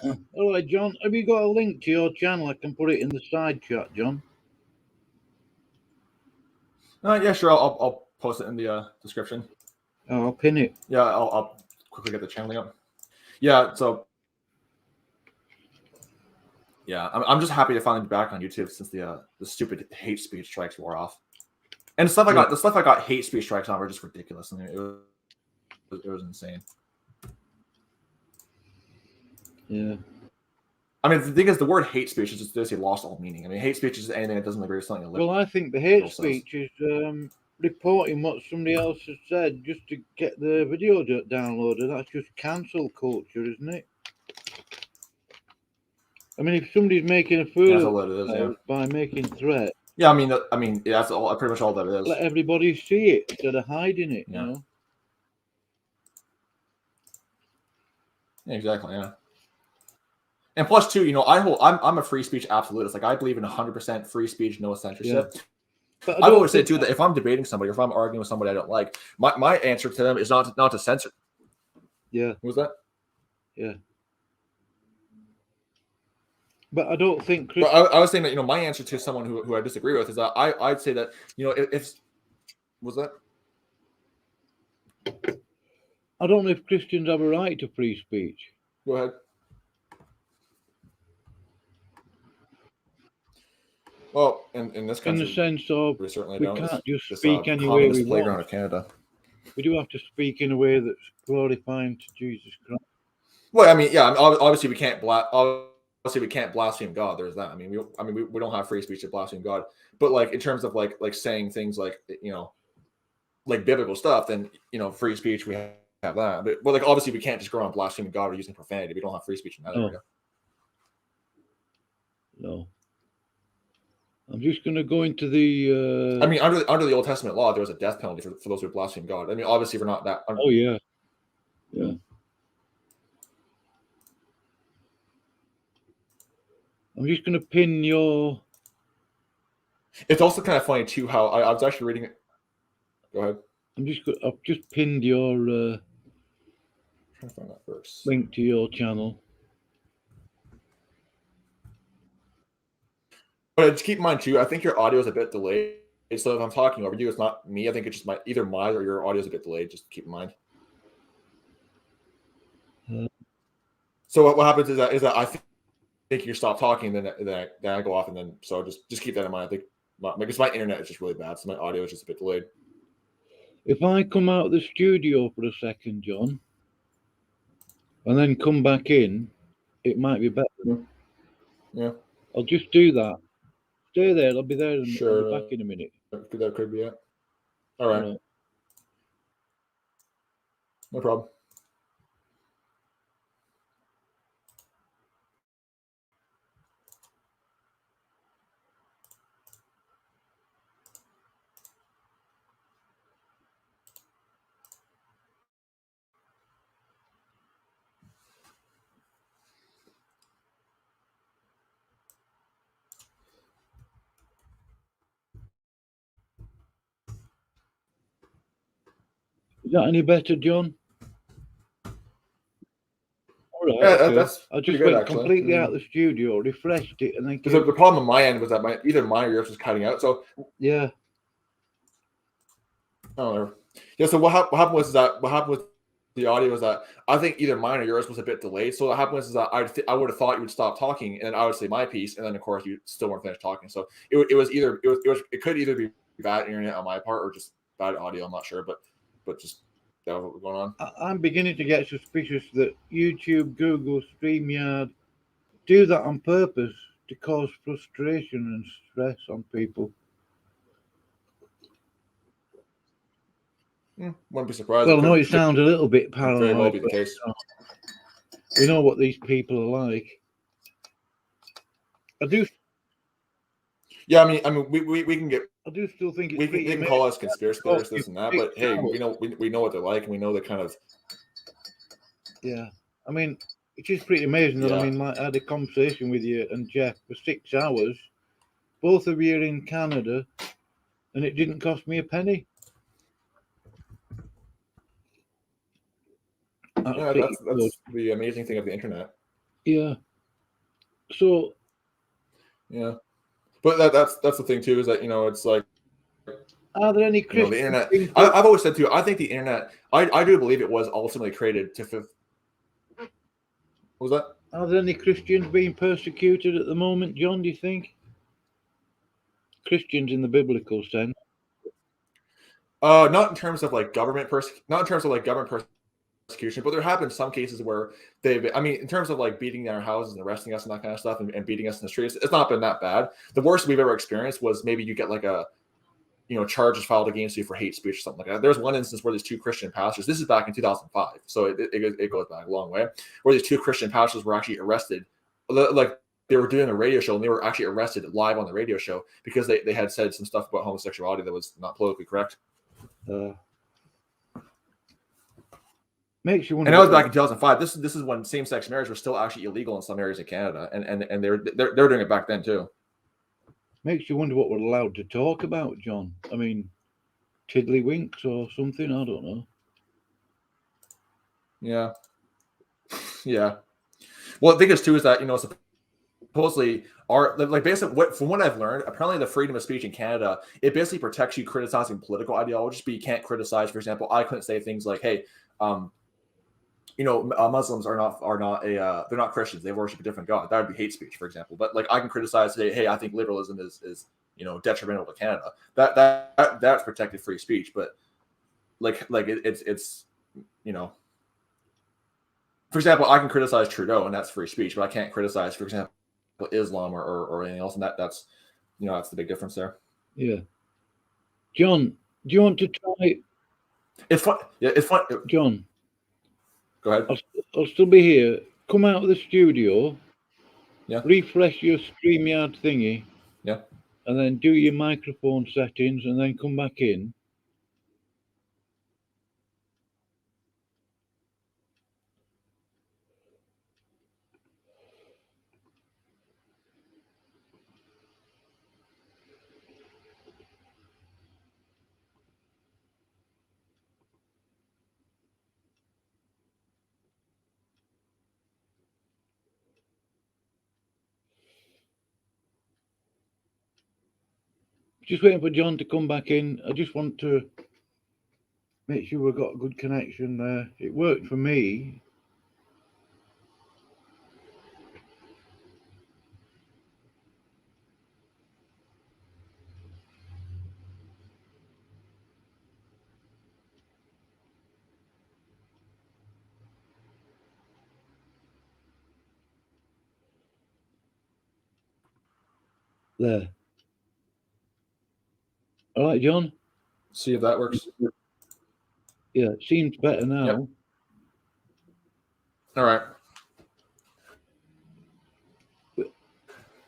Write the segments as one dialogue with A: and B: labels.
A: All right, John. Have you got a link to your channel? I can put it in the side chat, John.
B: Yeah, sure. I'll post it in the description.
A: Oh, I'll pin it.
B: Yeah, I'll quickly get the channeling up. Yeah, so yeah, I'm just happy to finally be back on YouTube since the stupid hate speech strikes wore off. And the stuff I got hate speech strikes on were just ridiculous. I mean, it was insane.
A: Yeah.
B: I mean, the thing is, the word hate speech is just basically lost all meaning. I mean, hate speech is anything that doesn't agree with something.
A: Well, I think the hate speech is reporting what somebody else has said just to get the video downloaded. That's just cancel culture, isn't it? I mean, if somebody's making a fool by making threats.
B: Yeah, I mean, yeah, that's pretty much all that it is.
A: Let everybody see it instead of hiding it.
B: Yeah.
A: You know.
B: Yeah, exactly. Yeah. And plus, too, you know, I'm a free speech absolutist. Like, I believe in 100% free speech, no censorship. Yeah. But I've always said too that if I'm debating somebody or if I'm arguing with somebody I don't like, my answer to them is not to censor.
A: Yeah.
B: What was that?
A: Yeah. But I don't think.
B: But I was saying that, you know, my answer to someone who I disagree with is that I'd say that, you know, if was that.
A: I don't know if Christians have a right to free speech.
B: Go ahead. Well, in this country,
A: in the sense of
B: we certainly
A: we
B: don't.
A: Can't just speak any way we
B: playground
A: want.
B: of Canada.
A: We do have to speak in a way that's glorifying to Jesus Christ.
B: Well, I mean, yeah, obviously we can't blaspheme God. There's that. I mean, we don't have free speech to blaspheme God. But like in terms of like saying things like, you know, like biblical stuff, then, you know, free speech, we have that. But like obviously we can't just go around blaspheming God or using profanity. We don't have free speech in that area.
A: No. I'm just going to go into the.
B: I mean, under the Old Testament law, there was a death penalty for those who blaspheme God. I mean, obviously we're not that.
A: Oh yeah. Yeah. I'm just going to pin your.
B: It's also kind of funny too how I was actually reading it. Go ahead.
A: I've just pinned your.
B: I'm trying to find that verse.
A: Link to your channel.
B: But just keep in mind too, I think your audio is a bit delayed. So if I'm talking over you, it's not me. I think it's just either mine or your audio is a bit delayed. Just keep in mind. So what happens is that I think you stop talking, then I go off, and then so just keep that in mind. I think because my internet is just really bad, so my audio is just a bit delayed.
A: If I come out of the studio for a second, John, and then come back in, it might be better.
B: Yeah.
A: I'll just do that. Stay there. I'll be there.
B: Sure.
A: I'll be back in a minute.
B: That could be it. All right. No problem.
A: Is that any better, John? All right.
B: Yeah, that's
A: I just went completely out of the studio, refreshed it, and then.
B: Because the problem on my end was that either mine or yours was cutting out. So
A: yeah.
B: I don't know. Yeah. So what happened was with the audio was that I think either mine or yours was a bit delayed. So what happened was that I would have thought you would stop talking, and I would say my piece, and then of course you still weren't finished talking. So it could either be bad internet on my part or just bad audio. I'm not sure, but just that was what was going on.
A: I'm beginning to get suspicious that YouTube, Google, StreamYard do that on purpose to cause frustration and stress on people.
B: Wouldn't be surprised.
A: Well, I know it sounds a little bit paranoid.
B: Very well be the case.
A: We know what these people are like. I do.
B: Yeah, I mean, we can get.
A: I do still think
B: we can call us conspiracy theorists, this and that, but hey, we know what they're like, and we know the kind of.
A: Yeah, I mean, it is pretty amazing that I mean, like, I had a conversation with you and Jeff for 6 hours. Both of you are in Canada, and it didn't cost me a penny.
B: Yeah, that's the amazing thing of the internet.
A: Yeah. So.
B: Yeah, but that's the thing too, is that it's like,
A: are there any Christians
B: the internet? I've always said too. I think the internet. I do believe it was ultimately created to. What was that?
A: Are there any Christians being persecuted at the moment, John? Do you think Christians in the biblical sense?
B: Not in terms of like government persecution, but there have been some cases where in terms of like beating down our houses and arresting us and that kind of stuff, and beating us in the streets, it's not been that bad. The worst we've ever experienced was maybe you get like a, charges filed against you for hate speech or something like that. There's one instance where these two Christian pastors, this is back in 2005, so it goes back a long way, where these two Christian pastors were actually arrested. Like, they were doing a radio show and they were actually arrested live on the radio show because they had said some stuff about homosexuality that was not politically correct.
A: Makes you wonder.
B: And that was back in 2005. This is when same-sex marriage was still actually illegal in some areas of Canada, and they're doing it back then too.
A: Makes you wonder what we're allowed to talk about, John. I mean, tiddlywinks or something. I don't know.
B: Yeah. Yeah. Well, the thing is too is that supposedly basically from what I've learned, apparently the freedom of speech in Canada, it basically protects you criticizing political ideologies, but you can't criticize. For example, I couldn't say things like, "Hey, Muslims are not they're not Christians. They worship a different God." That would be hate speech, for example. But like, I can criticize, say, "Hey, I think liberalism is detrimental to Canada." That's protected free speech. But it's for example, I can criticize Trudeau and that's free speech, but I can't criticize, for example, Islam or anything else, and that's that's the big difference there.
A: Yeah. John, do you want to try?
B: It's fun. Yeah, it's fun.
A: John,
B: go ahead.
A: I'll still be here. Come out of the studio.
B: Yeah.
A: Refresh your StreamYard thingy.
B: Yeah.
A: And then do your microphone settings, and then come back in. Just waiting for John to come back in. I just want to make sure we've got a good connection there. It worked for me. There. All right, John.
B: See if that works.
A: Yeah, it seems better now.
B: Yep. All right. I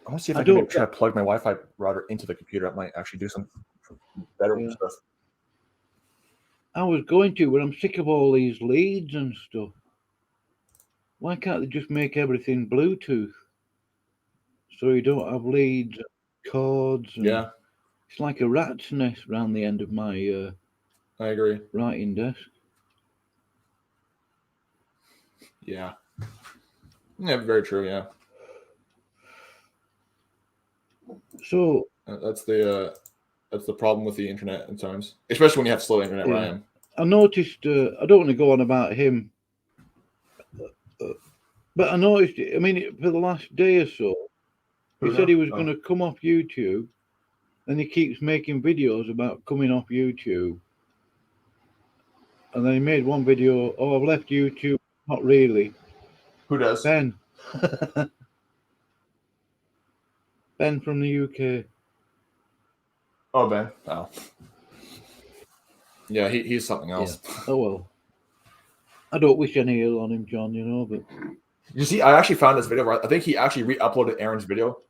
B: want to see if I can try to plug my Wi-Fi router into the computer. That might actually do some better stuff.
A: I was going to, but I'm sick of all these leads and stuff. Why can't they just make everything Bluetooth? So you don't have leads, cords. And
B: yeah.
A: It's like a rat's nest around the end of my
B: I agree.
A: writing desk.
B: Yeah. Yeah, very true, yeah.
A: So
B: that's the problem with the internet at times, especially when you have slow internet where I am.
A: I noticed, I don't want to go on about him, but I noticed, I mean, for the last day or so, he said he was going to come off YouTube, and he keeps making videos about coming off YouTube. And then he made one video, "Oh, I've left YouTube." Not really.
B: Who does?
A: Ben. Ben from the UK.
B: Oh, Ben. Oh. Yeah, he's something else.
A: Yeah. Oh, well. I don't wish any ill on him, John, but...
B: You see, I actually found this video where I think he actually re-uploaded Aaron's video.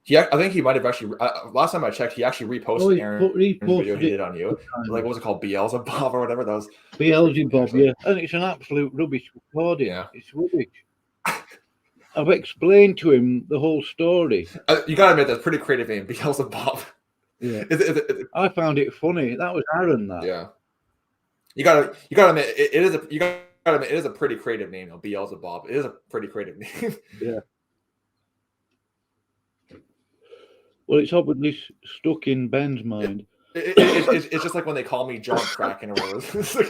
B: I think he might have actually... last time I checked, he actually reposted Aaron's video he did on you. Like, what was it called? Beelzebub or whatever that was?
A: Beelzebub, yeah. And it's an absolute rubbish recording. Yeah. It's rubbish. I've explained to him the whole story.
B: You gotta admit, that's pretty creative name, Beelzebub.
A: Yeah. I found it funny. That was Aaron, that.
B: Yeah. You gotta admit, it is you gotta admit, it is a pretty creative name, though. Beelzebub. It is a pretty creative name.
A: Yeah. Well, it's obviously stuck in Ben's mind.
B: It's just like when they call me John Kraken or whatever.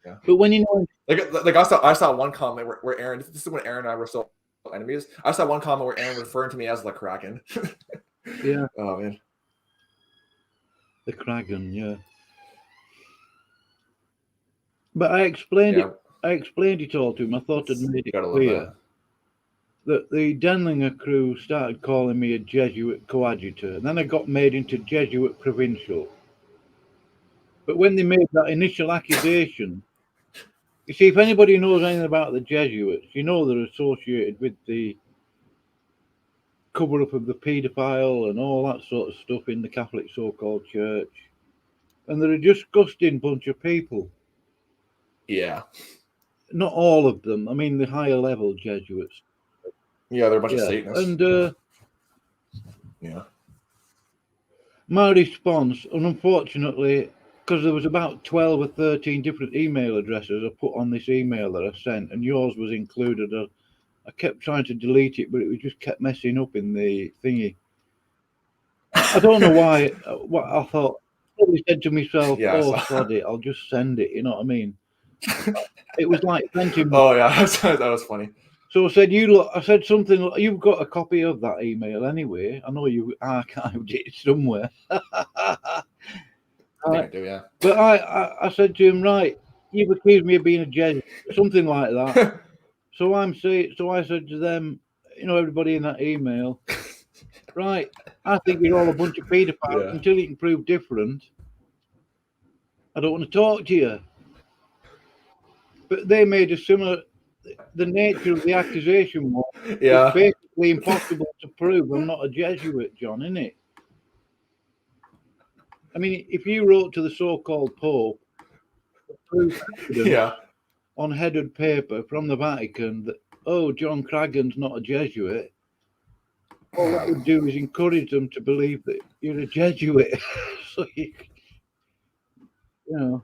B: Yeah.
A: But when you know,
B: like I saw one comment where Aaron. This is when Aaron and I were still enemies. I saw one comment where Aaron referring to me as the Kraken.
A: Yeah.
B: Oh man.
A: The Kraken, yeah. But I explained it. I explained it all to him. I thought I'd made it clear that the Dellinger crew started calling me a Jesuit coadjutor, and then I got made into Jesuit provincial. But when they made that initial accusation, you see, if anybody knows anything about the Jesuits, you know they're associated with the cover-up of the paedophile and all that sort of stuff in the Catholic so-called church. And they're a disgusting bunch of people.
B: Yeah.
A: Not all of them. I mean, the higher level Jesuits.
B: Yeah, they're a bunch of Satanists.
A: And
B: yeah.
A: My response, and unfortunately, because there was about 12 or 13 different email addresses I put on this email that I sent, and yours was included. I kept trying to delete it, but it just kept messing up in the thingy. I don't know why. What I thought, I probably said to myself, sod it, I'll just send it. You know what I mean? It was like sending.
B: Oh yeah, that was funny.
A: So I said, I said something. You've got a copy of that email anyway. I know you archived it somewhere.
B: I do, yeah.
A: But I said to him, right, you've accused me of being a Jesuit, something like that. So I said to them, you know, everybody in that email, right, I think you're all a bunch of pedophiles until you can prove different. I don't want to talk to you. But they made a similar, the nature of the accusation was it's basically impossible to prove I'm not a Jesuit, John, isn't it? I mean, if you wrote to the so-called Pope on headed paper from the Vatican that, oh, John Kragen's not a Jesuit, all that would do is encourage them to believe that you're a Jesuit. So you know.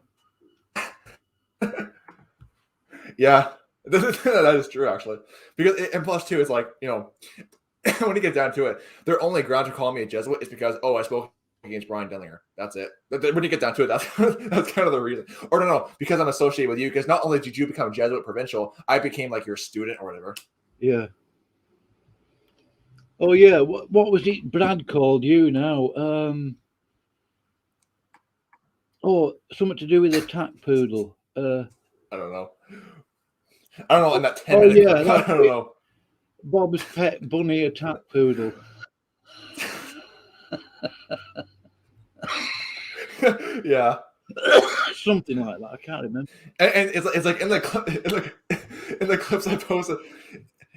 B: Yeah, that is true, actually. Because, and plus, too, it's like, you know, when you get down to it, their only ground to call me a Jesuit is because, I spoke against Brian Dellinger. That's it. When you get down to it, that's kind of the reason. Or no, because I'm associated with you. Because not only did you become Jesuit provincial, I became like your student or whatever.
A: Yeah. Oh yeah. What was it? Brad called you now. Something to do with a tat poodle.
B: I don't know. In that 10 minute clip. I don't know.
A: Bob's pet bunny, a tat poodle.
B: Yeah.
A: Something like that. I can't remember.
B: And it's like in the clips I posted.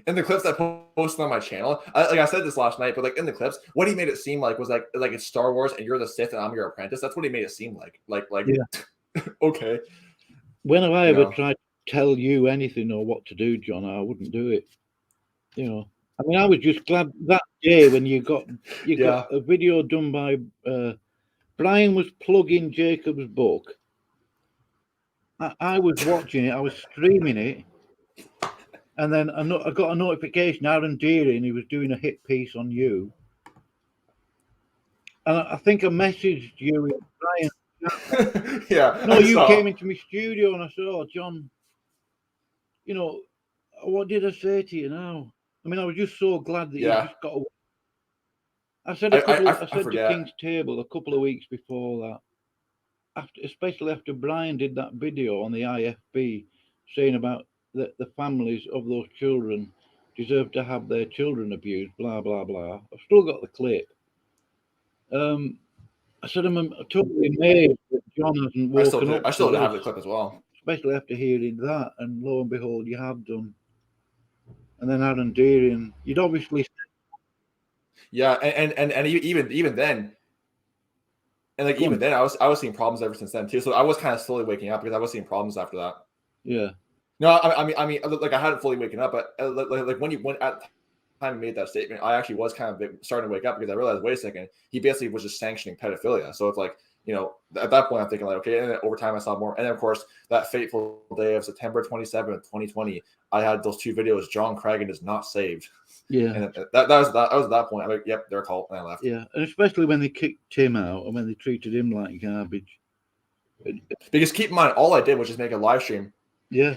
B: In the clips I posted on my channel, I said this last night, but like in the clips, what he made it seem like was like it's Star Wars and you're the Sith and I'm your apprentice. That's what he made it seem like. Okay.
A: When have I ever tried to tell you anything or what to do, John? I wouldn't do it. You know, I mean, I was just glad that day when you got a video done by Brian was plugging Jacob's book. I was watching it. I was streaming it. And then I got a notification, Aaron Deering, he was doing a hit piece on you. And I think I messaged you, Brian.
B: Yeah.
A: You came into my studio and I said, oh, John, you know, what did I say to you now? I mean, I was just so glad that you just got away. I said to King's Table a couple of weeks before that, especially after Brian did that video on the IFB saying about the families of those children deserve to have their children abused, blah, blah, blah. I've still got the clip. I said I'm totally amazed that John hasn't woken up.
B: I still have the clip as well.
A: Especially after hearing that, and lo and behold, you have done. And then Aaron Deering, you'd obviously...
B: Yeah, and even then, and like even then, I was seeing problems ever since then too. So I was kind of slowly waking up because I was seeing problems after that.
A: Yeah.
B: No, I mean, like I hadn't fully waken up, but like when at the time he made that statement, I actually was kind of starting to wake up because I realized, wait a second, he basically was just sanctioning pedophilia. So it's like you know, at that point I'm thinking like, okay. And then over time I saw more. And then of course that fateful day of September 27th, 2020, I had those 2 videos. John Craggan is not saved.
A: Yeah.
B: And that was at that point. I'm like, yep, they're a cult, and I left.
A: Yeah, and especially when they kicked Tim out and when they treated him like garbage.
B: Because keep in mind, all I did was just make a live stream.
A: Yeah.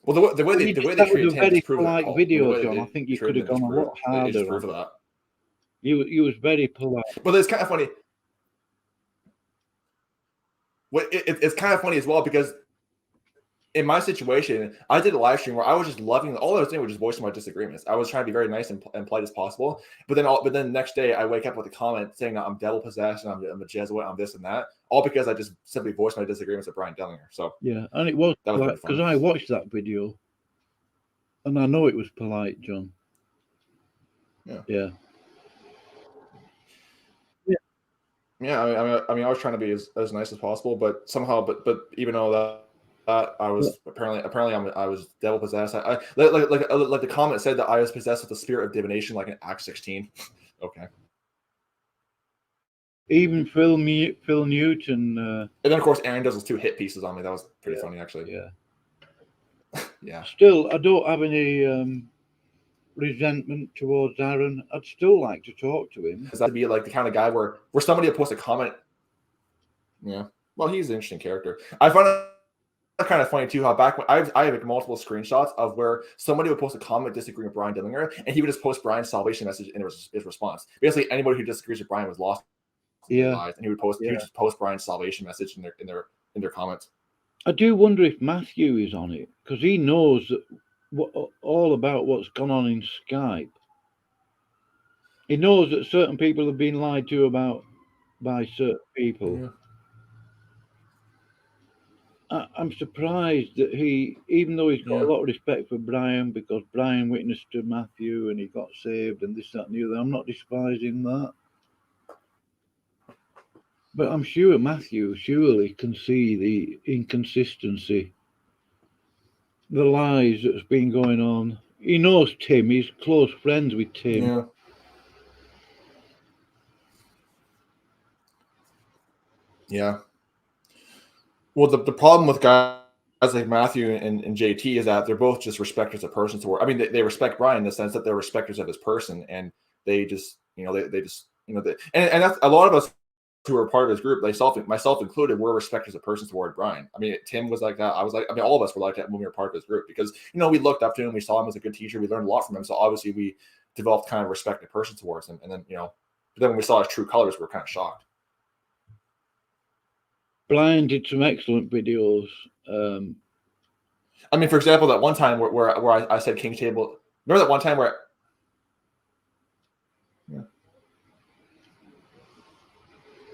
B: Well, the way they treated Tim just proved
A: polite
B: that.
A: video, John. I think you could have gone a lot harder.
B: Just proof of that.
A: You was very polite.
B: But it's kind of funny. It's kind of funny as well because in my situation, I did a live stream where I was just loving. All I was doing was just voicing my disagreements. I was trying to be very nice and polite as possible. But then the next day, I wake up with a comment saying that I'm devil possessed and I'm a Jesuit, I'm this and that, all because I just simply voiced my disagreements with Brian Dellinger. So
A: yeah, and it was polite because I watched that video, and I know it was polite, John. Yeah.
B: I mean, I was trying to be as nice as possible, but somehow, but even though that I was apparently I was devil possessed. I like the comment said that I was possessed with the spirit of divination, like in Acts 16. Okay.
A: Even Phil Newton.
B: And then of course Aaron does those 2 hit pieces on me. That was pretty funny, actually.
A: Yeah.
B: Yeah.
A: Still, I don't have any resentment towards Aaron. I'd still like to talk to him.
B: Does that be like the kind of guy where somebody will post a comment? Yeah. Well, he's an interesting character. I find it kind of funny too how back when I have like multiple screenshots of where somebody would post a comment disagreeing with Brian Dellinger, and he would just post Brian's salvation message in his response. Basically, anybody who disagrees with Brian was lost.
A: Yeah.
B: And he would just post Brian's salvation message in their comments.
A: I do wonder if Matthew is on it because he knows all about what's gone on in Skype. He knows that certain people have been lied to about by certain people.
B: Yeah.
A: I'm surprised that even though he's got a lot of respect for Brian because Brian witnessed to Matthew and he got saved and this, that, and the other, I'm not despising that. But I'm sure Matthew surely can see the inconsistency, the lies that's been going on. He knows Tim, he's close friends with Tim.
B: Yeah. Yeah. Well, the problem with guys like Matthew and JT is that they're both just respecters of persons. I mean, they respect Brian in the sense that they're respecters of his person, and they just, they just, and that's a lot of us who are part of this group, myself included, were respecters of persons toward Brian. I mean, Tim was like that. I was like, I mean, all of us were like that when we were part of this group because, we looked up to him, we saw him as a good teacher, we learned a lot from him. So obviously we developed kind of respect and person towards him. And then, but then when we saw his true colors, we were kind of shocked.
A: Brian did some excellent videos.
B: I mean, for example, that one time where I said King's Table. Remember that one time where? Yeah.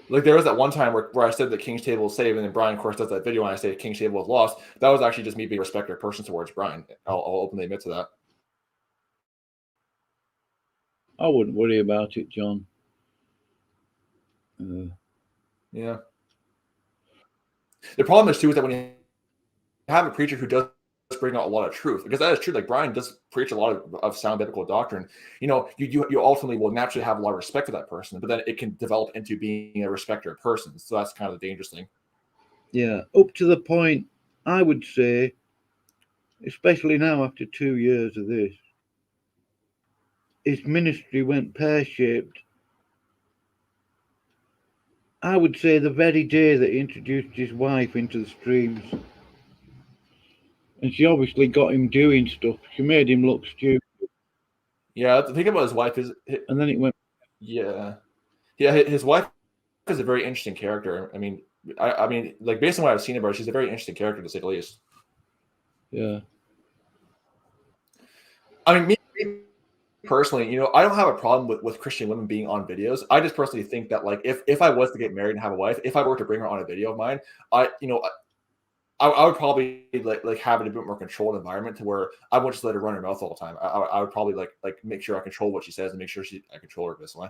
B: Like there was that one time where I said that King's Table was saved, and then Brian, of course, does that video and I say King's Table was lost. That was actually just me being a respecter of person towards Brian. I'll openly admit to that.
A: I wouldn't worry about it, John.
B: Yeah. The problem is too is that when you have a preacher who does bring out a lot of truth, because that is true. Like Brian does preach a lot of sound biblical doctrine. You ultimately will naturally have a lot of respect for that person, but then it can develop into being a respecter of persons. So that's kind of the dangerous thing. Yeah,
A: up to the point, I would say, especially now after 2 years of this, his ministry went pear-shaped. I would say the very day that he introduced his wife into the streams. And she obviously got him doing stuff. She made him look stupid.
B: Yeah, the thing about his wife is...
A: And then it went...
B: Yeah, his wife is a very interesting character. I mean, like based on what I've seen about her, she's a very interesting character, to say the least.
A: Yeah.
B: I mean, me personally, I don't have a problem with Christian women being on videos. I just personally think that, like, if I was to get married and have a wife, if I were to bring her on a video of mine, I would probably like have it a bit more controlled environment to where I wouldn't just let her run her mouth all the time. I would probably like make sure I control what she says and make sure I control her this way.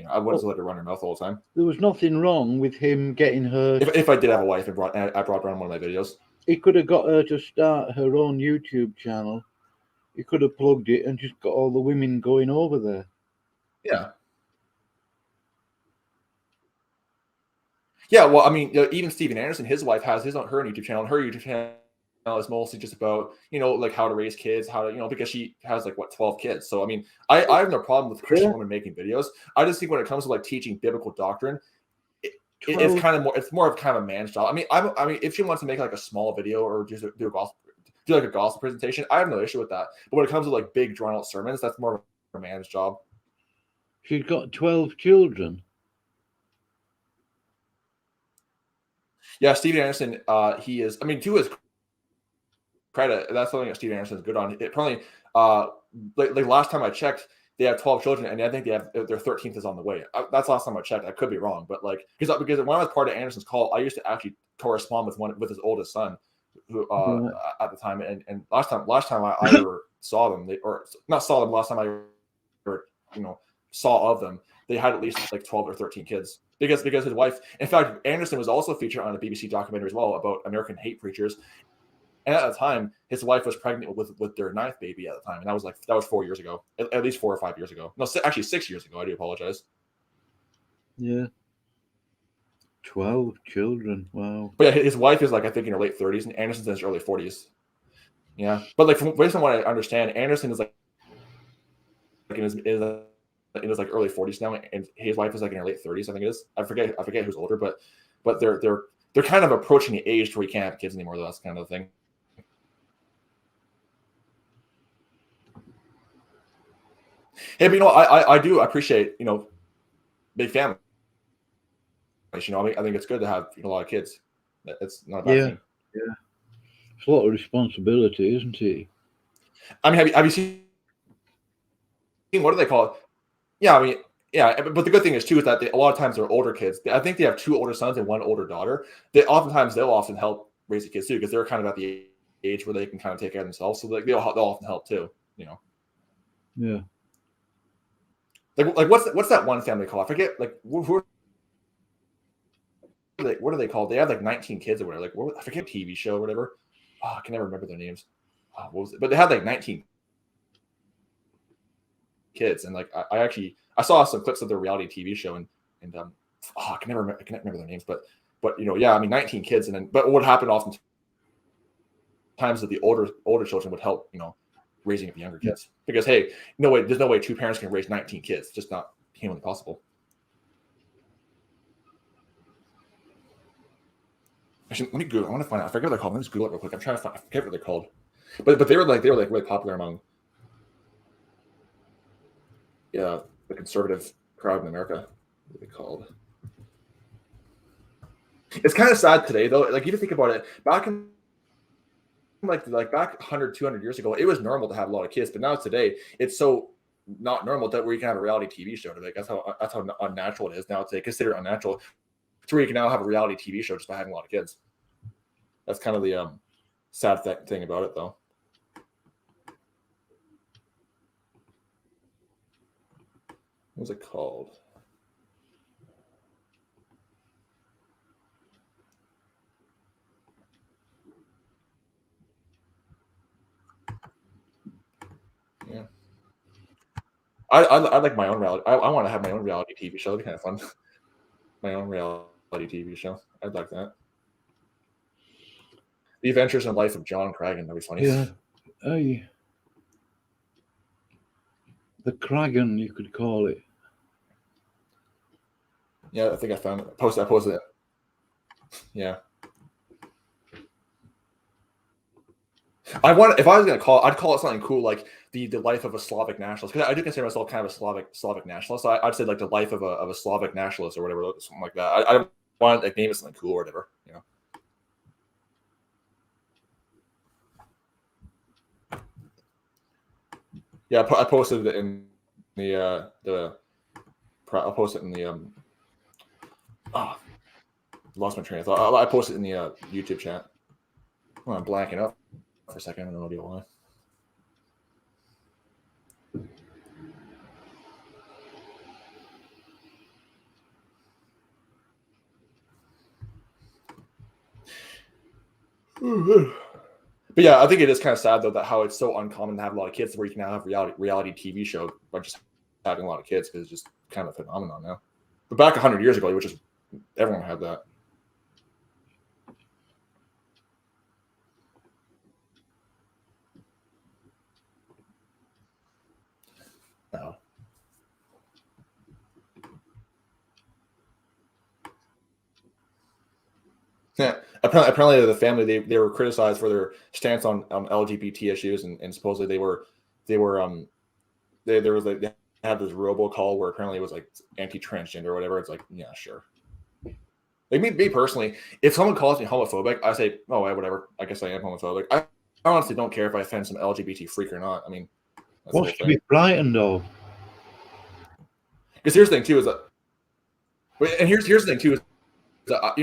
B: I wouldn't just let her run her mouth all the time.
A: There was nothing wrong with him getting her.
B: If I did have a wife and I brought her on one of my videos,
A: he could have got her to start her own YouTube channel. He could have plugged it and just got all the women going over there.
B: Yeah. Yeah, well, I mean, even Steven Anderson, his wife has her own YouTube channel, and her YouTube channel is mostly just about, like how to raise kids, how to, because she has like 12 kids. So I mean, I have no problem with Christian women making videos. I just think when it comes to like teaching biblical doctrine, it's kind of more of kind of a man's job. I mean, if she wants to make like a small video or just do like a gospel presentation, I have no issue with that. But when it comes to like big drawn out sermons, that's more of a man's job.
A: She's got 12 children.
B: Yeah, Steven Anderson, he is. I mean, to his credit, that's something that Steven Anderson is good on. It probably, like last time I checked, they have 12 children, and I think they have their 13th is on the way. That's the last time I checked. I could be wrong, but like because when I was part of Anderson's call, I used to actually correspond with his oldest son, who at the time, and last time I ever saw them, last time I ever saw of them, they had at least like 12 or 13 kids because his wife. In fact, Anderson was also featured on a BBC documentary as well about American hate preachers. And at the time, his wife was pregnant with their 9th baby at the time, and that was 4 years ago, at least 4 or 5 years ago. No, actually 6 years ago. I do apologize.
A: Yeah, 12 children. Wow.
B: But yeah, his wife is like I think in her late 30s, and Anderson's in his early 40s. Yeah, but like based on what I understand, Anderson is like in his like early 40s now, and his wife is like in her late 30s. I think it is. I forget who's older, but they're kind of approaching the age where you can't have kids anymore. Though. That's kind of the thing. Hey, but I do appreciate big families. I think it's good to have a lot of kids. It's not a bad thing.
A: Yeah, it's a lot of responsibility, isn't it?
B: I mean, have you seen what do they call it? Yeah, I mean, yeah, but the good thing is too is that a lot of times they're older kids. I think they have 2 older sons and 1 older daughter. They'll often help raise the kids too because they're kind of at the age where they can kind of take care of themselves. So they'll often help too.
A: Yeah.
B: Like what's that one family called? I forget. Like what are they called? They have like 19 kids or whatever. Like I forget TV show or whatever. Oh, I can never remember their names. What was it? But they had like 19 kids, and like I saw some clips of their reality TV show, and I can never remember their names. But yeah, I mean 19 kids, and then but what happened often times that the older children would help raising up younger kids because hey, there's no way 2 parents can raise 19 kids. It's just not humanly possible. Actually, let me Google. I want to find out. I forget what they're called. Let me just Google it real quick. I'm trying to find. I forget what they're called. But they were like really popular among the conservative crowd in America. What are they called? It's kind of sad today though. Like you think about it, back in like back 100, 200 years ago, it was normal to have a lot of kids, but now today it's so not normal that where you can have a reality TV show today. That's how unnatural it is now today. Consider it unnatural. To where you can now have a reality TV show just by having a lot of kids. That's kind of the sad thing about it, though. What was it called? Yeah. I like my own reality. I want to have my own reality TV show. It'd be kind of fun. My own reality TV show. I'd like that. The Adventures and Life of John Kragan. That'd be funny.
A: Yeah. The Kragan, you could call it.
B: Yeah, I think I found it. I posted it. Yeah. If I was gonna I'd call it something cool like the life of a Slavic nationalist, because I do consider myself kind of a Slavic nationalist. So I'd say like the life of a Slavic nationalist or whatever, something like that. I want to like name it something cool or whatever, Yeah, I posted it in the I posted it in the lost my train of thought. I posted it in the YouTube chat. Oh, I'm blanking up for a second. I don't know why. But yeah, I think it is kind of sad though that how it's so uncommon to have a lot of kids, where you can now have reality TV show by just having a lot of kids, because it's just kind of a phenomenon now. But back 100 years ago, everyone had that. Yeah, apparently the family they were criticized for their stance on LGBT issues, and supposedly they was like they had this robocall where apparently it was like anti-transgender or whatever. It's like, yeah, sure. Like me personally, if someone calls me homophobic, I say, oh, whatever. I guess I am homophobic. I honestly don't care if I offend some LGBT freak or not. I mean, that's
A: what's to be frightened of?
B: Because here's the thing too is that, and here's the thing too is that,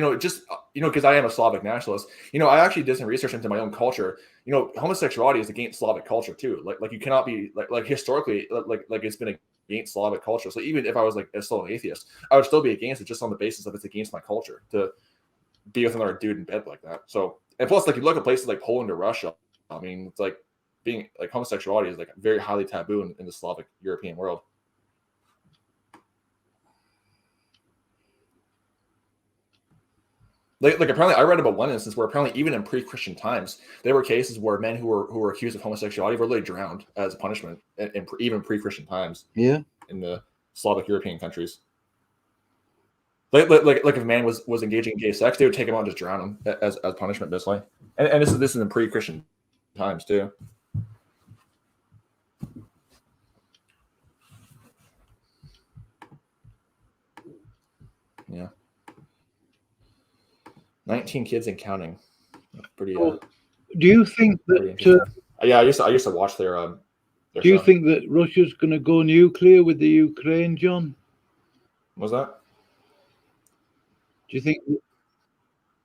B: because I am a Slavic nationalist, I actually did some research into my own culture. Homosexuality is against Slavic culture too. Like you cannot be like historically like it's been against Slavic culture. So even if I was like still an atheist, I would still be against it just on the basis of it's against my culture to be with another dude in bed like that. So, and plus, like you look at places like Poland or Russia, I mean, it's like being like homosexuality is like very highly taboo in the Slavic European world. Like apparently, I read about one instance where apparently even in pre-Christian times, there were cases where men who were accused of homosexuality were literally drowned as a punishment, in even pre-Christian times.
A: Yeah,
B: in the Slavic European countries. Like if a man was engaging in gay sex, they would take him out and just drown him as punishment, basically. And this is in pre-Christian times too. Yeah. 19 kids and counting. Pretty.
A: Do you think that?
B: Yeah, I used to watch their.
A: Do you think that Russia's going to go nuclear with the Ukraine, John?
B: Was that?
A: Do you think?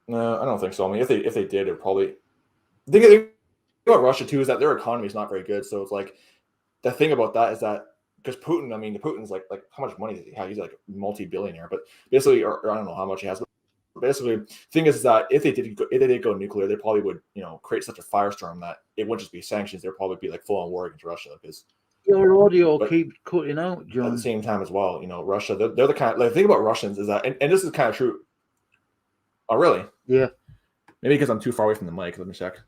B: No, I don't think so. I mean, if they did, it probably. The thing about Russia too is that their economy is not very good. So it's like the thing about that is that because Putin, I mean, Putin's like how much money does he have? He's like multi-billionaire, but basically, or I don't know how much he has. But basically, the thing is that if they did go nuclear, they probably would create such a firestorm that it wouldn't just be sanctions. There'd probably be like full-on war against Russia because.
A: Your audio keeps cutting out, John.
B: At the same time as well, Russia, they're the kind of, like, the thing about Russians is that, and this is kind of true. Oh, really?
A: Yeah.
B: Maybe because I'm too far away from the mic. Let me check.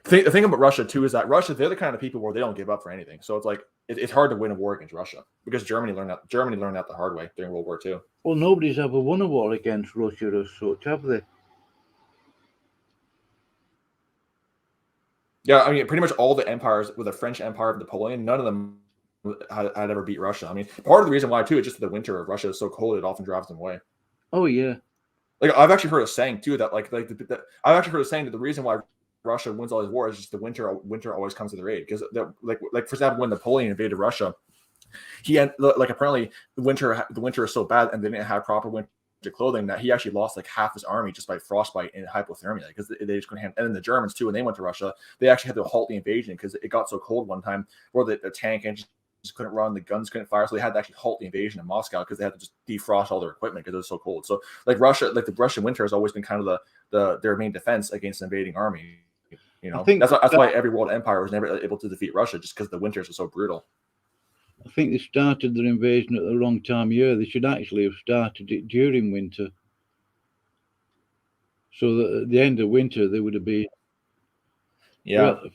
B: The thing about Russia too is that they're the kind of people where they don't give up for anything. So it's like it's hard to win a war against Russia because Germany learned that the hard way during World War II.
A: Well, nobody's ever won a war against Russia as such, have they?
B: Yeah, I mean, pretty much all the empires, with the French Empire of Napoleon, none of them had ever beat Russia. I mean, part of the reason why too is just the winter of Russia is so cold; it often drives them away.
A: Oh yeah.
B: Like I've actually heard a saying too that I've actually heard a saying that the reason why Russia wins all these wars is just the winter always comes to their aid, because like for example, when Napoleon invaded Russia, he had apparently the winter is so bad and they didn't have proper winter clothing that he actually lost like half his army just by frostbite and hypothermia, because they just couldn't handle. And then the Germans too, when they went to Russia, they actually had to halt the invasion because it got so cold one time where the tank engines just couldn't run, the guns couldn't fire, so they had to actually halt the invasion of Moscow because they had to just defrost all their equipment because it was so cold. So like Russia, like the Russian winter has always been kind of their main defense against an invading army. That's why every world empire was never able to defeat Russia, just because the winters are so brutal.
A: I think they started their invasion at the wrong time of year. They should actually have started it during winter, so that at the end of winter they would have been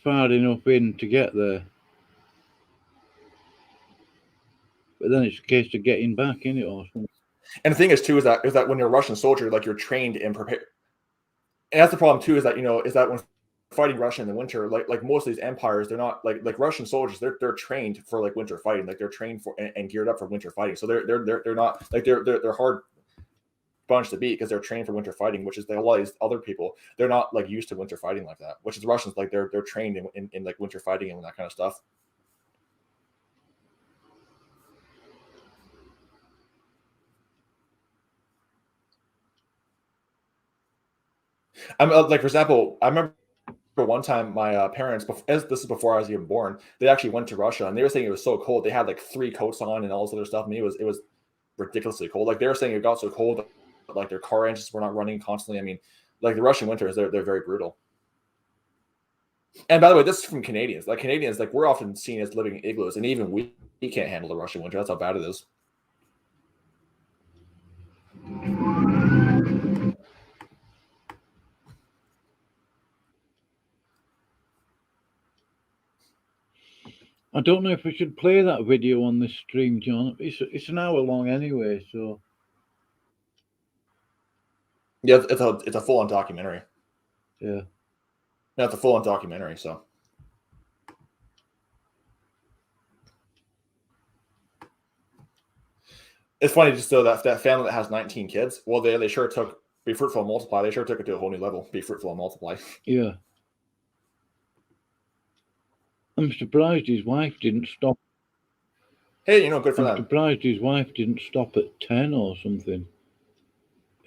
A: far enough in to get there. But then it's a case of getting back in it or something.
B: And the thing is too is that when you're a Russian soldier, like you're trained and prepared. And that's the problem too, is that when fighting Russia in the winter, like most of these empires, they're not like Russian soldiers. They're trained for like winter fighting. Like they're trained for and geared up for winter fighting. So they're not like they're hard bunch to beat because they're trained for winter fighting, which is a lot of these other people, they're not like used to winter fighting like that. Which is Russians, like they're trained in like winter fighting and that kind of stuff. I'm like, for example, I remember one time my parents, this is before I was even born, they actually went to Russia and they were saying it was so cold. They had like 3 coats on and all this other stuff. I mean, it was ridiculously cold. Like they were saying it got so cold that, like, their car engines were not running constantly. I mean, like the Russian winters, they're very brutal. And by the way, this is from Canadians. Like Canadians, like we're often seen as living in igloos, and even we can't handle the Russian winter. That's how bad it is.
A: I don't know if we should play that video on this stream, John. It's an hour long anyway, so.
B: Yeah, it's a full on documentary.
A: Yeah.
B: Yeah, it's a full on documentary. So it's funny just though that family that has 19 kids. Well, they sure took Be Fruitful and Multiply. They sure took it to a whole new level. Be Fruitful and Multiply.
A: Yeah. I'm surprised his wife didn't stop.
B: Hey, good for
A: I'm
B: them.
A: surprised his wife didn't stop at 10 or something.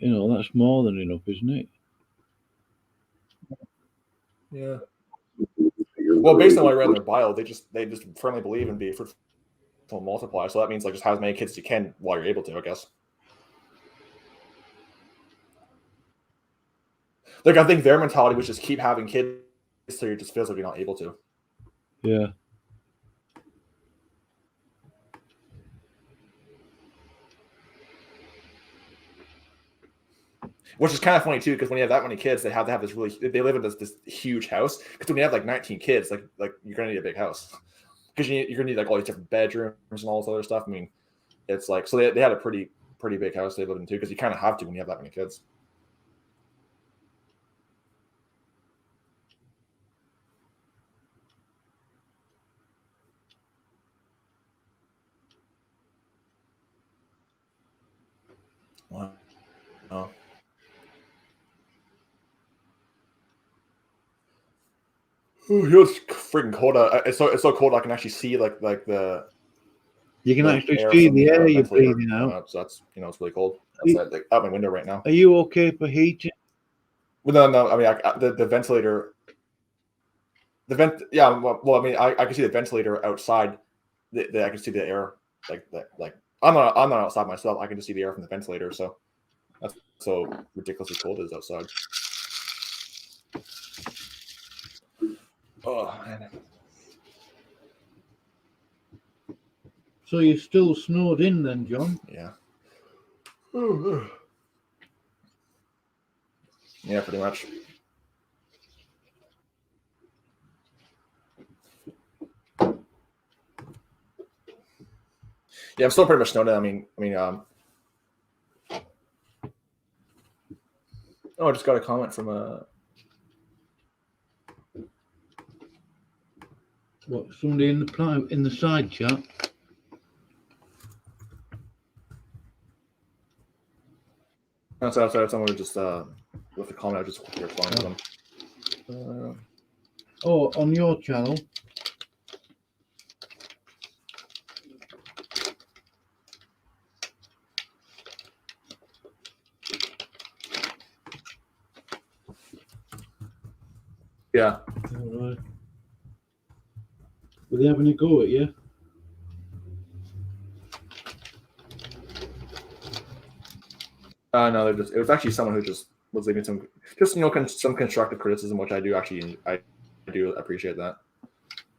A: That's more than enough, isn't it?
B: Yeah. Well, based on what I read in their bio, they just firmly believe in Be Fruitful and Multiply. So that means like just have as many kids as you can while you're able to, I guess. Like I think their mentality was just keep having kids so you just feels like you're not able to.
A: Yeah.
B: Which is kind of funny too, because when you have that many kids, they have to have this they live in this huge house. Because when you have like 19 kids, like you're gonna need a big house. Because you're gonna need like all these different bedrooms and all this other stuff. I mean, it's like so they had a pretty big house they live in too, because you kind of have to when you have that many kids. Wow. Oh. Ooh, it's freaking cold. It's so cold. I can actually see like the.
A: You can actually see the air you're breathing out.
B: So that's it's really cold. Outside, like out my window right now.
A: Are you okay for heating?
B: Well, no. I mean, the ventilator. The vent. Yeah. Well, I mean, I can see the ventilator outside. I can see the air. Like I'm not outside myself. I can just see the air from the ventilator. So that's so ridiculously cold it is outside. Oh man.
A: So you're still snowed in then, John?
B: Yeah. Yeah, pretty much. Yeah, I'm still pretty much snowed in. I mean, oh, I just got a comment from a.
A: What, somebody in the side chat?
B: That's outside. Someone who just left a comment. I just quickly responded to them.
A: Oh, on your channel?
B: Yeah.
A: All right. Were they having a go at you?
B: No, it was actually someone who just was leaving some some constructive criticism, which I do appreciate that.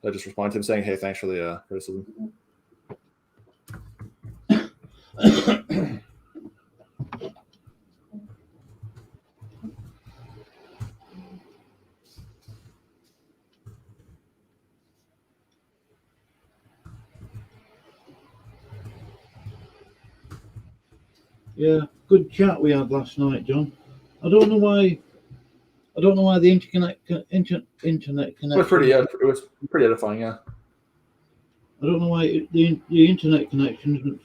B: I just responded to him saying, "Hey, thanks for the criticism."
A: Yeah, good chat we had last night, John. I don't know why the internet connection.
B: It was pretty edifying, yeah.
A: I don't know why the internet connection isn't.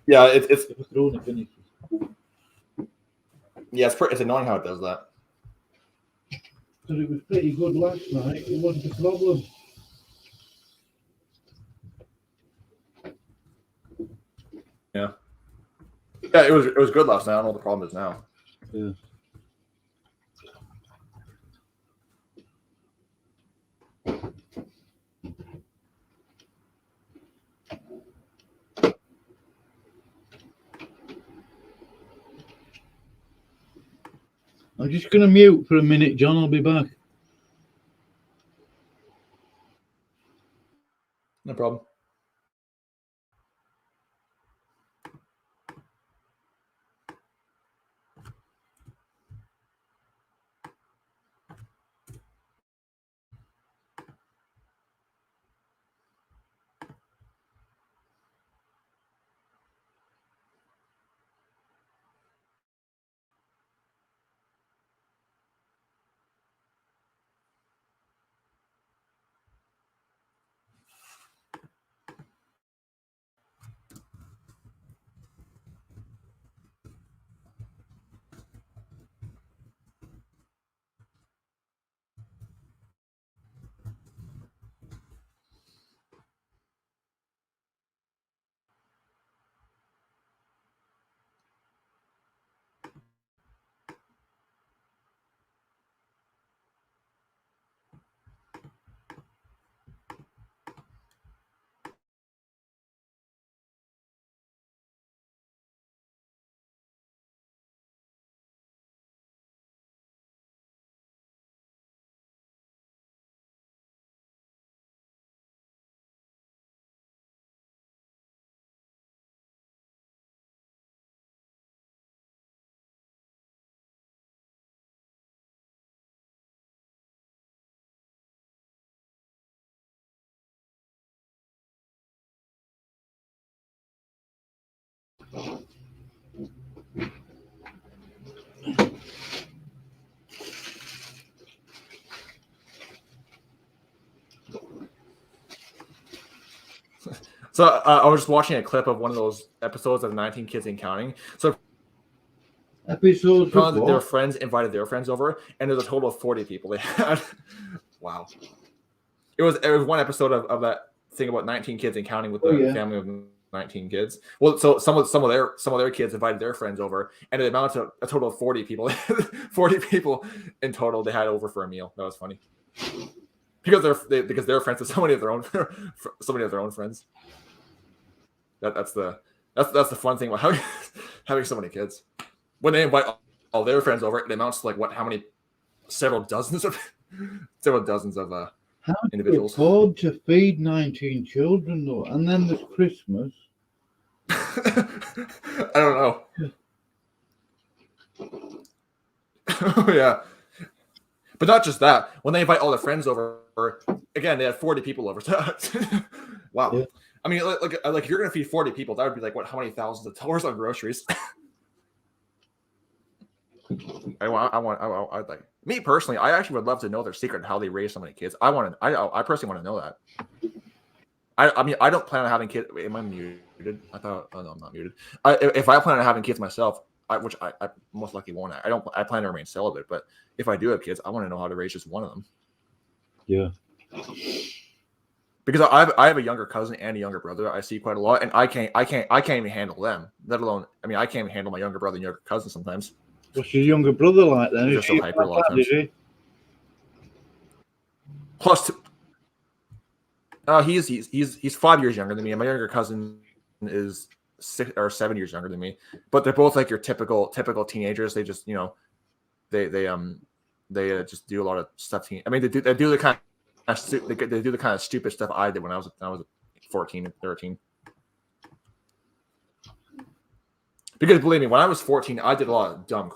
B: Yeah, it's
A: If I could only finish.
B: Yeah, it's annoying how it does that.
A: Because it was pretty good last night. It wasn't a problem.
B: Yeah. Yeah, it was good last night. I don't know what the problem is now.
A: Yeah. I'm just going to mute for a minute, John. I'll be back.
B: No problem. So I was just watching a clip of one of those episodes of 19 Kids and Counting. So
A: episodes of
B: their
A: what?
B: friends invited their friends over, and there's a total of 40 people they had. Wow. It was one episode of that thing about 19 Kids and Counting with the family of 19 kids. Well, so some of their kids invited their friends over, and it amounted to a total of 40 people. 40 people in total they had over for a meal. That was funny. Because they're friends with so many of their own friends. That's the fun thing about having so many kids. When they invite all their friends over, it amounts to like what? How many? Several dozens of
A: How
B: individuals.
A: do you afford to feed 19 children though? And then there's Christmas.
B: I don't know. Yeah. But not just that. When they invite all their friends over, again, they had 40 people over. Wow. Yeah. I mean, like if you're gonna feed 40 people, that would be like what? How many thousands of dollars on groceries? I like me personally. I actually would love to know their secret how they raise so many kids. I personally want to know that. I mean, I don't plan on having kids. Am I muted? I thought. Oh no, I'm not muted. If I plan on having kids myself, which I most likely won't. I plan to remain celibate. But if I do have kids, I want to know how to raise just one of them.
A: Yeah.
B: Because I have a younger cousin and a younger brother I see quite a lot, and I can't even handle them. Let alone, I mean, I can't even handle my younger brother and younger cousin sometimes.
A: What's your younger brother like then?
B: He's so hyper a lot of times. Plus, he's 5 years younger than me, and my younger cousin is 6 or 7 years younger than me. But they're both like your typical teenagers. They just they just do a lot of stuff. I mean, they do the kind of they do the kind of stupid stuff I did when I was 14 and 13. Because believe me, when I was 14, I did a lot of dumb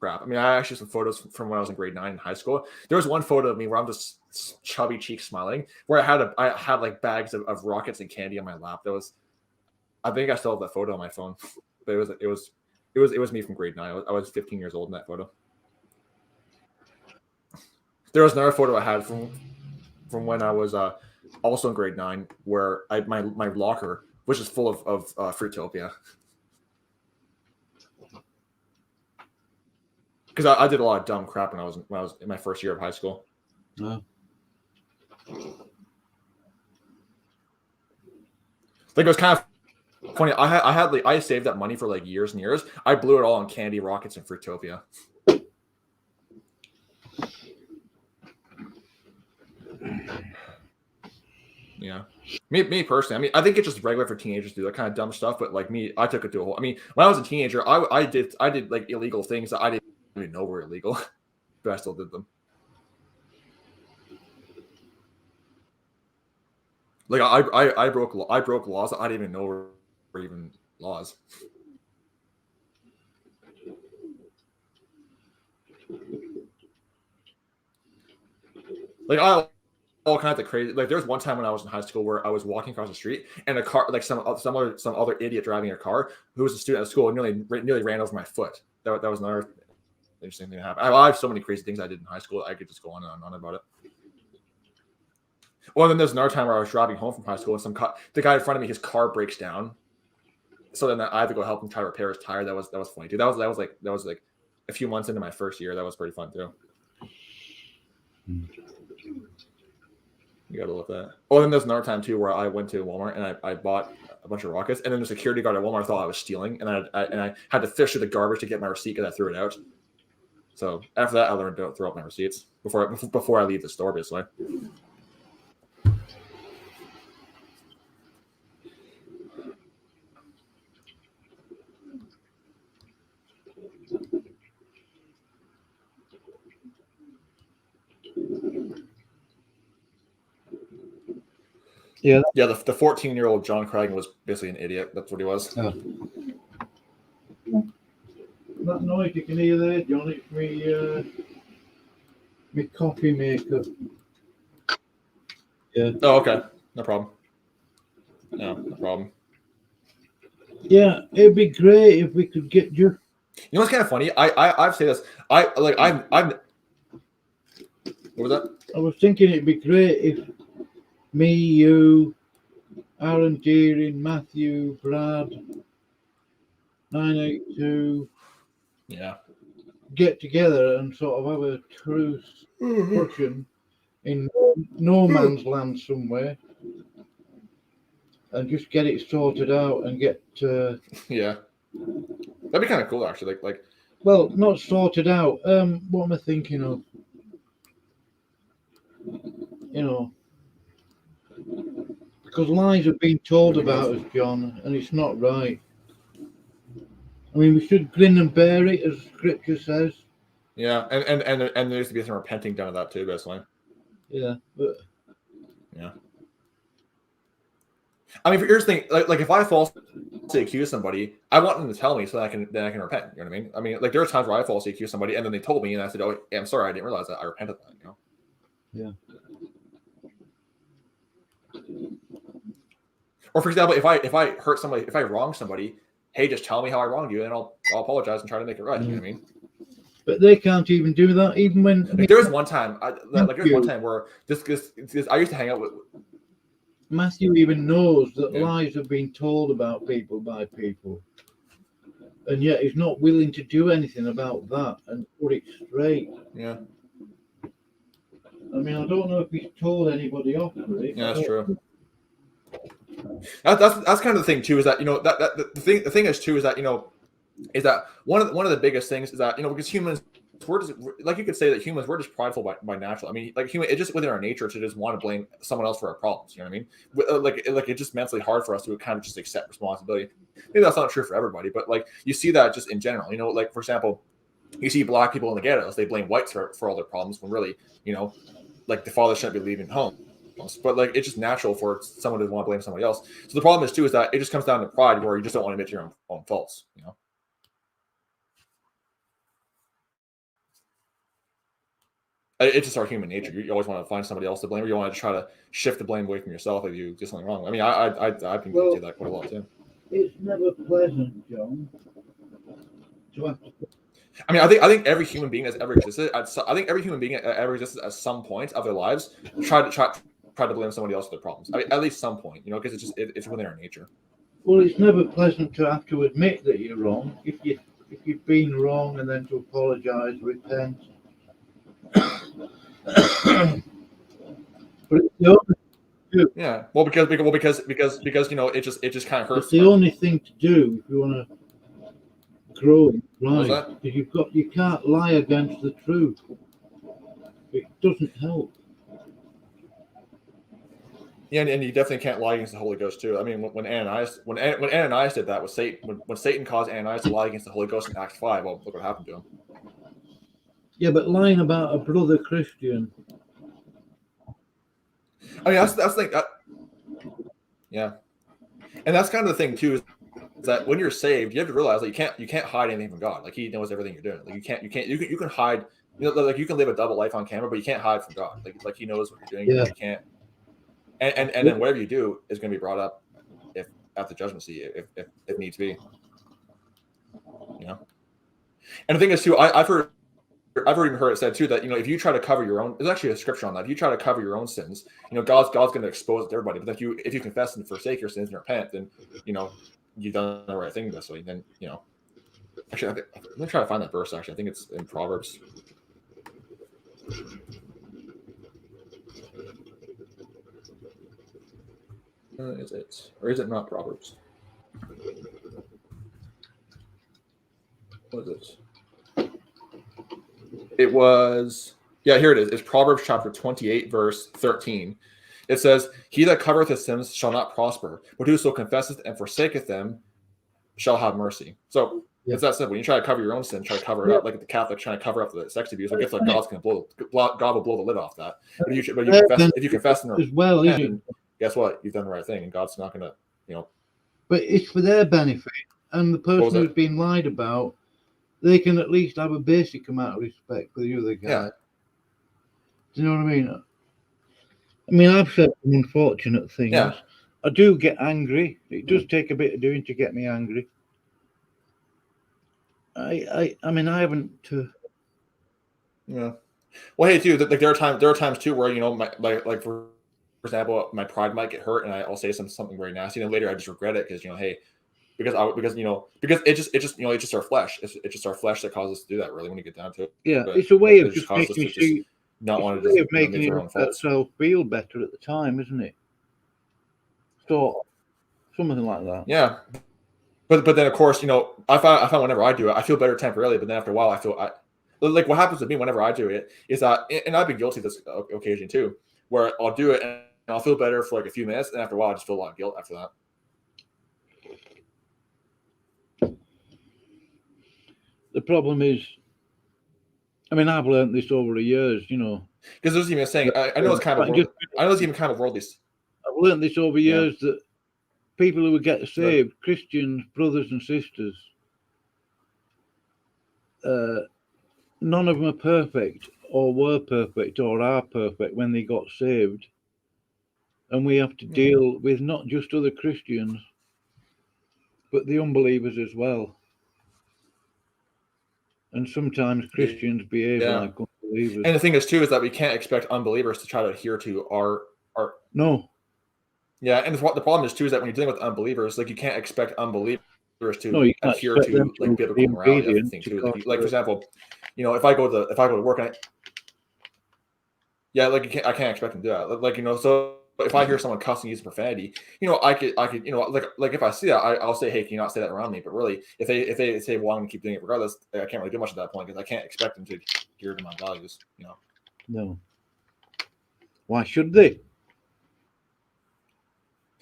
B: crap. I mean, I actually have some photos from when I was in grade 9 in high school. There was one photo of me where I'm just chubby cheeks smiling, where I had like bags of rockets and candy on my lap. I think I still have that photo on my phone, but it was me from grade 9. I was 15 years old in that photo. There was another photo I had from when I was also in grade 9, where my locker was just full of Fruitopia. Because I did a lot of dumb crap when I was in my first year of high school.
A: No.
B: Like, it was kind of funny. I saved that money for like years and years. I blew it all on candy, rockets, and Fruitopia. Yeah. Me personally, I mean, I think it's just regular for teenagers to do that kind of dumb stuff. But like me, I took it to a whole. I mean, when I was a teenager, I did like illegal things that I didn't even know were illegal, but I still did them. Like I broke laws that I didn't even know were even laws. Like all kinds of crazy. Like there was one time when I was in high school where I was walking across the street and a car, like some other idiot driving a car who was a student at school, nearly ran over my foot. That was another interesting thing that happened. I have so many crazy things I did in high school. I could just go on and on about it. Well, then there's another time where I was driving home from high school and the guy in front of me, his car breaks down. So then I had to go help him try to repair his tire. That was funny too. That was like a few months into my first year. That was pretty fun too. You gotta love that. Oh, then there's another time too where I went to Walmart and I bought a bunch of rockets, and then the security guard at Walmart thought I was stealing, and I had to fish through the garbage to get my receipt because I threw it out. So after that, I learned to throw out my receipts before I leave the store, basically.
A: Yeah.
B: Yeah, the 14-year-old John Cragen was basically an idiot. That's what he was.
A: Oh. That noise you can hear there, John, it's me coffee maker. Yeah.
B: Oh, okay. No problem. No problem.
A: Yeah, it'd be great if we could get you.
B: You know what's kind of funny? I've said this. I'm. What was that?
A: I was thinking it'd be great if me, you, Aaron Deering, Matthew, Brad, 982 get together and sort of have a truce discussion in no man's land somewhere and just get it sorted out and get
B: that'd be kind of cool actually. Like
A: well, not sorted out. What am I thinking of? You know, because lies have been told about us, John, and it's not right. I mean, we should grin and bear it, as Scripture says.
B: Yeah, and there needs to be some repenting done of that too, basically.
A: Yeah, but
B: I mean, here's the thing: like if I falsely accuse somebody, I want them to tell me so that I can repent. You know what I mean? I mean, like there are times where I falsely accuse somebody, and then they told me, and I said, "Oh, yeah, I'm sorry, I didn't realize that. I repented that." You know?
A: Yeah.
B: Or for example, if I hurt somebody, if I wrong somebody, hey, just tell me how I wronged you, and I'll apologize and try to make it right. You know what I mean?
A: But they can't even do that, even when.
B: Like, there was one time, where this I used to hang out with.
A: Matthew even knows that lies have been told about people by people, and yet he's not willing to do anything about that and put it straight.
B: Yeah.
A: I mean, I don't know if he's told anybody off for it.
B: Yeah, that's true. That's kind of the thing too. Is that the thing is too is that is that one of the biggest things is that because humans, we're just, like you could say that humans, we're just prideful by natural. I mean, like it's just within our nature to just want to blame someone else for our problems. You know what I mean? Like it's just mentally hard for us to kind of just accept responsibility. Maybe that's not true for everybody, but like you see that just in general. Like for example, you see black people in the ghettos, they blame whites for all their problems when really like the father shouldn't be leaving home. But like it's just natural for someone to want to blame somebody else. So the problem is too is that it just comes down to pride, where you just don't want to admit your own faults. It's just our human nature. You always want to find somebody else to blame, or you want to try to shift the blame away from yourself if you do something wrong. I mean, I've been guilty of that quite a lot too.
A: It's never pleasant, John.
B: I mean, I think every human being has ever existed. I think every human being ever existed at some point of their lives try to blame somebody else for their problems. I mean, at least some point, because it's within our nature.
A: Well, it's never pleasant to have to admit that you're wrong. If you've been wrong, and then to apologise, repent. But it's the only thing to do.
B: Yeah, well, because it just kind of hurts.
A: It's the only thing to do if you want to grow in life. Because you can't lie against the truth. It doesn't help.
B: Yeah, and you definitely can't lie against the Holy Ghost too. I mean, when Ananias did that with Satan, when Satan caused Ananias to lie against the Holy Ghost in Acts 5, well, look what happened to him.
A: Yeah, but lying about a brother Christian.
B: I mean, that's the thing. Yeah, and that's kind of the thing too, is that when you're saved, you have to realize that you can't hide anything from God. Like He knows everything you're doing. Like you can hide. Like you can live a double life on camera, but you can't hide from God. Like He knows what you're doing.
A: Yeah.
B: You can't. And then whatever you do is going to be brought up if at the judgment seat if needs be. And the thing is too, I've even heard it said too that if you try to cover your own, there's actually a scripture on that. If you try to cover your own sins, God's going to expose it to everybody. But if you confess and forsake your sins and repent, then you've done the right thing this way. Then actually, let me try to find that verse. Actually, I think it's in Proverbs. Is it, or is it not Proverbs? What is it? It was, here it is. It's Proverbs chapter 28, verse 13. It says, "He that covereth his sins shall not prosper, but whoso confesseth and forsaketh them shall have mercy." So it's that simple. When you try to cover your own sin, try to cover it up, like the Catholics trying to cover up the sex abuse. I guess like God will blow the lid off that. But if you confess and repent, guess what? You've done the right thing, and God's not going to,
A: But it's for their benefit, and the person who's been lied about, they can at least have a basic amount of respect for the other guy.
B: Yeah.
A: Do you know what I mean? I mean, I've said some unfortunate things.
B: Yeah.
A: I do get angry. It does take a bit of doing to get me angry. I mean, I haven't.
B: Yeah. Well, hey, too. Like there are times too where like for example, my pride might get hurt, and I'll say something very nasty, and then later I just regret it because hey, because it's just our flesh. It's just our flesh that causes us to do that. Really, when you get down to it.
A: Yeah, it's a way of
B: just
A: making
B: you not want to just
A: making yourself feel better at the time, isn't it? So something like that.
B: Yeah. But then of course, I found whenever I do it, I feel better temporarily, but then after a while like what happens to me whenever I do it is that, and I've been guilty of this occasion too, where I'll do it and I'll feel better for like a few minutes, and after a while I just feel a lot of guilt after that.
A: The problem is, I mean, I've learned this over the years,
B: because there's even saying, I know it's kind of worldly.
A: I've learned this over years that people who get saved, Christians, brothers and sisters, none of them are perfect or were perfect or are perfect when they got saved. And we have to deal with not just other Christians, but the unbelievers as well. And sometimes Christians behave like unbelievers.
B: And the thing is too, is that we can't expect unbelievers to try to adhere to our
A: No.
B: Yeah, and the problem is too is that when you're dealing with unbelievers, like you can't expect unbelievers to adhere to like biblical morality. That's the thing too. Like for example, if I go to work and I can't expect them to do that. So if I hear someone cussing, using profanity, I could like if I see that, I'll say, hey, can you not say that around me? But really, if they say, well, I'm gonna keep doing it regardless, I can't really do much at that point because I can't expect them to adhere to my values.
A: No. Why should they?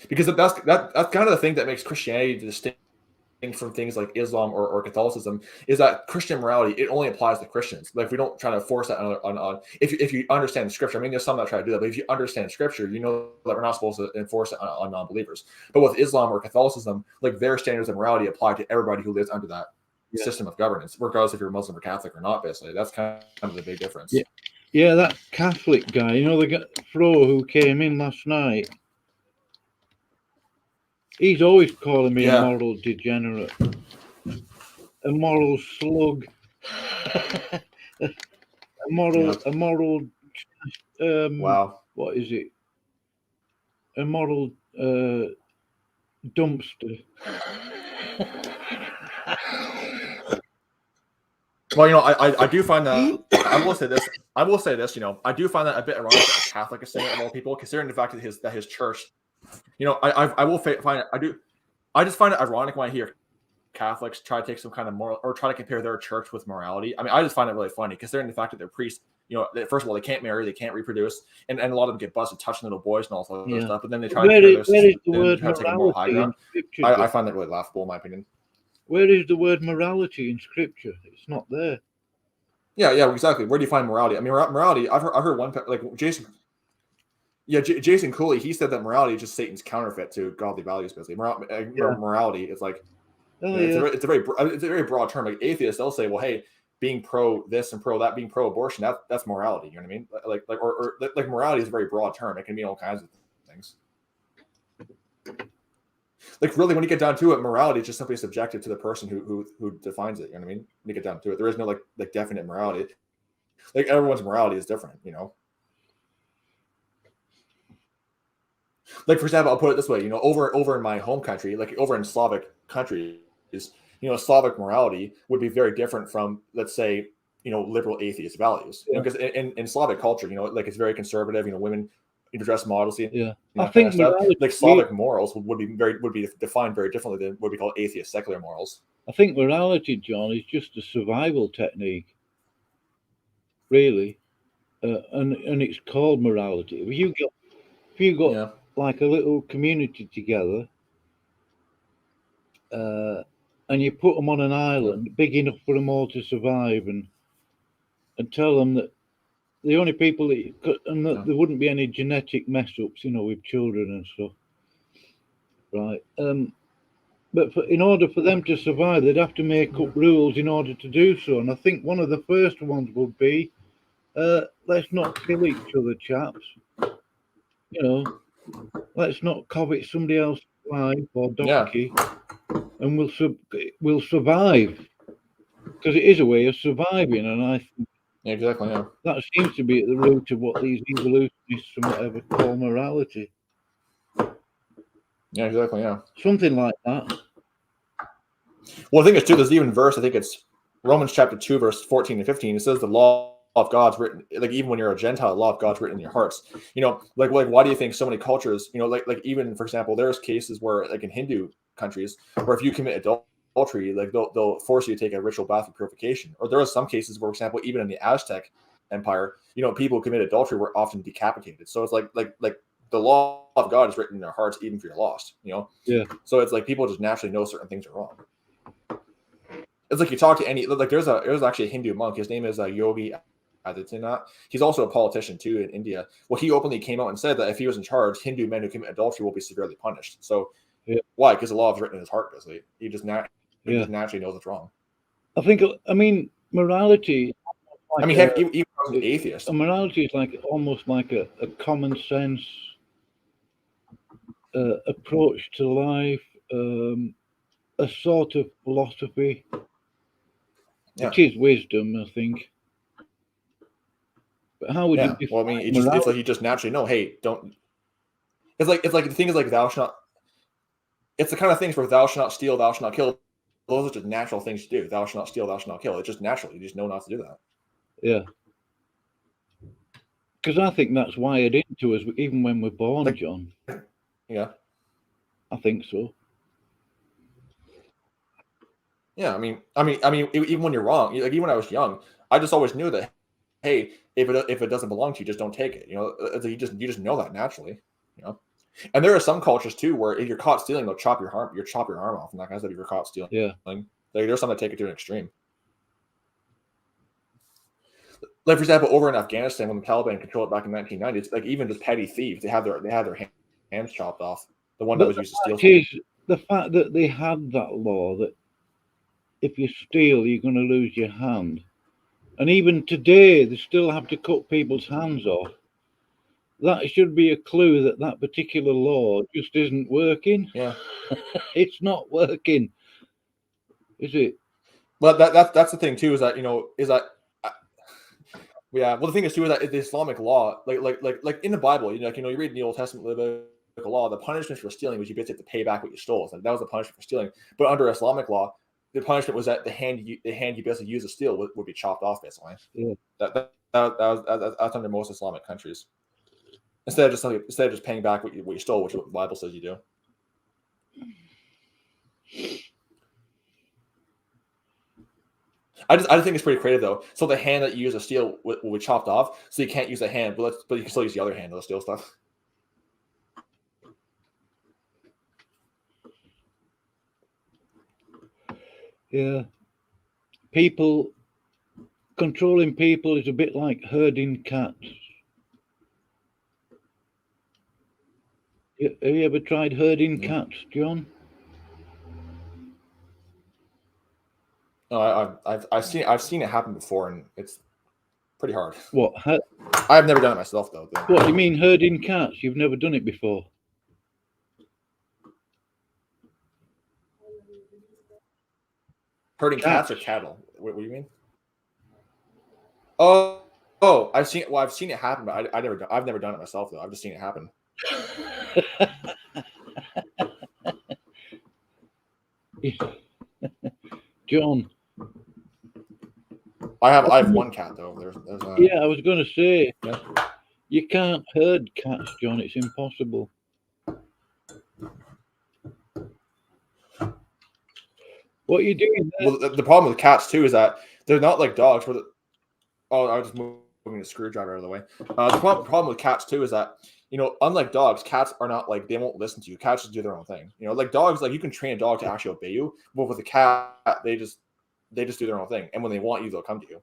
B: Because that's kind of the thing that makes Christianity distinct from things like Islam or Catholicism, is that Christian morality, it only applies to Christians. Like we don't try to force that on if you understand Scripture. I mean, there's some that try to do that, but if you understand Scripture, you know that we're not supposed to enforce it on non-believers. But with Islam or Catholicism, like their standards of morality apply to everybody who lives under that system of governance, regardless if you're Muslim or Catholic or not. Basically, that's kind of the big difference.
A: Yeah, that Catholic guy, the Fro who came in last night. He's always calling me a moral degenerate, a moral slug, a moral.
B: Wow.
A: What is it? A moral dumpster.
B: Well, I do find that I will say this. I do find that a bit ironic that a Catholic is saying it of all people, considering the fact that his church. I will find it. I just find it ironic when I hear Catholics try to take some kind of moral or try to compare their church with morality. I mean, I just find it really funny considering the fact that their priests, first of all, they can't marry, they can't reproduce, and a lot of them get busted touching little boys and all that stuff. But then they try to take a moral high ground. I find that really laughable, in my opinion.
A: Where is the word morality in Scripture? It's not there.
B: Yeah, exactly. Where do you find morality? I mean, morality. I've heard one like Jason. Yeah, Jason Cooley, he said that morality is just Satan's counterfeit to godly values. Basically, morality is like it's a very broad term. Like atheists, they'll say, well, hey, being pro this and pro that, being pro abortion, that's morality. You know what I mean? Like morality is a very broad term. It can mean all kinds of things. Like really, when you get down to it, morality is just simply subjective to the person who defines it. You know what I mean? When you get down to it, there is no like definite morality. Like everyone's morality is different. Like for example, I'll put it this way, over in my home country, like over in Slavic countries, Slavic morality would be very different from, let's say, liberal atheist values. Because in Slavic culture, like it's very conservative. Women dress modestly.
A: Yeah,
B: I think like Slavic morals would be defined very differently than what we call atheist secular morals.
A: I think morality, John, is just a survival technique, really, and it's called morality. If you got like a little community together, and you put them on an island big enough for them all to survive, and tell them that the only people that there wouldn't be any genetic mess ups, with children and stuff, right? But in order for them to survive, they'd have to make up rules in order to do so. And I think one of the first ones would be, let's not kill each other, chaps. Let's not covet somebody else's wife or donkey, and we'll survive, because it is a way of surviving. And I think
B: exactly,
A: that seems to be at the root of what these evolutionists from whatever call morality.
B: Yeah, exactly. Yeah,
A: something like that.
B: Well, I think it's too. There's even verse. I think it's Romans chapter 2, verse 14 and 15. It says the law of God's written, like even when you're a Gentile, the law of God's written in your hearts. Like why do you think so many cultures, like even for example, there's cases where like in Hindu countries where if you commit adultery, like they'll force you to take a ritual bath of purification. Or there are some cases where, for example, even in the Aztec Empire, people who commit adultery were often decapitated. So it's like the law of God is written in their hearts, even if you're lost.
A: Yeah.
B: So it's like people just naturally know certain things are wrong. It's like you talk to any, like there's actually a Hindu monk. His name is Yogi Adityanath. He's also a politician too in India. Well, he openly came out and said that if he was in charge, Hindu men who commit adultery will be severely punished. So why? Because the law is written in his heart, basically. He just naturally knows it's wrong.
A: I mean, morality.
B: Like he was an atheist.
A: Morality is almost like a common sense approach to life, a sort of philosophy. It is wisdom, I think. But how would you define
B: well, I mean, it's like you just naturally know, hey, don't. It's like the thing is like thou shalt not. It's the kind of things where thou shalt not steal, thou shalt not kill. Those are just natural things to do. Thou shalt not steal, thou shalt not kill. It's just natural. You just know not to do that.
A: Yeah. Because I think that's wired into us, even when we're born, John.
B: Yeah.
A: I think so.
B: Yeah, I mean, even when you're wrong, like even when I was young, I just always knew that, hey, if it doesn't belong to you, just don't take it. You just know that naturally. And there are some cultures too where if you're caught stealing, they'll chop your arm off, and that kind of stuff. If you're caught stealing, like there's some that take it to an extreme. Like for example, over in Afghanistan, when the Taliban controlled it back in 1990s, like even just petty thieves, they had their hands chopped off. The one that was used to steal.
A: The fact that they had that law that if you steal, you're going to lose your hand. And even today, they still have to cut people's hands off. That should be a clue that particular law just isn't working.
B: Yeah.
A: It's not working, is it?
B: Well, that's the thing too, is that, yeah. Well, the thing is too, is that the Islamic law, like in the Bible, you read in the Old Testament, Levitical law, the punishment for stealing was you basically have to pay back what you stole. So that was the punishment for stealing. But under Islamic law, the punishment was that the hand you basically used to steal would be chopped off, basically.
A: Yeah.
B: That's under most Islamic countries. Instead of just paying back what you stole, which is what the Bible says you do. I just think it's pretty creative though. So the hand that you use to steal will be chopped off, so you can't use the hand, but you can still use the other hand to steal stuff.
A: Yeah. Controlling people is a bit like herding cats. Have you ever tried herding cats, John?
B: No, I've seen it happen before, and it's pretty hard.
A: What?
B: I've never done it myself though.
A: What do you mean herding cats? You've never done it before?
B: Herding cats or cattle? What do you mean? Oh, I've seen it happen, but I've never done it myself though. I've just seen it happen.
A: John,
B: I have one cat though.
A: Yeah, I was going to say, you can't herd cats, John. It's impossible. What are you doing there?
B: Well, the problem with cats too is that they're not like dogs. I was just moving the screwdriver out of the way. The problem with cats too is that, unlike dogs, cats are not like, they won't listen to you. Cats just do their own thing. Like dogs, like you can train a dog to actually obey you, but with a cat, they just do their own thing. And when they want you, they'll come to you.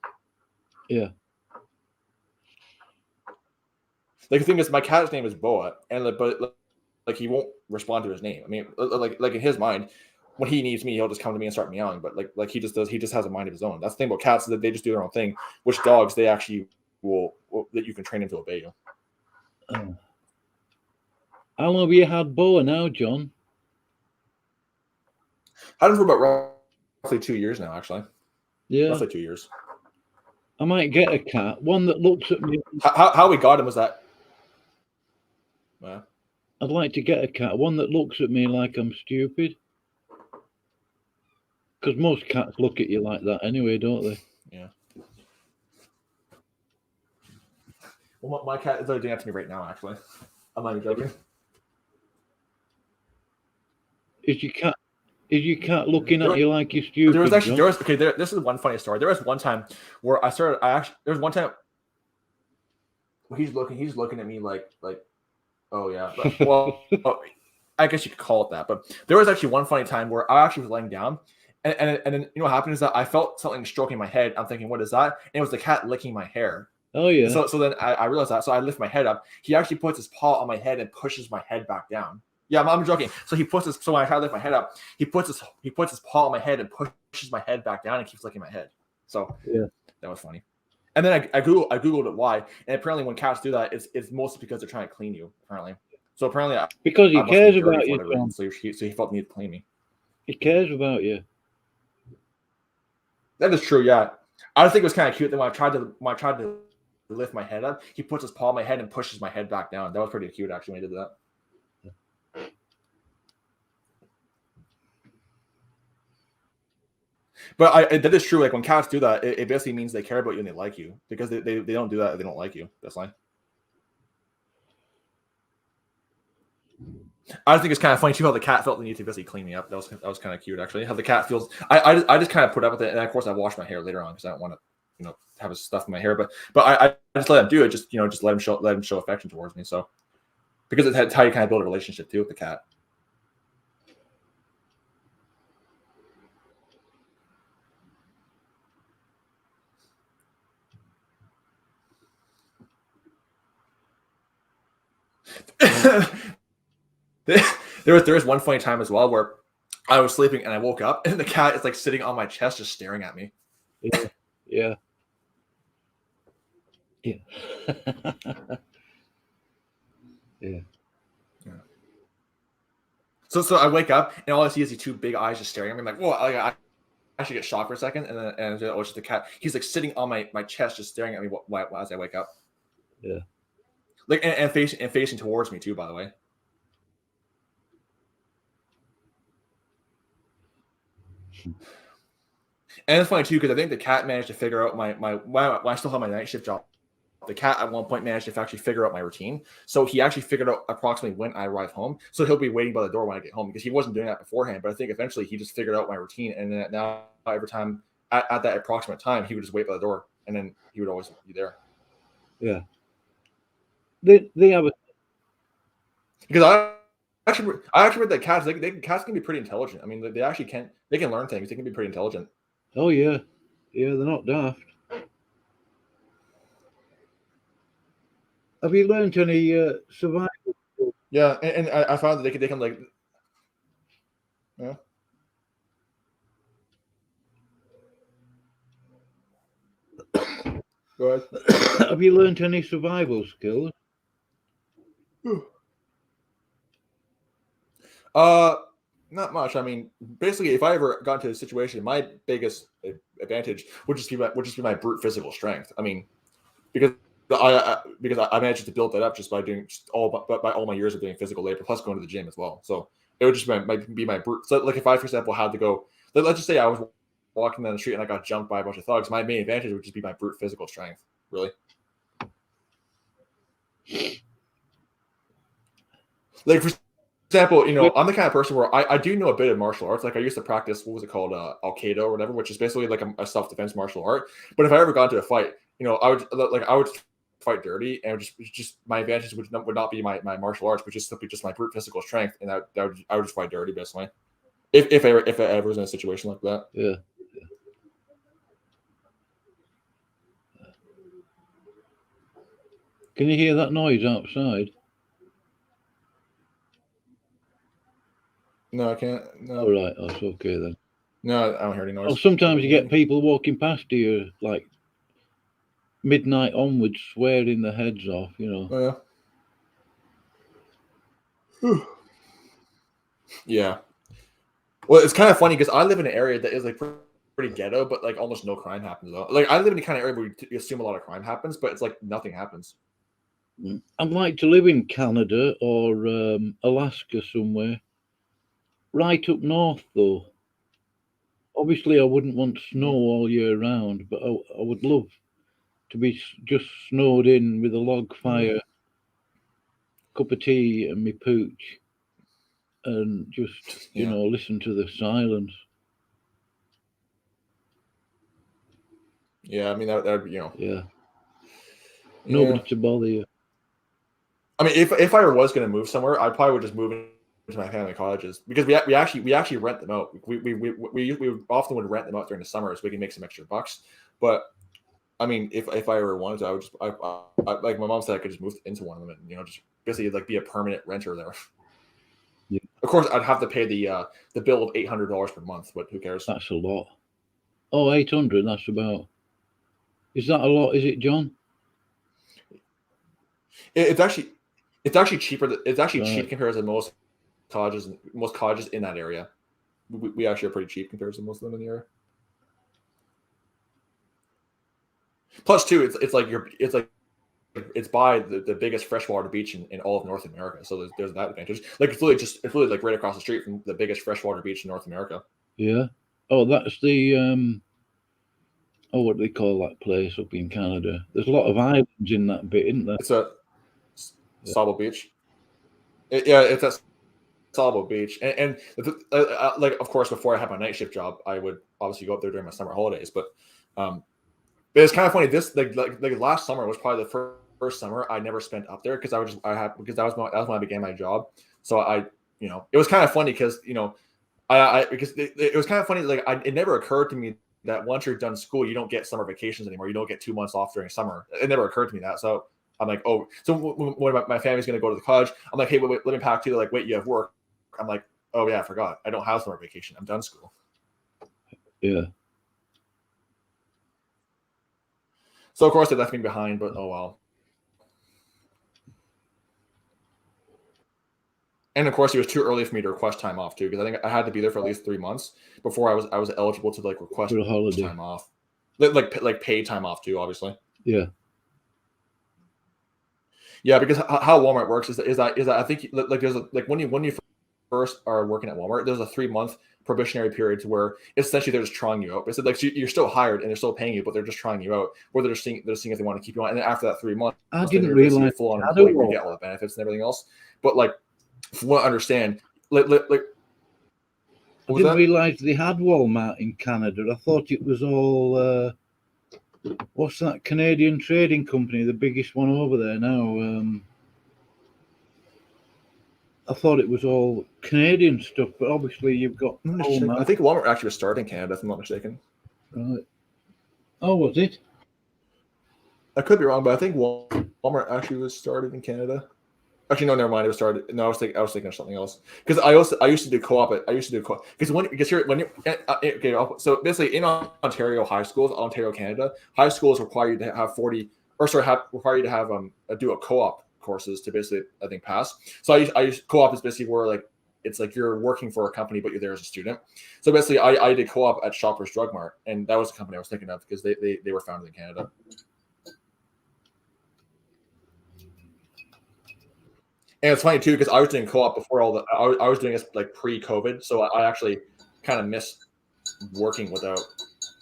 A: Yeah.
B: Like the thing is, my cat's name is Boa, and but he won't respond to his name. I mean, like in his mind, when he needs me, he'll just come to me and start meowing. But like he just has a mind of his own. That's the thing about cats, is that they just do their own thing. Which dogs, they actually will that you can train them to obey you.
A: How long have you had Boa now, John?
B: Had him for about roughly 2 years now, actually.
A: Yeah.
B: Roughly 2 years.
A: I might get a cat, one that looks at me.
B: How we got him was that Yeah.
A: I'd like to get a cat, one that looks at me like I'm stupid. Because most cats look at you like that anyway, don't they?
B: Yeah. Well, my cat is doing that to me right now, actually. I'm not even joking.
A: Is your cat looking at you like you're stupid?
B: There was actually this is one funny story. There was one time where there was one time where he's looking at me like oh yeah. But, well, I guess you could call it that. But there was actually one funny time where I actually was laying down, and then you know what happened is that I felt something stroking my head. I'm thinking, what is that? And it was the cat licking my hair.
A: Oh yeah.
B: So then I realized that. So I lift my head up. He actually puts his paw on my head and pushes my head back down. Yeah, I'm joking. So so when I try to lift my head up, he puts his paw on my head and pushes my head back down and keeps licking my head. So
A: yeah,
B: that was funny. And then I googled it why, and apparently when cats do that, it's mostly because they're trying to clean you. Apparently, so apparently
A: because he cares about you.
B: Reason, so he felt the need to clean me.
A: He cares about you.
B: That is true. Yeah, I just think it was kind of cute that when I tried to lift my head up, he puts his paw on my head and pushes my head back down. That was pretty cute actually when he did that. But that is true. Like when cats do that, it basically means they care about you and they like you, because they don't do that if they don't like you. That's fine. I think it's kind of funny too how the cat felt the need to basically clean me up. That was kind of cute actually. How the cat feels. I just kind of put up with it, and of course I wash my hair later on because I don't want to have his stuff in my hair. But I just let him do it. Just let him show affection towards me. So because it's how you kind of build a relationship too with the cat. there was one funny time as well where I was sleeping and I woke up and the cat is like sitting on my chest just staring at me.
A: Yeah. Yeah. Yeah.
B: So I wake up and all I see is these two big eyes just staring at me. I'm like, whoa, I should get shocked for a second, and it's just the cat. He's like sitting on my chest, just staring at me as I wake up.
A: Yeah.
B: Like and facing towards me too, by the way. And it's funny too because I think the cat managed to figure out when I still have my night shift job. The cat at one point managed to actually figure out my routine. So he actually figured out approximately when I arrive home. So he'll be waiting by the door when I get home because he wasn't doing that beforehand. But I think eventually he just figured out my routine. And then now every time at that approximate time, he would just wait by the door and then he would always be there.
A: Yeah. They have a...
B: Because I actually read that cats can be pretty intelligent. I mean, they can learn things. They can be pretty intelligent.
A: Oh yeah. Yeah, they're not daft. Have you learned any survival?
B: Yeah, and I found that they can like, yeah. Go ahead.
A: Have you learned any survival skills?
B: Not much. I mean, basically, if I ever got into a situation, my biggest advantage would just be my brute physical strength. I mean, because I managed to build that up just by doing by all my years of doing physical labor, plus going to the gym as well. So it would just be my brute. So like if I, for example, had to go, let's just say I was walking down the street and I got jumped by a bunch of thugs, my main advantage would just be my brute physical strength. Really. Like for example, I'm the kind of person where I do know a bit of martial arts. Like I used to practice, what was it called, Al-Qaeda or whatever, which is basically like a self-defense martial art. But if I ever got into a fight, I would fight dirty, and just my advantage would not be my martial arts, but just simply just my brute physical strength, and I would just fight dirty basically. If I ever was in a situation like that.
A: Yeah. Can you hear that noise outside?
B: No, I can't. No.
A: All right, that's okay then.
B: No, I don't hear any noise.
A: Oh, sometimes you get people walking past you like midnight onwards, swearing their heads off.
B: Oh, yeah. Yeah. Well, it's kind of funny because I live in an area that is like pretty ghetto, but like almost no crime happens though. Like I live in a kind of area where you assume a lot of crime happens, but it's like nothing happens.
A: I'd like to live in Canada or Alaska somewhere. Right up north, though. Obviously, I wouldn't want snow all year round, but I would love to be just snowed in with a log fire, cup of tea, and me pooch, and just listen to the silence.
B: Yeah, I mean that'd be
A: Yeah. Nobody to bother you.
B: I mean, if I was going to move somewhere, I probably would just move into my family cottages because we actually rent them out. We often would rent them out during the summer so we can make some extra bucks. But I mean, if I ever wanted to, I would just like my mom said, I could just move into one of them and just basically like be a permanent renter there.
A: Yeah.
B: Of course, I'd have to pay the bill of $800 per month, but who cares?
A: That's a lot. Oh, 800. That's about. Is that a lot? Is it, John?
B: It's actually cheaper. It's actually cheap compared to most cottages in that area. We actually are pretty cheap compared to most of them in the area. Plus, too, it's by the biggest freshwater beach in all of North America. So there's that advantage. Like it's literally like right across the street from the biggest freshwater beach in North America.
A: Yeah. Oh, that's the what do they call that place up in Canada? There's a lot of islands in that bit, isn't there?
B: It's a Sable Beach. It's at Sable Beach, and like of course before I had my night shift job, I would obviously go up there during my summer holidays. But it's kind of funny. This like last summer was probably the first summer I never spent up there because because that was when I began my job. So it was kind of funny because because it was kind of funny. Like it never occurred to me that once you're done school, you don't get summer vacations anymore. You don't get 2 months off during summer. It never occurred to me that. So I'm like, oh, so when my family's going to go to the cottage, I'm like, hey, wait, let me pack too. They're like, wait, you have work. I'm like, oh yeah, I forgot. I don't have summer vacation. I'm done school.
A: Yeah.
B: So of course they left me behind, but oh well. And of course, it was too early for me to request time off too, because I think I had to be there for at least 3 months before I was eligible to like request
A: for a holiday
B: time off, like paid time off too, obviously.
A: Yeah.
B: Yeah, because how Walmart works is that I think like there's when you first are working at Walmart, there's a 3-month probationary period to where essentially they're just trying you out. It's like you're still hired and they're still paying you, but they're just trying you out, or they're seeing if they want to keep you on. And then after that 3 months,
A: I didn't realize
B: full on employee, you get all the benefits and everything else. But like, from what I understand, I
A: didn't realize they had Walmart in Canada. I thought it was all what's that Canadian trading company, the biggest one over there now. I thought it was all Canadian stuff, but obviously you've got Walmart.
B: I think Walmart actually was started in Canada, if I'm not mistaken.
A: Right. Oh, was it?
B: I could be wrong, but I think Walmart actually was started in Canada. Actually, no, never mind. It was started. No, I was thinking of something else. Because I used to do co-op. So basically in Ontario high schools, Ontario, Canada, high schools require you to have require you to have do a co-op courses to basically I think pass. So I used co-op is basically where like it's like you're working for a company but you're there as a student. So basically I did co-op at Shoppers Drug Mart, and that was the company I was thinking of because they were founded in Canada. And it's funny too because I was doing co-op before all the. I was doing this like pre-COVID, so I actually kind of miss working without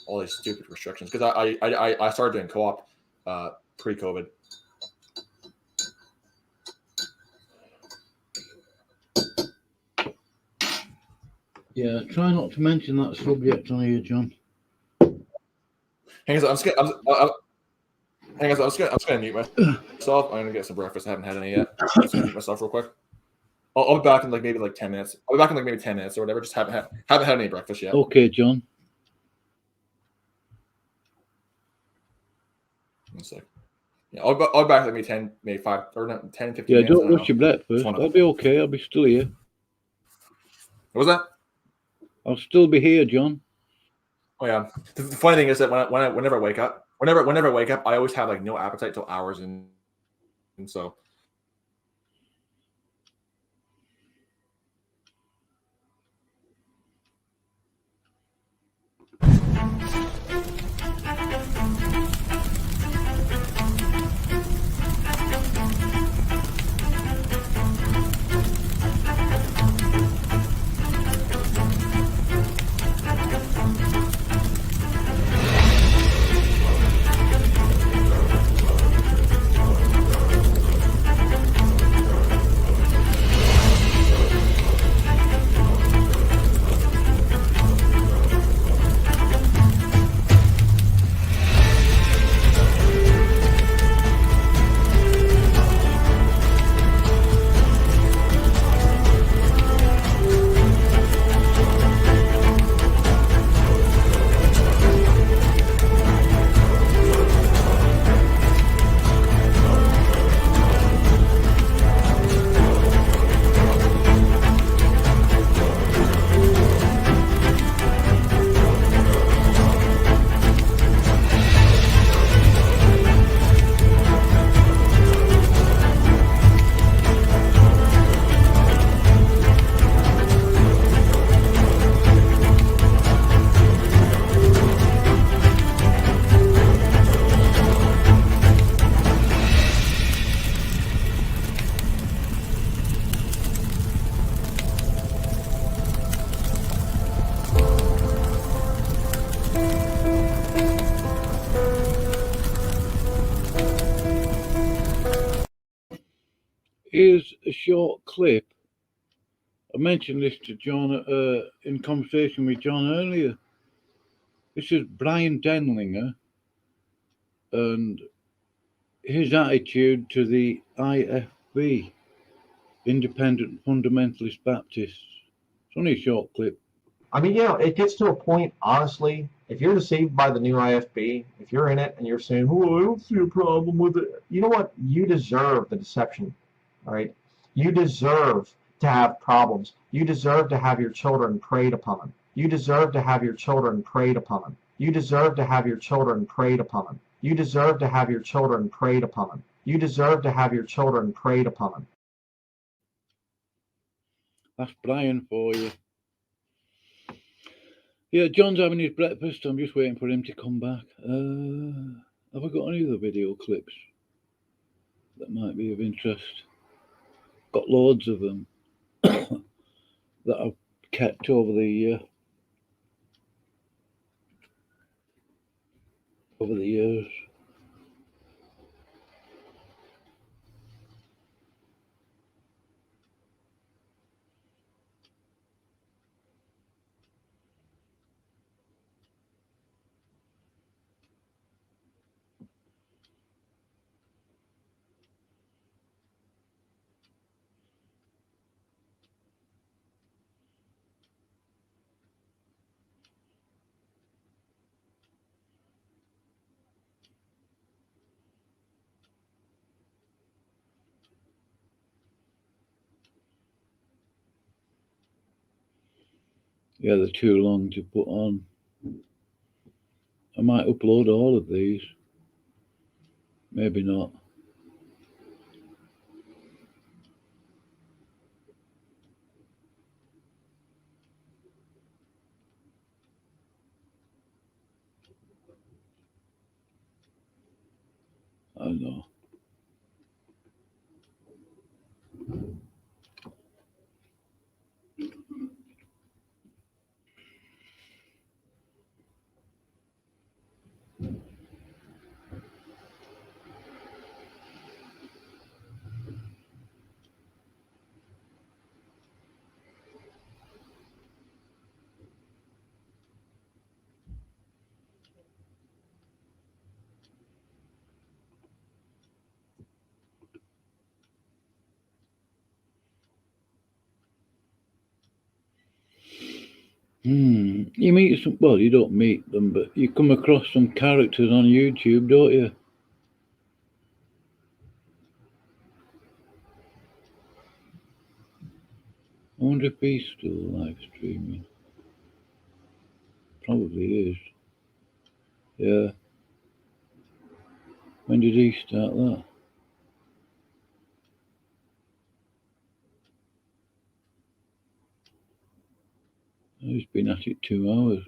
B: all these stupid restrictions because I started doing co-op pre-COVID.
A: Yeah, try not to mention that subject on here, John.
B: Hang on, I'm just gonna mute myself. I'm gonna get some breakfast. I haven't had any yet. I'm just gonna mute myself real quick. I'll be back in maybe 10 minutes. I'll be back in maybe 10 minutes or whatever. Just haven't had any breakfast yet.
A: Okay, John.
B: One sec. Yeah, I'll be back maybe 10, maybe 5 or not 10, 15
A: yeah,
B: minutes.
A: don't rush your breakfast. I'll be okay. I'll be still here.
B: What was that?
A: I'll still be here, John.
B: Oh yeah. The funny thing is that whenever I wake up, I always have like no appetite till hours and so.
A: Here's a short clip. I mentioned this to John in conversation with John earlier. This is Brian Dellinger and his attitude to the IFB, Independent Fundamentalist Baptists. It's only a short clip.
C: I mean, it gets to a point, honestly, if you're deceived by the new IFB, if you're in it and you're saying, oh, I don't see a problem with it, you know what? You deserve the deception, all right? You deserve to have problems. You deserve to have your children preyed upon. You deserve to have your children preyed upon. You deserve to have your children preyed upon. You deserve to have your children preyed upon. You deserve to have your children preyed upon.
A: That's Brian for you. Yeah, John's having his breakfast. I'm just waiting for him to come back. Have I got any other video clips that might be of interest? Got loads of them that I've kept over the years. Yeah, they're too long to put on. I might upload all of these. Maybe not. I don't know. You meet some, well, you don't meet them, but you come across some characters on YouTube, don't you? I wonder if he's still live streaming. Probably is. Yeah. When did he start that? Oh, he's been at it 2 hours.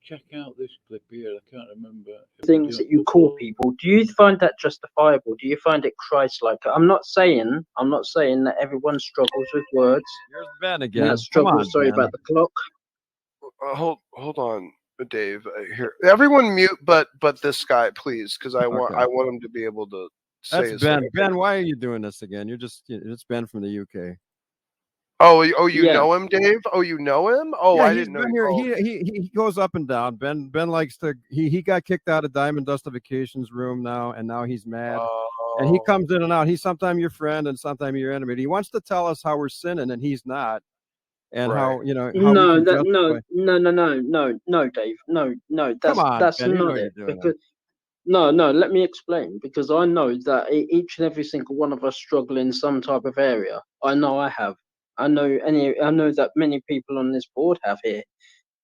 A: Check out this clip here. I can't remember.
D: Things that you call people, do you find that justifiable? Do you find it Christ-like? I'm not saying that everyone struggles with words.
E: Here's Ben again.
D: Sorry about the clock.
F: Hold on.
E: Dave. Here, everyone mute, but this guy, please, because I want him to be able to say.
F: That's Ben. Ben, why are you doing this again? It's Ben from the UK.
E: Oh, you know him, Dave? Oh, you know him? Oh, I didn't know.
F: Here. He goes up and down. Ben likes to. He got kicked out of Diamond Dustification's room now, and now he's mad. And he comes in and out. He's sometimes your friend and sometimes your enemy. He wants to tell us how we're sinning, and he's not. And how
D: no,
F: Dave, no. That's
D: Ben,
F: not
D: it. Because no, let me explain. Because I know that each and every single one of us struggle in some type of area. I know I have. I know that many people on this board have here.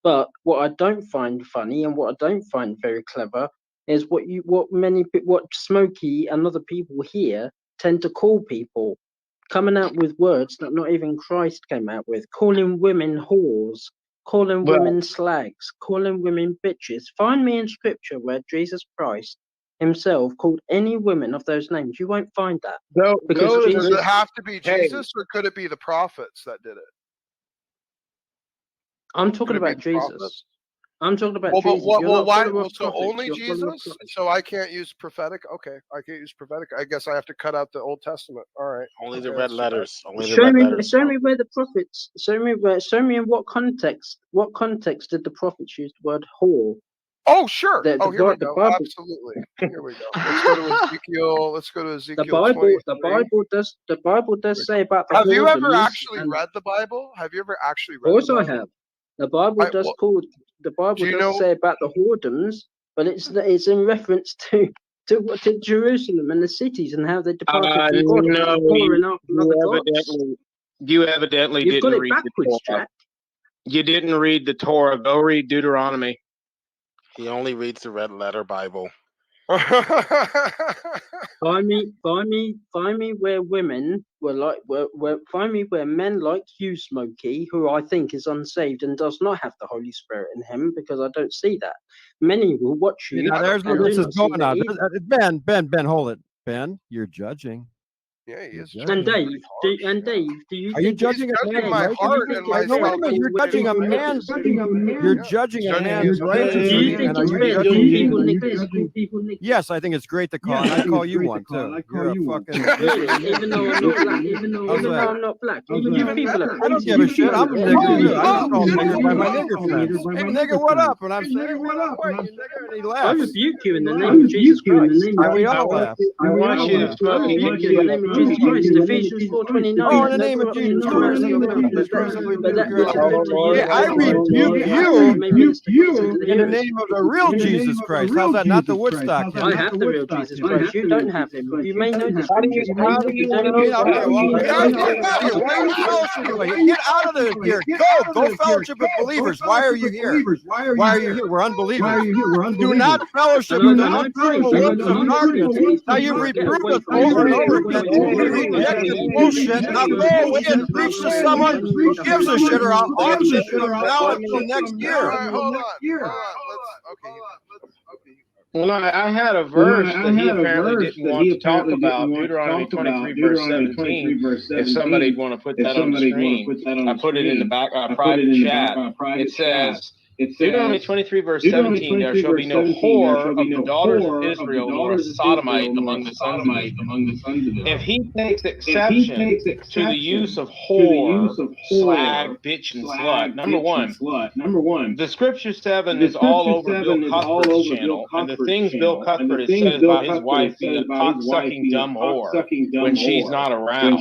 D: But what I don't find funny and what I don't find very clever is what Smokey and other people here tend to call people, coming out with words that not even Christ came out with, calling women whores, calling women slags, calling women bitches. Find me in scripture where Jesus Christ himself called any women of those names. You won't find that.
E: Does it have to be Jesus, or could it be the prophets that did it?
D: I'm talking about Jesus.
E: Prophets?
D: I'm talking about Jesus.
E: Why? So only Jesus? So I can't use prophetic? Okay, I can't use prophetic. I guess I have to cut out the Old Testament. All right.
G: Only the red letters.
D: Show me where the prophets. Show me in what context. What context did the prophets use the word whore?
E: Oh, sure. Here we go. Absolutely. Here we go. Let's go to Ezekiel. Let's go to Ezekiel.
D: The Bible does say about the.
E: Have you ever actually read the Bible? Have you ever actually read?
D: Of course, I have. The Bible does say about the whoredoms, but it's in reference to Jerusalem and the cities and how they departed from God.
G: You evidently didn't read the Torah. Jack. You didn't read the Torah. Go read Deuteronomy. He only reads the red letter Bible.
D: Find me where women find me where men like you, Smokey, who I think is unsaved and does not have the Holy Spirit in him, because I don't see that. Many will watch you.
F: There's where this is going on. Ben, hold it. Ben, you're judging.
E: Yeah, he is.
D: And Dave, do you?
F: Are you judging a man?
E: My heart and my
F: no, you're judging a man. You're judging a man's righteousness.
D: Do you think it's fair to people?
F: Yes, I think it's great to call. And I call you one too. You're a fucking.
D: Even though I'm not black. Even people are.
F: I don't give a shit. I'm a nigger. I just call nigger by my nigger friends. Hey, nigga, what up? And I'm saying, what up? And he laughs.
D: I rebuke you in the name of Jesus Christ.
F: And we all laugh.
G: I want you to smoke.
D: In the name of Jesus Christ, Ephesians 4:29.
F: Oh, in the name of Jesus Christ. I rebuke you in the name of the real Jesus Christ. How's that? Not the Woodstock.
D: I have the real Jesus Christ. You don't have him. You may know this.
F: Get out of here. Go fellowship with believers. Why are you here? Why are you here? We're unbelievers. Do not fellowship with the unfruitful works of darkness. Now you've reproved us over and over again. We reject this bullshit. Now go away and preach to someone who gives a shit, or I'll auction you now until next year.
E: Hold on.
G: Well, I had a verse that he apparently didn't want to talk about, Deuteronomy 23, verse 17. If somebody'd want to put that on the screen, I put it in the back private chat. It says, Deuteronomy 23, verse 17, there shall be no whore of the daughters of Israel, nor a sodomite among the sons of Israel. If he takes exception to the use of whore, slag, bitch, and slut, number one, the Scripture 7 is all over Bill Cuthbert's channel, and the things Bill Cuthbert has said about his wife being a cock-sucking dumb whore when she's not around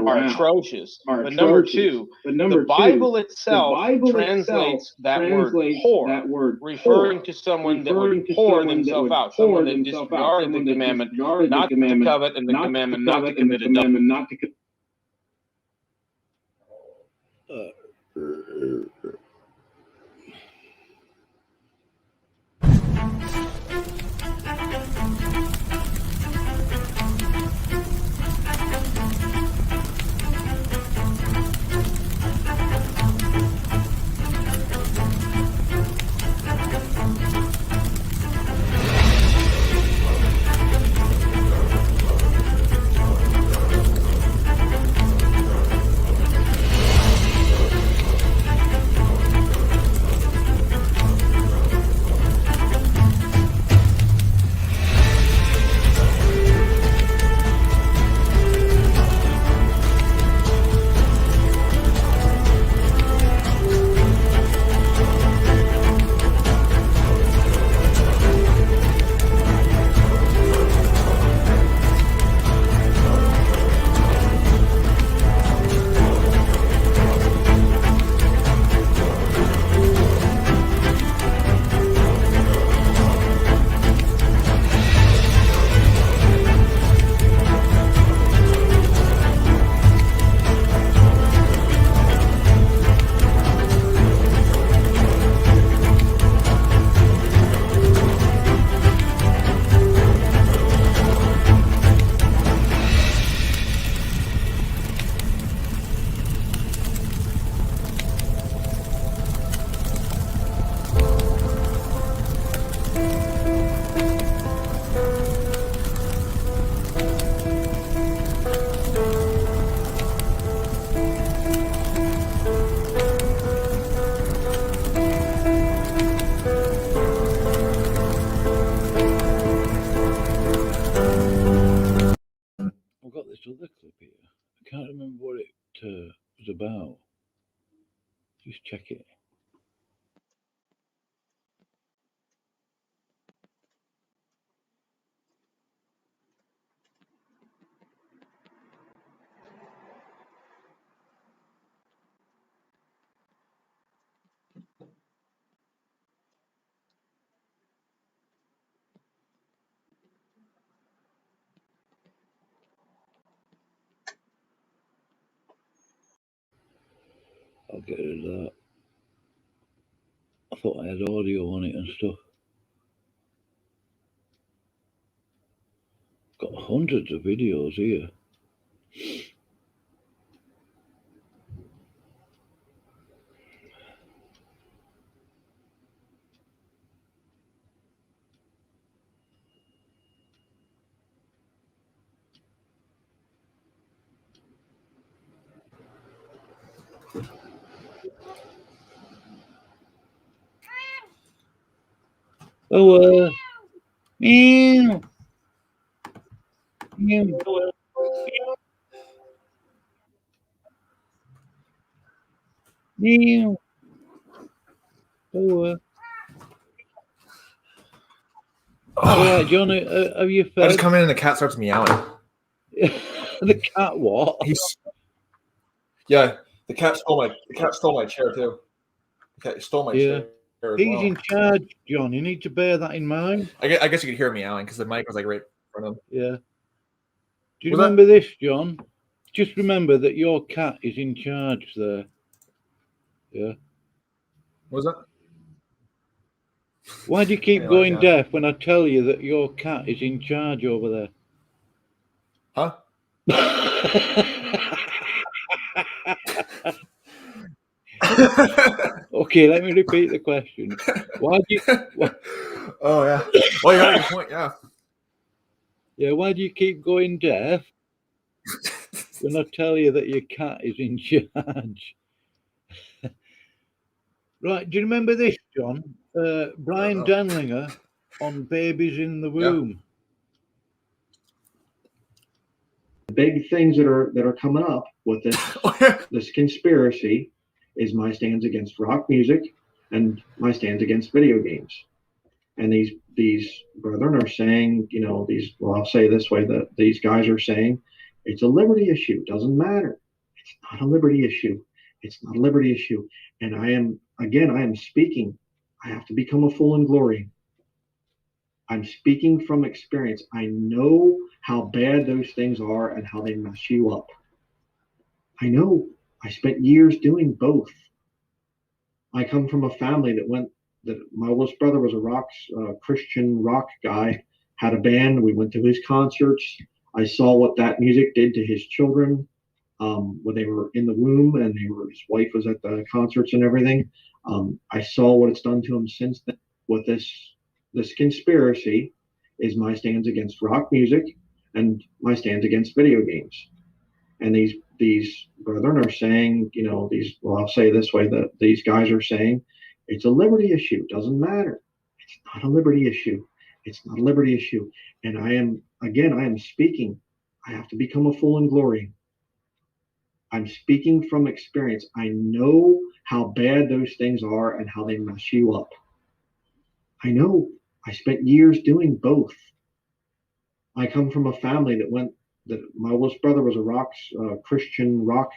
G: are atrocious. But number two, the Bible itself translates that word whore, referring to someone that would whore themselves out, someone that disregarded the commandment not to covet and the commandment not to commit adultery.
A: about. Just check it. I'll get rid of that. I thought I had audio on it and stuff. Got hundreds of videos here. Oh, meow. Meow. Meow. Oh, all right, John, have you fed?
B: I just come in and the cat starts meowing.
A: The cat what?
B: Yeah, the cat stole my chair too. The cat stole my chair.
A: He's in charge, John. You need to bear that in mind.
B: I guess you could hear him meowing because the mic was like right in front of him.
A: Yeah. Do you remember this, John? Just remember that your cat is in charge there. Yeah.
B: What was that?
A: Why do you keep going deaf when I tell you that your cat is in charge over there?
B: Huh?
A: Okay, let me repeat the question. Why do you?
B: Oh yeah. Well, you got a good point. Yeah.
A: Yeah. Why do you keep going deaf when I tell you that your cat is in charge? Right. Do you remember this, John? Brian Dellinger on babies in the womb.
C: The big things that are coming up with this conspiracy is my stands against rock music and my stands against video games. And these brethren are saying, I'll say it this way, that these guys are saying it's a liberty issue. Doesn't matter. It's not a liberty issue. It's not a liberty issue. And I am speaking. I have to become a fool in glory. I'm speaking from experience. I know how bad those things are and how they mess you up. I know. I spent years doing both. I come from a family that my oldest brother was a Christian rock guy, had a band. We went to his concerts. I saw what that music did to his children when they were in the womb, and his wife was at the concerts and everything. I saw what it's done to him since then. With this conspiracy is my stands against rock music and my stands against video games. And these brethren are saying, I'll say it this way, that these guys are saying it's a liberty issue. Doesn't matter. It's not a liberty issue. It's not a liberty issue. And I am speaking. I have to become a fool in glory. I'm speaking from experience. I know how bad those things are and how they mess you up. I know. I spent years doing both. I come from a family that my oldest brother was a Christian rock.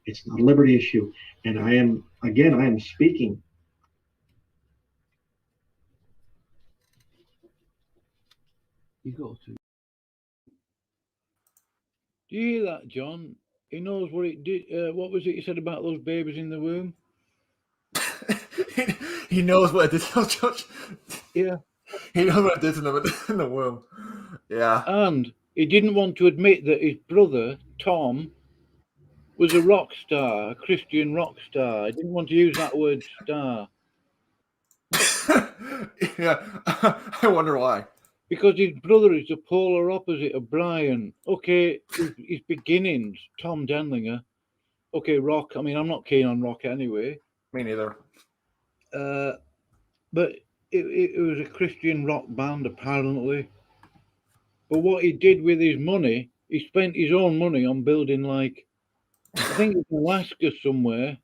C: It's not a liberty issue. And I am speaking.
A: You go to. Do you hear that, John? He knows what it did. What was it you said about those babies in the womb?
B: He knows what it did to Judge.
A: Yeah.
B: He knows what it did to them in the womb. Yeah.
A: And he didn't want to admit that his brother, Tom, was a rock star, a Christian rock star. He didn't want to use that word star.
B: Yeah. I wonder why.
A: Because his brother is the polar opposite of Brian. Okay, his beginnings, Tom Dellinger. Okay, rock. I mean, I'm not keen on rock anyway.
B: Me neither.
A: But it was a Christian rock band, apparently. But what he did with his money, he spent his own money on building, like, I think it's Alaska somewhere.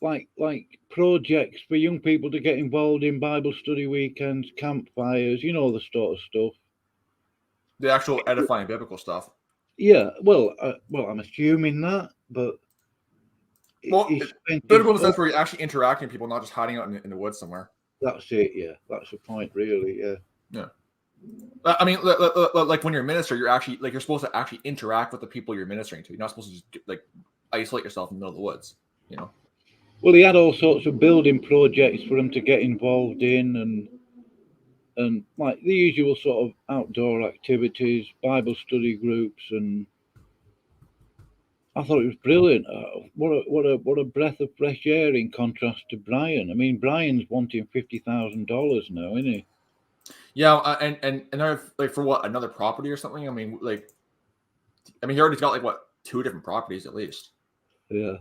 A: Like projects for young people to get involved in Bible study weekends, campfires, the sort of stuff.
B: The actual edifying biblical stuff.
A: Yeah, well, I'm assuming that, but
B: biblical in the sense where you're actually interacting with people, not just hiding out in the woods somewhere.
A: That's it. Yeah, that's the point, really. Yeah.
B: Yeah. I mean, like when you're a minister, you're actually you're supposed to actually interact with the people you're ministering to. You're not supposed to just isolate yourself in the middle of the woods.
A: Well, he had all sorts of building projects for them to get involved in, and like the usual sort of outdoor activities, Bible study groups, and I thought it was brilliant. What a breath of fresh air in contrast to Brian. I mean, Brian's wanting $50,000 now, isn't he?
B: Yeah, and for what, another property or something? I mean, he already got 2 different properties at least.
A: Yeah.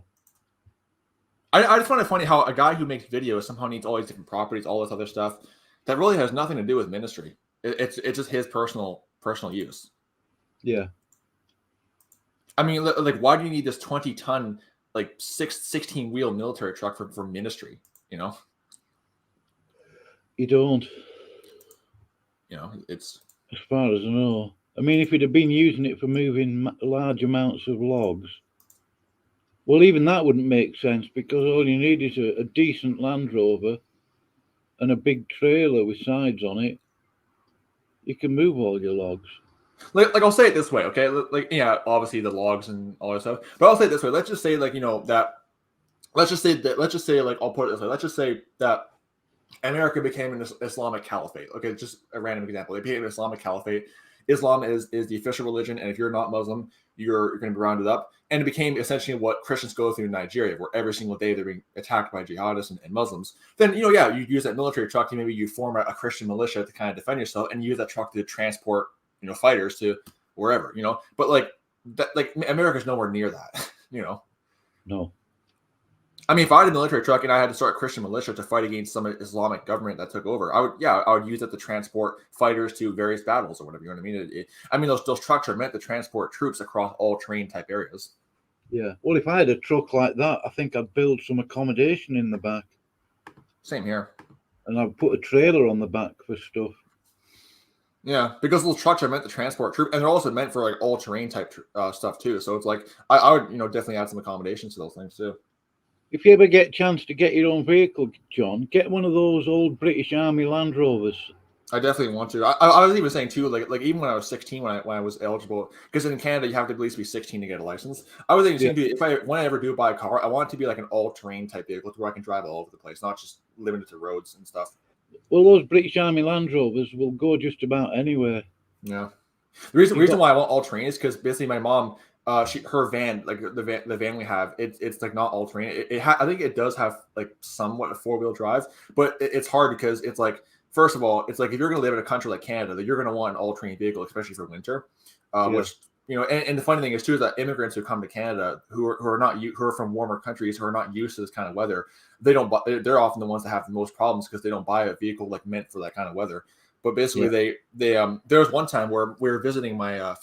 B: I just find it funny how a guy who makes videos somehow needs all these different properties, all this other stuff that really has nothing to do with ministry. It's just his personal use.
A: Yeah.
B: I mean, why do you need this 20-ton, 16-wheel military truck for ministry?
A: You don't.
B: It's
A: as far as I know. I mean, if he'd have been using it for moving large amounts of logs, well, even that wouldn't make sense because all you need is a decent Land Rover and a big trailer with sides on it. You can move all your logs.
B: I'll say it this way, okay? Obviously the logs and all that stuff, but I'll say it this way. Let's just say that. Let's just say I'll put it this way. Let's just say that America became an Islamic caliphate. Okay, just a random example. They became an Islamic caliphate. Islam is the official religion, and if you're not Muslim, you're going to be rounded up. And it became essentially what Christians go through in Nigeria, where every single day they're being attacked by jihadists and Muslims. Then you use that military truck. Maybe you form a Christian militia to kind of defend yourself, and use that truck to transport fighters to wherever. But America's nowhere near that.
A: No.
B: I mean, if I had a military truck and I had to start a Christian militia to fight against some Islamic government that took over, I would use it to transport fighters to various battles or whatever. You know what I mean? Those trucks are meant to transport troops across all terrain type areas.
A: Yeah. Well, if I had a truck like that, I think I'd build some accommodation in the back.
B: Same here.
A: And I'd put a trailer on the back for stuff.
B: Yeah, because those trucks are meant to transport troops, and they're also meant for all terrain type stuff too. So it's I would definitely add some accommodations to those things too.
A: If you ever get a chance to get your own vehicle, John, get one of those old British Army Land Rovers.
B: I definitely want to. I was even saying too, even when I was 16, when I was eligible, because in Canada you have to at least be 16 to get a license. I was thinking, when I ever do buy a car, I want it to be like an all-terrain type vehicle where I can drive all over the place, not just limited to roads and stuff.
A: Well, those British Army Land Rovers will go just about anywhere.
B: Yeah. The reason why I want all-terrain is because basically my mom, her van, the van we have, it's not all terrain. I think it does have somewhat a 4-wheel drive, but it's hard because it's first of all, it's if you're going to live in a country like Canada, that you're going to want an all terrain vehicle, especially for winter. Which and the funny thing is too is that immigrants who come to Canada who are from warmer countries who are not used to this kind of weather, they're often the ones that have the most problems because they don't buy a vehicle meant for that kind of weather. But basically, there was one time where we were visiting my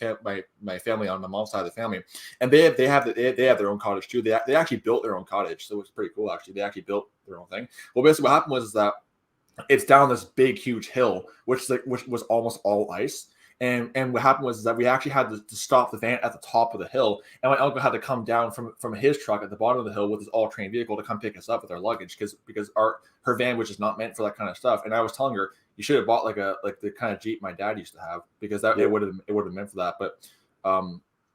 B: family on my mom's side of the family, and they have their own cottage too. They actually built their own cottage, so it was pretty cool. Actually, they actually built their own thing. Well, basically, what happened was that it's down this big, huge hill, which was almost all ice. And what happened was that we actually had to stop the van at the top of the hill, and my uncle had to come down from his truck at the bottom of the hill with his all-terrain vehicle to come pick us up with our luggage because her van was just not meant for that kind of stuff. And I was telling her, you should have bought the kind of Jeep my dad used to have because it would have meant for that. But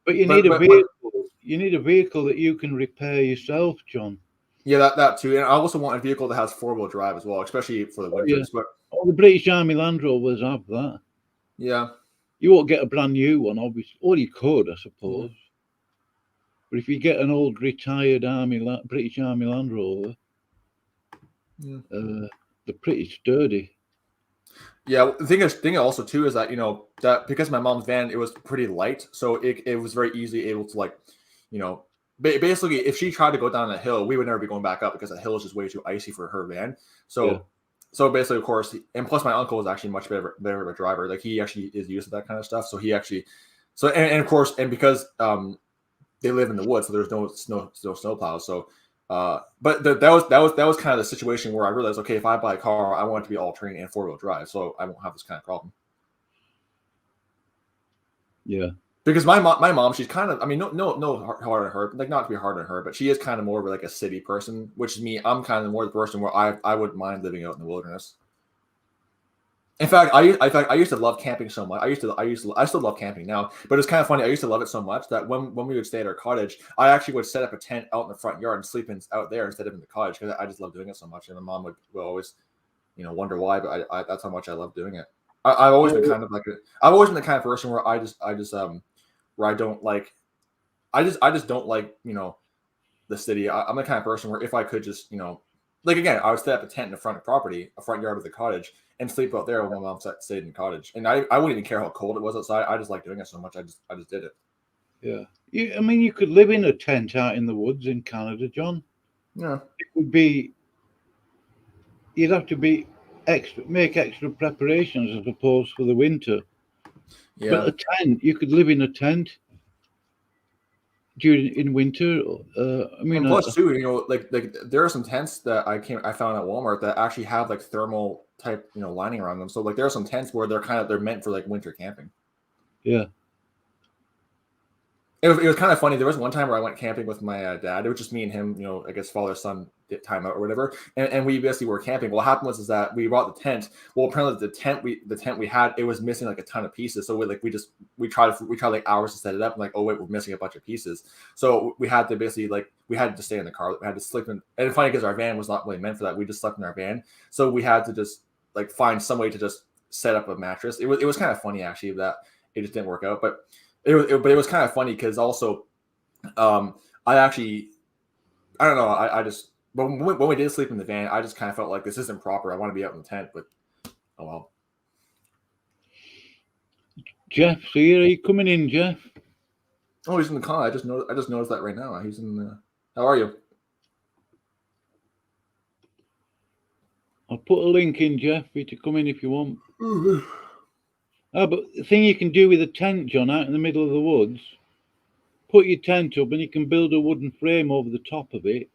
A: you need a vehicle. You need a vehicle that you can repair yourself, John.
B: Yeah, that too. And I also want a vehicle that has 4-wheel drive as well, especially for the winters.
A: Yeah. But all the British Army Land Rovers have that.
B: Yeah.
A: You won't get a brand new one, obviously. Or you could, I suppose. Yeah. But if you get an old retired British Army Land Rover, they're pretty sturdy.
B: Yeah, the thing also too is that that because my mom's van, it was pretty light, so it was very easily able to basically if she tried to go down a hill, we would never be going back up because the hill is just way too icy for her van. So basically, of course, and plus my uncle is actually much better of a driver. He actually is used to that kind of stuff, so he actually So and of course, and because they live in the woods, so there's no snow plows. So, but that was kind of the situation where I realized, okay, if I buy a car, I want it to be all terrain and 4-wheel drive, so I won't have this kind of problem.
A: Yeah.
B: Because my mom, she's kind of, I mean, no hard on her, like not to be hard on her, but she is kind of more of like a city person, which is me. I'm kind of more the person where I wouldn't mind living out in the wilderness. In fact, I used to love camping so much. I still love camping now, but it's kind of funny. I used to love it so much that when we would stay at our cottage, I actually would set up a tent out in the front yard and sleep out there instead of in the cottage because I just love doing it so much. And my mom would always, wonder why, but that's how much I love doing it. I've always been kind of like I've always been the kind of person where I just where I don't like, I just don't like, the city. I'm the kind of person where if I could just, like again, I would set up a tent in the front yard of the cottage and sleep out there when my mom stayed in the cottage. And I wouldn't even care how cold it was outside. I just like doing it so much. I just did it.
A: Yeah. I mean, you could live in a tent out in the woods in Canada, John.
B: Yeah.
A: It would be, you'd have to make extra preparations as opposed for the winter.
B: Yeah.
A: But a tent, you could live in a tent in winter. I mean,
B: and plus too, like there are some tents that I found at Walmart that actually have like thermal type, lining around them. So like there are some tents where they're meant for like winter camping.
A: Yeah.
B: It was kind of funny. There was one time where I went camping with my dad. It was just me and him, I guess father-son time out or whatever. And we basically were camping. What happened was that we brought the tent. Well, apparently the tent we had, it was missing like a ton of pieces. So we tried like hours to set it up. And like, oh wait, we're missing a bunch of pieces. So we had to basically we had to stay in the car. We had to sleep in. And it's funny because our van was not really meant for that. We just slept in our van. So we had to just like find some way to just set up a mattress. It was kind of funny actually that it just didn't work out, but. It was kind of funny because also, I don't know. I just when we did sleep in the van, I just kind of felt like this isn't proper. I want to be out in the tent, but oh well.
A: Jeff, so are you coming in, Jeff?
B: Oh, he's in the car. I just noticed that right now. He's in the. How are you?
A: I'll put a link in, Jeff, for you to come in if you want. But the thing you can do with a tent, John, out in the middle of the woods, put your tent up and you can build a wooden frame over the top of it.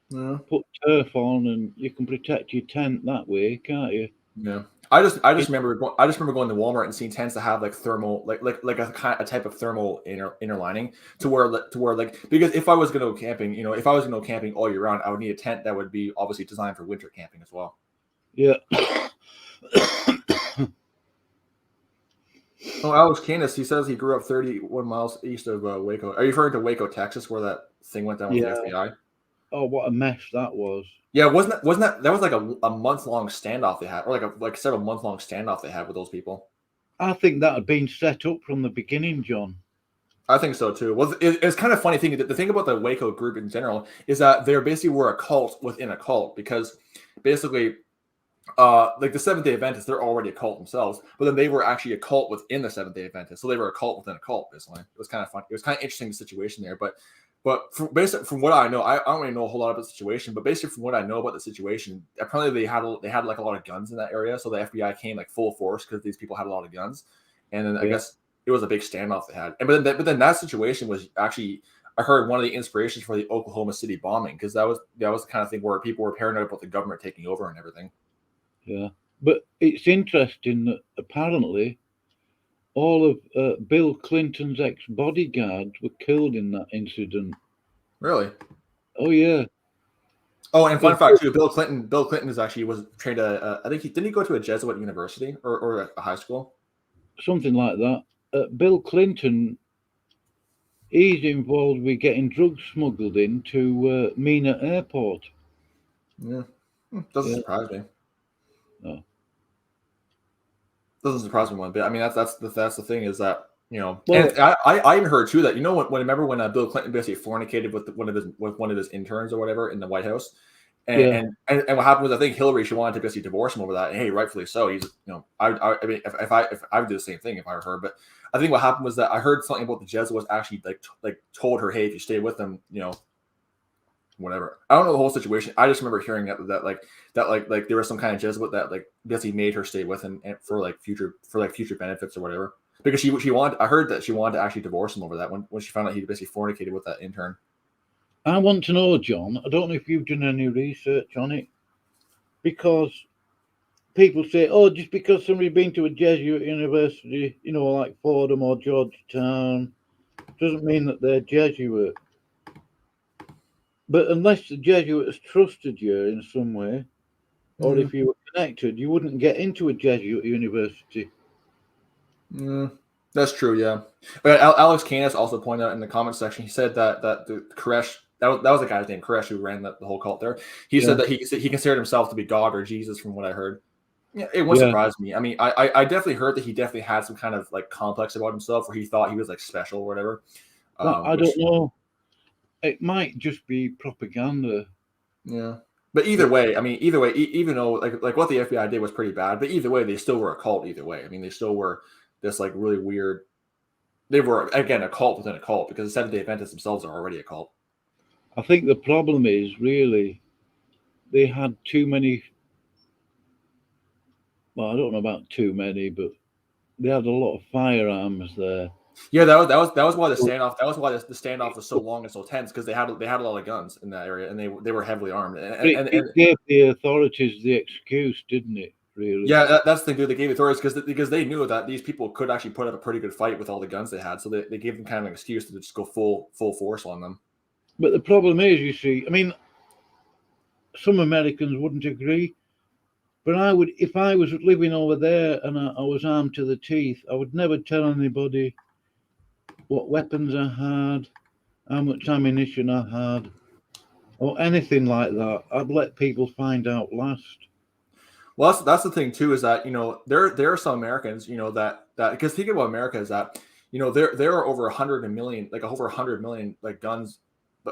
B: Yeah.
A: Put turf on and you can protect your tent that way, can't you?
B: Yeah. I just remember going to Walmart and seeing tents that have like thermal, like a type of thermal inner lining to where because if I was going to go camping, if I was going to go camping all year round, I would need a tent that would be obviously designed for winter camping as well.
A: Yeah.
B: Oh, Alex Canis, he says he grew up 31 miles east of Waco. Are you referring to Waco, Texas, where that thing went down with the FBI?
A: Oh, what a mess that was.
B: Yeah, wasn't that was like a month-long standoff they had, or like several month-long standoff they had with those people?
A: I think that had been set up from the beginning, John.
B: I think so too. Well, it's kind of funny thing. The thing about the Waco group in general is that they basically were a cult within a cult because basically. Like the Seventh-day Adventists, they're already a cult themselves, but then they were actually a cult within the Seventh-day Adventists, so they were a cult within a cult. Basically, it was kind of fun. It was kind of interesting situation there, but basically from what I know, I don't really know a whole lot about the situation, but basically from what I know about the situation, apparently they had like a lot of guns in that area, so the FBI came like full force because these people had a lot of guns, and then I guess it was a big standoff they had, and but then that situation was actually. I heard one of the inspirations for the Oklahoma City bombing because that was the kind of thing where people were paranoid about the government taking over and everything.
A: Yeah, but it's interesting that apparently all of Bill Clinton's ex-bodyguards were killed in that incident.
B: Really?
A: Oh yeah.
B: Oh, and fun fact too, Bill Clinton was trained I think didn't he go to a Jesuit university or a high school?
A: Something like that. Bill Clinton, he's involved with getting drugs smuggled into Mena Airport.
B: Yeah, doesn't surprise me.
A: No.
B: Doesn't surprise me one bit. I mean, that's the thing is that well, and I even heard too that remember when Bill Clinton basically fornicated with one of his interns or whatever in the White House, and what happened was I think Hillary, she wanted to basically divorce him over that, and hey, rightfully so. He's I mean if I would do the same thing if I were her, but I think what happened was that I heard something about the Jesuits actually like told her, hey, if you stay with them, whatever. I don't know the whole situation. I just remember hearing that there was some kind of Jesuit that like basically made her stay with him for future benefits or whatever. because she wanted. I heard that she wanted to actually divorce him over that when she found out he basically fornicated with that intern.
A: I want to know, John. I don't know if you've done any research on it, because people say, "Oh, just because somebody's been to a Jesuit university, like Fordham or Georgetown, doesn't mean that they're Jesuit." But unless the Jesuits trusted you in some way, or if you were connected, you wouldn't get into a Jesuit university.
B: That's true, yeah. But Alex Canis also pointed out in the comment section, he said that the Koresh, that was the guy's name, Koresh, who ran the whole cult there. He said that he considered himself to be God or Jesus, from what I heard. Yeah, it wouldn't surprise me. I mean, I definitely heard that he definitely had some kind of like complex about himself, where he thought he was like special or whatever.
A: I don't know. It might just be propaganda.
B: Yeah. But either way, even though like what the FBI did was pretty bad, but either way, they still were a cult either way. I mean, they still were this like really weird. They were, again, a cult within a cult, because the Seventh-day Adventists themselves are already a cult.
A: I think the problem is really they had too many. Well, I don't know about too many, but they had a lot of firearms there.
B: Yeah, that was why the standoff. That was why the standoff was so long and so tense, because they had a lot of guns in that area, and they were heavily armed. And
A: it gave the authorities the excuse, didn't it? Really?
B: Yeah, that's the thing, dude. They gave authorities because they knew that these people could actually put up a pretty good fight with all the guns they had, so they gave them kind of an excuse to just go full force on them.
A: But the problem is, you see, I mean, some Americans wouldn't agree, but I would, if I was living over there and I was armed to the teeth, I would never tell anybody what weapons I had, how much ammunition I had, or anything like that. I'd let people find out last.
B: Well, that's the thing too, is that there are some Americans that because think about America is that there are over 100 million like guns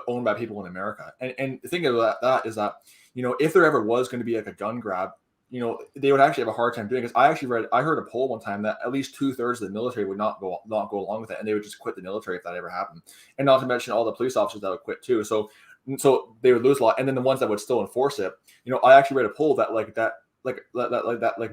B: owned by people in America, and the thing about that is that if there ever was going to be like a gun grab, they would actually have a hard time doing it. Because I heard a poll one time that at least 2/3 of the military would not go along with it, and they would just quit the military if that ever happened. And not to mention all the police officers that would quit too. So they would lose a lot. And then the ones that would still enforce it, I actually read a poll that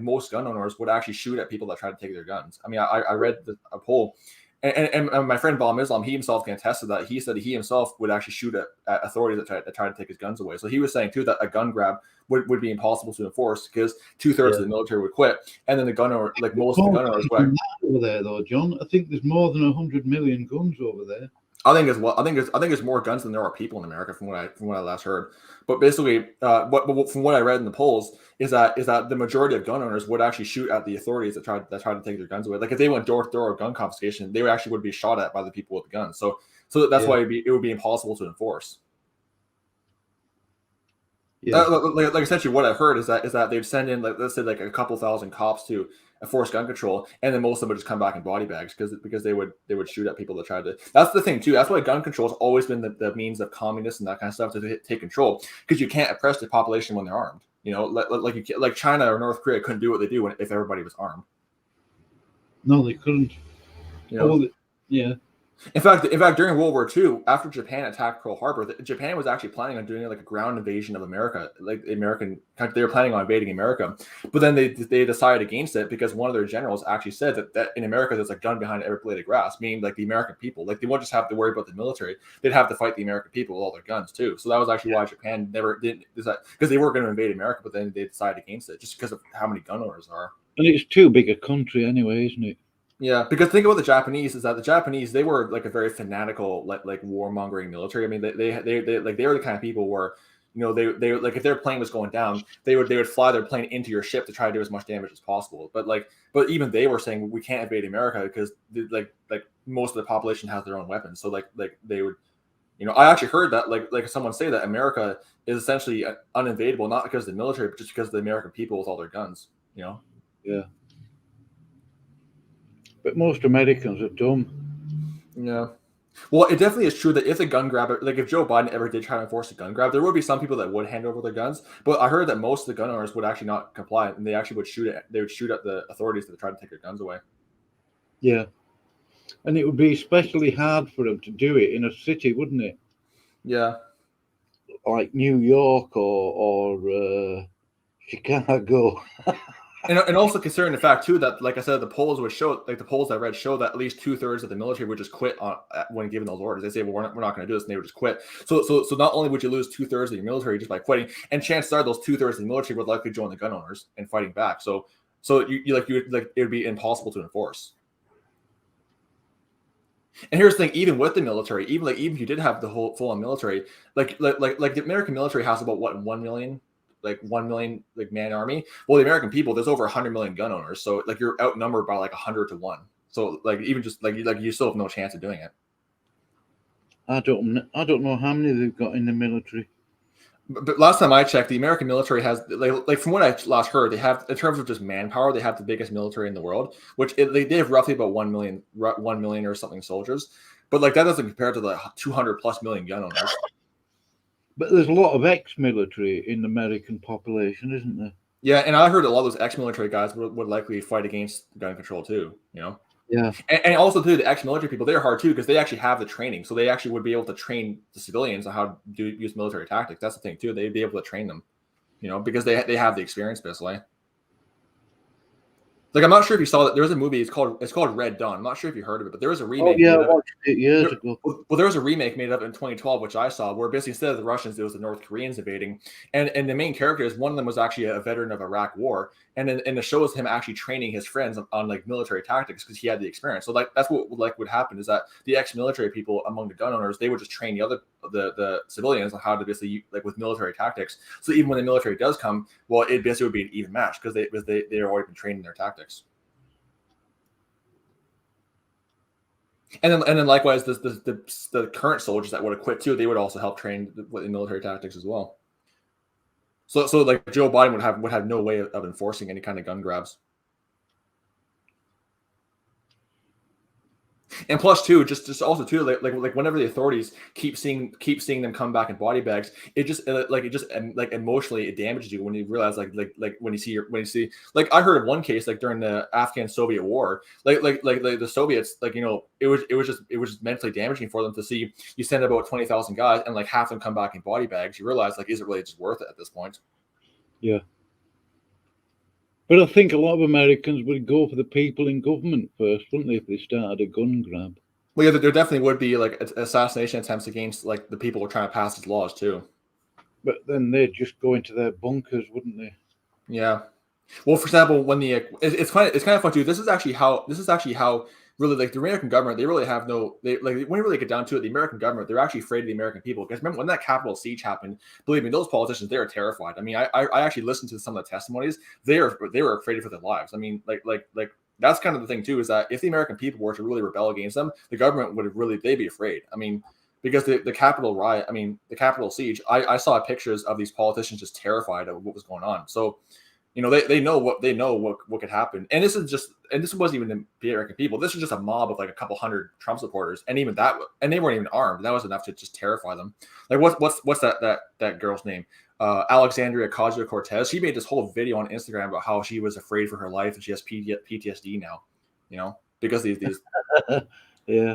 B: most gun owners would actually shoot at people that try to take their guns. I mean, I read a poll. And my friend Bob Islam, he himself can attest to that. He said he himself would actually shoot at authorities that try to take his guns away. So he was saying too that a gun grab would be impossible to enforce, because 2/3 of the military would quit, and then the gun owner, like most of the gun owners, would.
A: Over there though, John, I think there's more than 100 million guns over there.
B: I think there's more guns than there are people in America, from what I last heard. But basically, from what I read in the polls is that the majority of gun owners would actually shoot at the authorities that try to take their guns away. Like if they went door to door gun confiscation, they would be shot at by the people with the guns. So that's why it would be impossible to enforce. Yeah. Like essentially what I heard is that they'd send in, like, let's say like a couple thousand cops to enforce gun control, and then most of them would just come back in body bags because they would shoot at people that tried to. That's the thing too. That's why gun control has always been the means of communists and that kind of stuff to take control, because you can't oppress the population when they're armed. Like China or North Korea couldn't do what they do if everybody was armed.
A: No, they couldn't. Yeah.
B: In fact, during World War II, after Japan attacked Pearl Harbor, Japan was actually planning on doing like a ground invasion of America. Like they were planning on invading America, but then they decided against it because one of their generals actually said that in America there's a gun behind every blade of grass, meaning like the American people. Like they won't just have to worry about the military; they'd have to fight the American people with all their guns too. So that was actually why Japan never did decide, because they were going to invade America, but then they decided against it just because of how many gun owners are.
A: And it's too big a country anyway, isn't it?
B: Yeah, because think about the Japanese, is that the Japanese, they were like a very fanatical, like warmongering military. I mean, they were the kind of people where, they like if their plane was going down, they would fly their plane into your ship to try to do as much damage as possible. But even they were saying we can't invade America because like most of the population has their own weapons. So like they would, I actually heard that like someone say that America is essentially uninvadable, not because of the military, but just because of the American people with all their guns.
A: Yeah. But most Americans are dumb.
B: Yeah. Well, it definitely is true that if the gun grab, like if Joe Biden ever did try to enforce a gun grab, there would be some people that would hand over their guns. But I heard that most of the gun owners would actually not comply, and they actually would shoot at the authorities that tried to take their guns away.
A: Yeah. And it would be especially hard for them to do it in a city, wouldn't it?
B: Yeah.
A: Like New York or Chicago.
B: And also considering the fact too that, like I said, the polls would show, like the polls I read show that at least 2/3 of the military would just quit when given those orders. They say, well, we're not going to do this, and they would just quit. So not only would you lose 2/3 of your military just by quitting, and chances are those 2/3 of the military would likely join the gun owners and fighting back. So it would be impossible to enforce. And here's the thing: even with the military, even if you did have the whole full-on military, like the American military has about 1 million. Like 1 million like man army. Well, the American people, there's over 100 million gun owners, so like you're outnumbered by like 100 to 1. So like even just like you still have no chance of doing it.
A: I don't know how many they've got in the military.
B: But last time I checked, the American military has like from what I last heard, they have, in terms of just manpower, they have the biggest military in the world, which they have roughly about 1 million or something soldiers. But like that doesn't compare to the 200 plus million gun owners.
A: But there's a lot of ex-military in the American population, isn't there?
B: Yeah, and I heard a lot of those ex-military guys would likely fight against gun control too, you know?
A: Yeah.
B: And also too, the ex-military people, they're hard too because they actually have the training. So they actually would be able to train the civilians on how to use military tactics. That's the thing too. They'd be able to train them, you know, because they have the experience basically. Like, I'm not sure if you saw that. There was a movie. It's called Red Dawn. I'm not sure if you heard of it, but there was a remake.
A: Oh yeah, I watched it years ago.
B: Well, there was a remake made up in 2012, which I saw, where basically instead of the Russians, it was the North Koreans invading, and the main characters, one of them was actually a veteran of Iraq War, and the show is him actually training his friends on like military tactics because he had the experience. So like that's what would happen is that the ex-military people among the gun owners, they would just train the civilians on how to basically like with military tactics. So even when the military does come, well, it basically would be an even match because they've already been trained in their tactics. And then likewise, the current soldiers that would have quit too, they would also help train in military tactics as well. So like Joe Biden would have no way of enforcing any kind of gun grabs. And plus too, just also too, like whenever the authorities keep seeing them come back in body bags, it just emotionally it damages you when you realize like when you see like I heard of one case like during the Afghan-Soviet war, like the Soviets, like, you know, it was just mentally damaging for them to see you send about 20,000 guys and like half of them come back in body bags. You realize like, is it really just worth it at this point? Yeah.
A: But I think a lot of Americans would go for the people in government first, wouldn't they, if they started a gun grab?
B: Well, yeah, there definitely would be like assassination attempts against like the people who are trying to pass these laws too.
A: But then they'd just go into their bunkers, wouldn't they?
B: Yeah. Well, for example, when it's kind of fun too. This is actually how really like the American government, they really have no, when you really get down to it, the American government, they're actually afraid of the American people. Because remember when that Capitol siege happened, believe me, those politicians, they are terrified. I mean, I actually listened to some of the testimonies. They were afraid for their lives. I mean, like that's kind of the thing too, is that if the American people were to really rebel against them, the government they'd be afraid. I mean, because the Capitol riot, I mean, the Capitol siege, I saw pictures of these politicians just terrified of what was going on. So, you know, they know what could happen. And this wasn't even the American people. This was just a mob of like a couple hundred Trump supporters, and even that, and they weren't even armed. That was enough to just terrify them. Like what's that girl's name? Alexandria Ocasio-Cortez. She made this whole video on Instagram about how she was afraid for her life and she has PTSD now. You know, because these
A: yeah.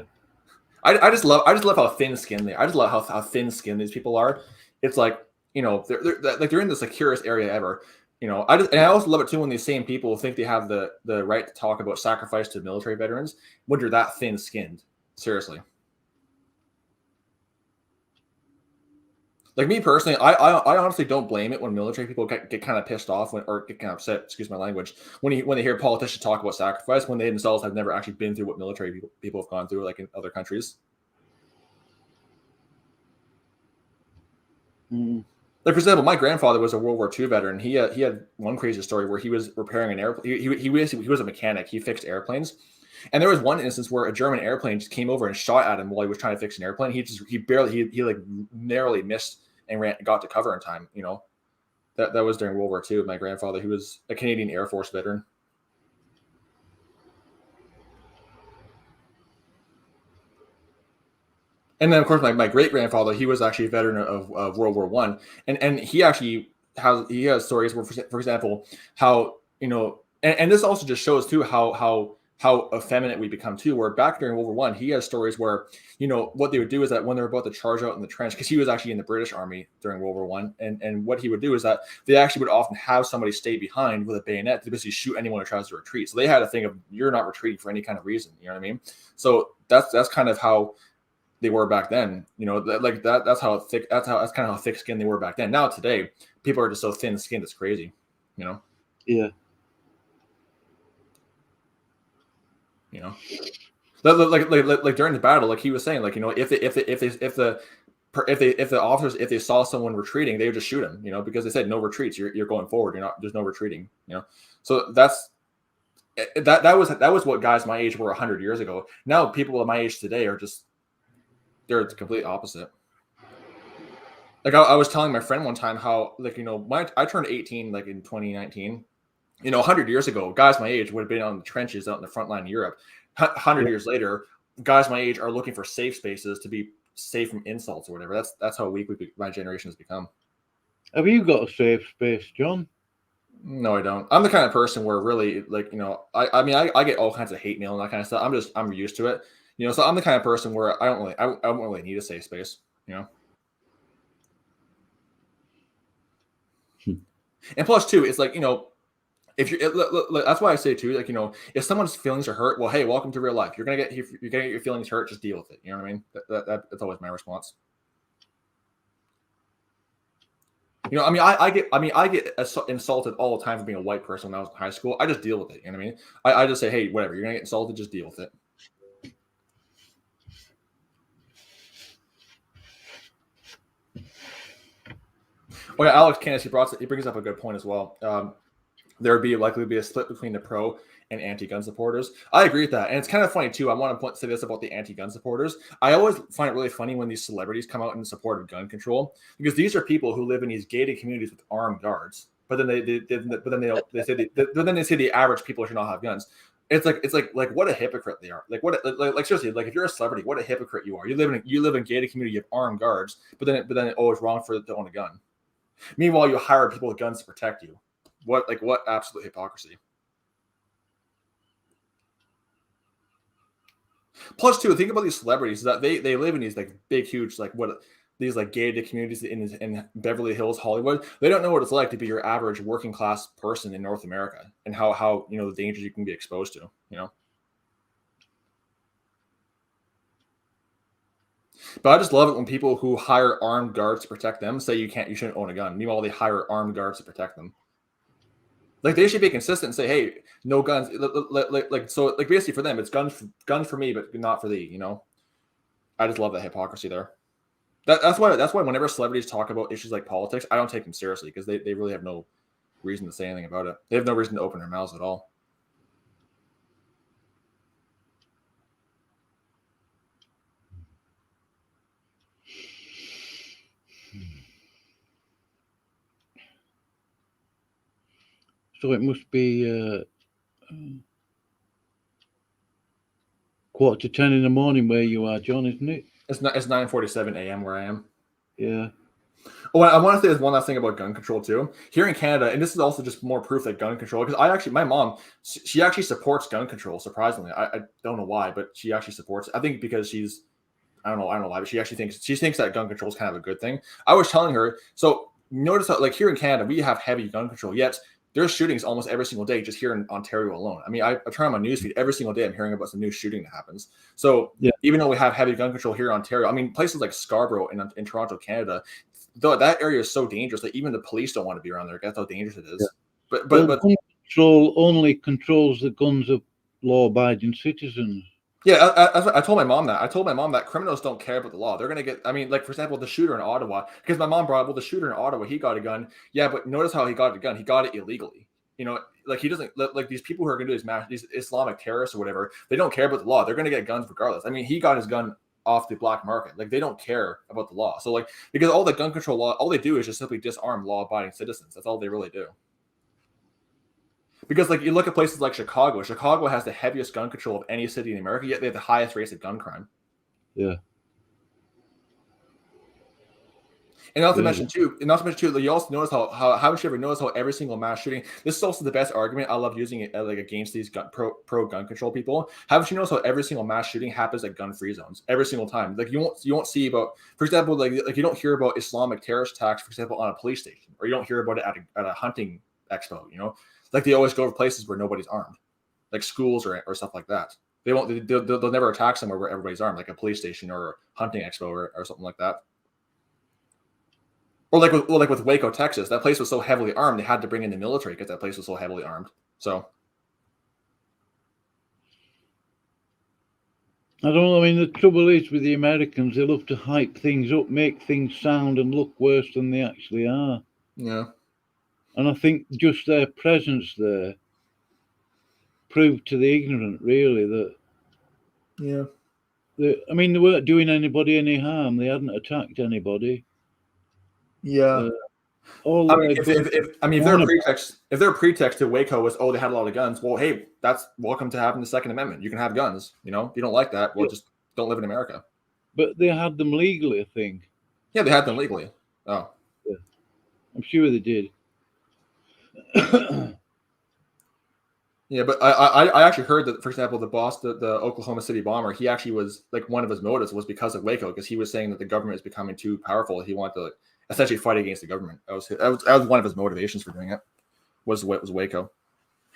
B: I just love how thin-skinned they are. I just love how thin-skinned these people are. It's like, you know, they're in the securest area ever. You know, I also love it too when these same people think they have the right to talk about sacrifice to military veterans when you're that thin-skinned. Seriously. Like me personally, I honestly don't blame it when military people get kind of pissed off or get kind of upset, excuse my language, when they hear politicians talk about sacrifice when they themselves have never actually been through what military people have gone through, like in other countries.
A: Mm.
B: Like, for example, my grandfather was a World War II veteran. He had one crazy story where he was repairing an airplane. He was a mechanic. He fixed airplanes. And there was one instance where a German airplane just came over and shot at him while he was trying to fix an airplane. He like narrowly missed and got to cover in time. You know, that was during World War II. My grandfather, he was a Canadian Air Force veteran. And then, of course, my great grandfather, he was actually a veteran of World War I, and he actually has stories where, for example, how, you know, and this also just shows too how how effeminate we become too. Where back during World War One, he has stories where, you know, what they would do is that when they were about to charge out in the trench, because he was actually in the British Army during World War One, and what he would do is that they actually would often have somebody stay behind with a bayonet to basically shoot anyone who tries to retreat. So they had a thing of, you're not retreating for any kind of reason. You know what I mean? So that's kind of how they were back then. You know, that's kind of how thick skinned they were back then. Now today, people are just so thin skinned, it's crazy. You know?
A: Yeah.
B: You know, like during the battle, like he was saying, like, you know, if the officers, if they saw someone retreating, they would just shoot him, you know, because they said no retreats, you're going forward, there's no retreating, you know. So that was what guys my age were 100 years ago. Now people of my age today are just, they're the complete opposite. Like I was telling my friend one time how, like, you know, I turned 18 like in 2019. You know, 100 years ago, guys my age would have been on the trenches out in the front line of Europe. 100 years later, guys my age are looking for safe spaces to be safe from insults or whatever. That's how weak my generation has become. Have
A: you got a safe space, John?
B: No, I don't. I'm the kind of person where really, like, you know, I mean, I get all kinds of hate mail and that kind of stuff. I'm used to it. You know, so I'm the kind of person where I don't really need a safe space, you know. And plus, too, it's like, you know, if you're, that's why I say too, like, you know, if someone's feelings are hurt, well, hey, welcome to real life. You're gonna get your feelings hurt. Just deal with it. You know what I mean? That's always my response. You know, I get insulted all the time for being a white person when I was in high school. I just deal with it. You know what I mean? I just say, hey, whatever. You're gonna get insulted. Just deal with it. Oh yeah, Alex Canis, he brings up a good point as well. There would likely be a split between the pro and anti-gun supporters. I agree with that. And it's kind of funny too. I want to say this about the anti-gun supporters. I always find it really funny when these celebrities come out in support of gun control, because these are people who live in these gated communities with armed guards. But then they say the average people should not have guns. It's like what a hypocrite they are. Like seriously, like if you're a celebrity, what a hypocrite you are. You live in gated community, you have armed guards, but then it's wrong to own a gun. Meanwhile, you hire people with guns to protect you. What absolute hypocrisy. Plus, too, think about these celebrities that they live in these like big, huge, these gated communities in Beverly Hills, Hollywood. They don't know what it's like to be your average working class person in North America, and how you know the dangers you can be exposed to. You know. But I just love it when people who hire armed guards to protect them say you shouldn't own a gun. Meanwhile, they hire armed guards to protect them. Like they should be consistent and say, "Hey, no guns." So basically for them, it's guns for me, but not for thee. You know, I just love that hypocrisy there. That's why whenever celebrities talk about issues like politics, I don't take them seriously, because they really have no reason to say anything about it. They have no reason to open their mouths at all.
A: So it must be 9:45 in the morning where you are, John, isn't it?
B: It's 9:47 a.m. where I am.
A: Yeah.
B: Oh, I want to say there's one last thing about gun control too. Here in Canada, and this is also just more proof that gun control, because my mom, she actually supports gun control, surprisingly. I don't know why, but she actually supports it. I think because I don't know why, but she thinks that gun control is kind of a good thing. I was telling her, so notice how, like, here in Canada, we have heavy gun control, yet there's shootings almost every single day just here in Ontario alone. I mean, I turn on my newsfeed every single day. I'm hearing about some new shooting that happens. So yeah, even though we have heavy gun control here in Ontario, I mean, places like Scarborough in Toronto, Canada, though that area is so dangerous that even the police don't want to be around there. That's how dangerous it is. Yeah. But
A: gun control only controls the guns of law-abiding citizens.
B: Yeah, I told my mom that. I told my mom that criminals don't care about the law. They're going to get, I mean, like, for example, the shooter in Ottawa, because my mom brought up, well, the shooter in Ottawa, he got a gun. Yeah, but notice how he got a gun. He got it illegally. You know, like, he doesn't, like, these people who are going to do these Islamic terrorists or whatever, they don't care about the law. They're going to get guns regardless. I mean, he got his gun off the black market. Like, they don't care about the law. So, like, because all the gun control law, all they do is just simply disarm law-abiding citizens. That's all they really do. Because, like, you look at places like Chicago. Chicago has the heaviest gun control of any city in America, yet they have the highest rates of gun crime.
A: Yeah.
B: And not to mention too, you also notice how haven't you ever noticed how every single mass shooting, this is also the best argument I love using it like against these pro gun control people. Haven't you noticed how every single mass shooting happens at gun-free zones every single time? Like you won't see about, for example, like you don't hear about Islamic terrorist attacks, for example, on a police station, or you don't hear about it at a hunting expo. You know, like they always go to places where nobody's armed, like schools or stuff like that. They'll never attack somewhere where everybody's armed, like a police station or a hunting expo or something like that. Or like with Waco, Texas, that place was so heavily armed, they had to bring in the military because that place was so heavily armed. So
A: I don't know. I mean, the trouble is with the Americans, they love to hype things up, make things sound and look worse than they actually are.
B: Yeah.
A: And I think just their presence there proved to the ignorant, really, that.
B: Yeah.
A: I mean, they weren't doing anybody any harm. They hadn't attacked anybody.
B: Yeah. If their pretext to Waco was, oh, they had a lot of guns, well, hey, that's welcome to having the Second Amendment. You can have guns, you know. If you don't like that, well, just don't live in America.
A: But they had them legally, I think.
B: Yeah, they had them legally. Oh,
A: yeah. I'm sure they did.
B: Yeah, but I actually heard that, for example, the boss, the Oklahoma City bomber, he actually was like, one of his motives was because of Waco, because he was saying that the government is becoming too powerful. He wanted to essentially fight against the government. That was one of his motivations for doing it. Was Waco.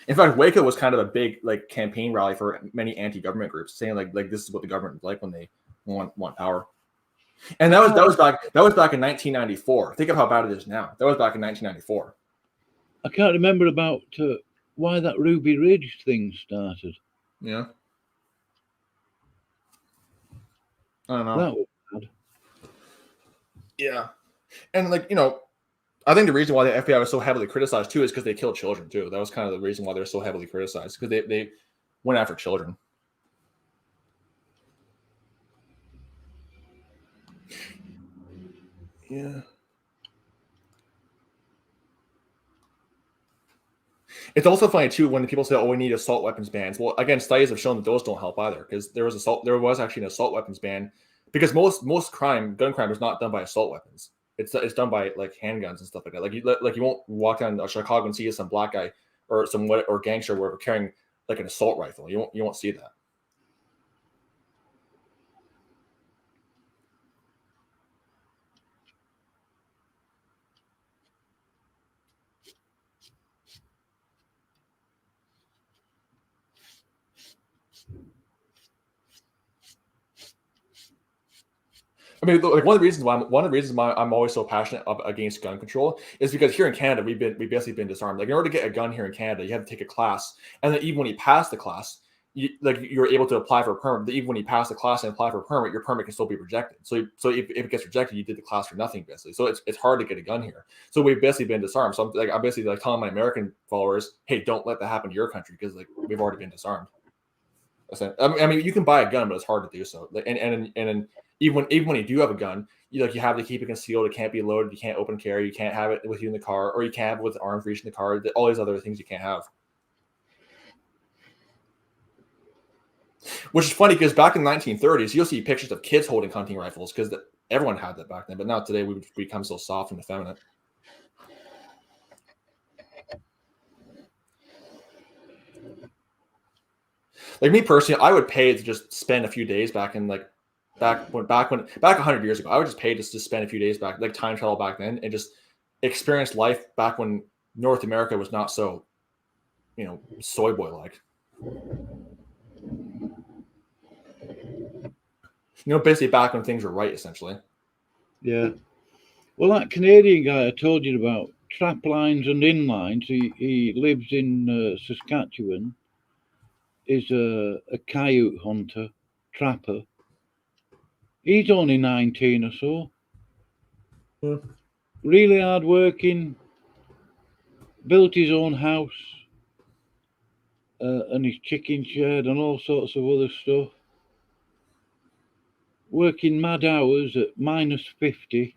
B: In fact, Waco was kind of a big like campaign rally for many anti-government groups, saying like this is what the government is like when they want power. And that was back in 1994. Think of how bad it is now. That was back in 1994.
A: I can't remember about why that Ruby Ridge thing started.
B: Yeah. I don't know.
A: That was bad.
B: Yeah. And like, you know, I think the reason why the FBI was so heavily criticized too is because they killed children too. That was kind of the reason why they're so heavily criticized, because they went after children. Yeah. It's also funny too when people say, "Oh, we need assault weapons bans." Well, again, studies have shown that those don't help either, because there was actually an assault weapons ban, because most gun crime is not done by assault weapons. It's done by like handguns and stuff like that. Like you won't walk down Chicago and see some black guy or gangster where carrying like an assault rifle. You won't see that. I mean, like one of the reasons why I'm always so passionate against gun control is because here in Canada we've basically been disarmed. Like in order to get a gun here in Canada, you have to take a class, and then even when you pass the class, you're able to apply for a permit. But even when you pass the class and apply for a permit, your permit can still be rejected. So if it gets rejected, you did the class for nothing basically. So it's hard to get a gun here. So we've basically been disarmed. So I'm basically like telling my American followers, hey, don't let that happen to your country, because like we've already been disarmed. I mean, you can buy a gun, but it's hard to do so. And even when you do have a gun, you have to keep it concealed. It can't be loaded. You can't open carry. You can't have it with you in the car, or you can't have it with arms reaching the car. All these other things you can't have. Which is funny, because back in the 1930s, you'll see pictures of kids holding hunting rifles, because everyone had that back then. But now today we've become so soft and effeminate. Like me personally, I would pay to just spend a few days back 100 years ago. I would just pay to spend a few days back, like time travel back then, and just experience life back when North America was not so, soy boy like. Basically back when things were right, essentially.
A: Yeah. Well, that Canadian guy I told you about, trap lines and inlines, he lives in Saskatchewan, is a coyote hunter, trapper. He's only 19 or so.
B: Yeah.
A: Really hard working, built his own house and his chicken shed and all sorts of other stuff. Working mad hours at -50.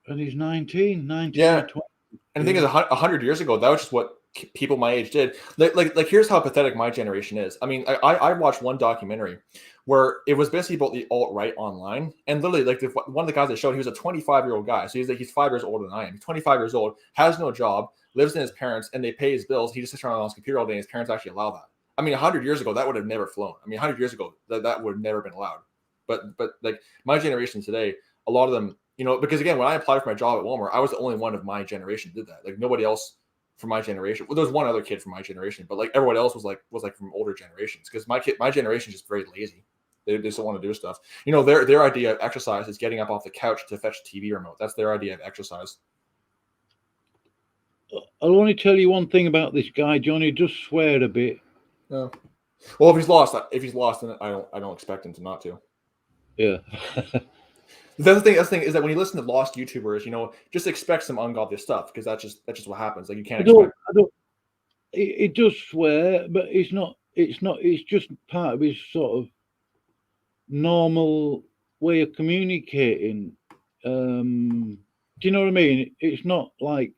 A: And he's 19.
B: Yeah.
A: 20.
B: And the thing is, 100 years ago, that was just what people my age did. Like here's how pathetic my generation is. I mean, I watched one documentary where it was basically about the alt-right online, and literally like one of the guys that showed, he was a 25-year-old guy, so he's 5 years older than I am. He's 25 years old, has no job, lives in his parents, and they pay his bills. He just sits around on his computer all day, and his parents actually allow that. I mean, 100 years ago, that would have never flown. I mean, 100 years ago, that would have never been allowed. But like my generation today, a lot of them, you know, because again, when I applied for my job at Walmart, I was the only one of my generation who did that. Like nobody else from my generation. Well, there was one other kid from my generation, but like everyone else was like from older generations. Because my generation is just very lazy. They just don't want to do stuff. You know, their idea of exercise is getting up off the couch to fetch the TV remote. That's their idea of exercise.
A: I'll only tell you one thing about this guy, Johnny. Does swear a bit.
B: No. Well, if he's lost, then I don't expect him to not to.
A: Yeah.
B: The thing is that when you listen to lost YouTubers, you know, just expect some ungodly stuff, because that's just what happens. Like you can't expect.
A: It does swear, but it's not. It's just part of his sort of normal way of communicating. Do you know what I mean? It's not like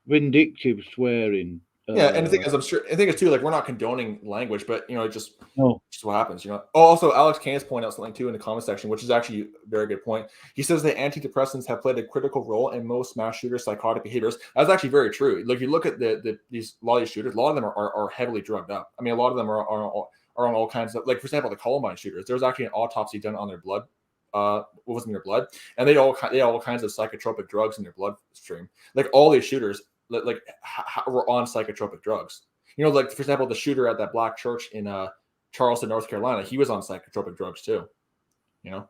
A: vindictive swearing.
B: Yeah, and the thing is, I think it's too, like, we're not condoning language, but you know, just what happens, you know. Oh, also, Alex Canis pointed out something too in the comment section, which is actually a very good point. He says that antidepressants have played a critical role in most mass shooters' psychotic behaviors. That's actually very true. Like, you look at a lot of these shooters, a lot of them are heavily drugged up. I mean, a lot of them are on all kinds of, like, for example, the Columbine shooters. There was actually an autopsy done on their blood. What was in their blood, and they had all kinds of psychotropic drugs in their bloodstream. Like all these shooters, like were on psychotropic drugs. You know, like for example, the shooter at that black church in Charleston, North Carolina, he was on psychotropic drugs too. You know,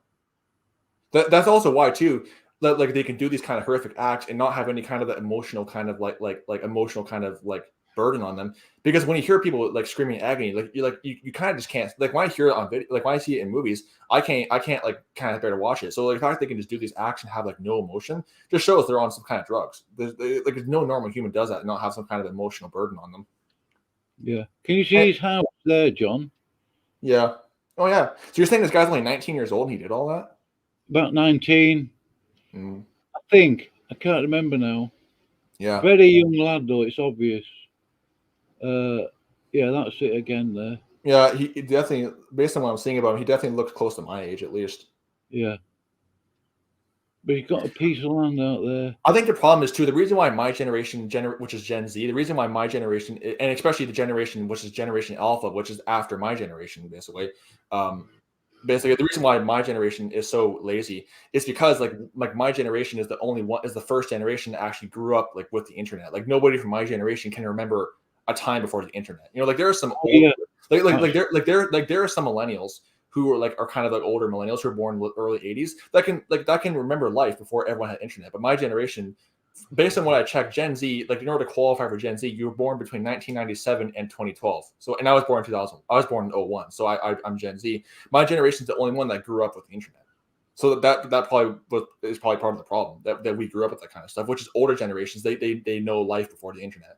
B: that's also why too, like they can do these kind of horrific acts and not have any kind of the emotional kind of like emotional kind of like burden on them. Because when you hear people like screaming agony, like you kind of just can't, like when I hear it on video, like when I see it in movies, I can't like kind of bear to watch it. So like the fact they can just do these acts and have like no emotion just shows they're on some kind of drugs. There's no normal human does that and not have some kind of emotional burden on them.
A: Yeah. Can you see his house there, John?
B: Yeah. Oh yeah. So you're saying this guy's only 19 years old and he did all that?
A: About 19. I think. I can't remember now.
B: Yeah.
A: Very young lad though, it's obvious. Yeah, that's it again there.
B: Yeah, he definitely, based on what I'm seeing about him, he definitely looks close to my age at least.
A: Yeah. But he's got a piece of land out there.
B: I think the problem is too, the reason why my generation, which is Gen Z, the reason why my generation, and especially the generation which is Generation Alpha, which is after my generation, basically, the reason why my generation is so lazy is because like my generation is the first generation that actually grew up like with the internet. Like nobody from my generation can remember a time before the internet. You know, like there are some there are some millennials who are kind of like older millennials who were born in the early 80s that can remember life before everyone had internet. But my generation, based on what I checked, Gen Z, like in order to qualify for Gen Z, you were born between 1997 and 2012. So, and I was born in 2000. I was born in 01. So I'm Gen Z. My generation is the only one that grew up with the internet. So that probably is probably part of the problem that we grew up with that kind of stuff, which is older generations. They know life before the internet.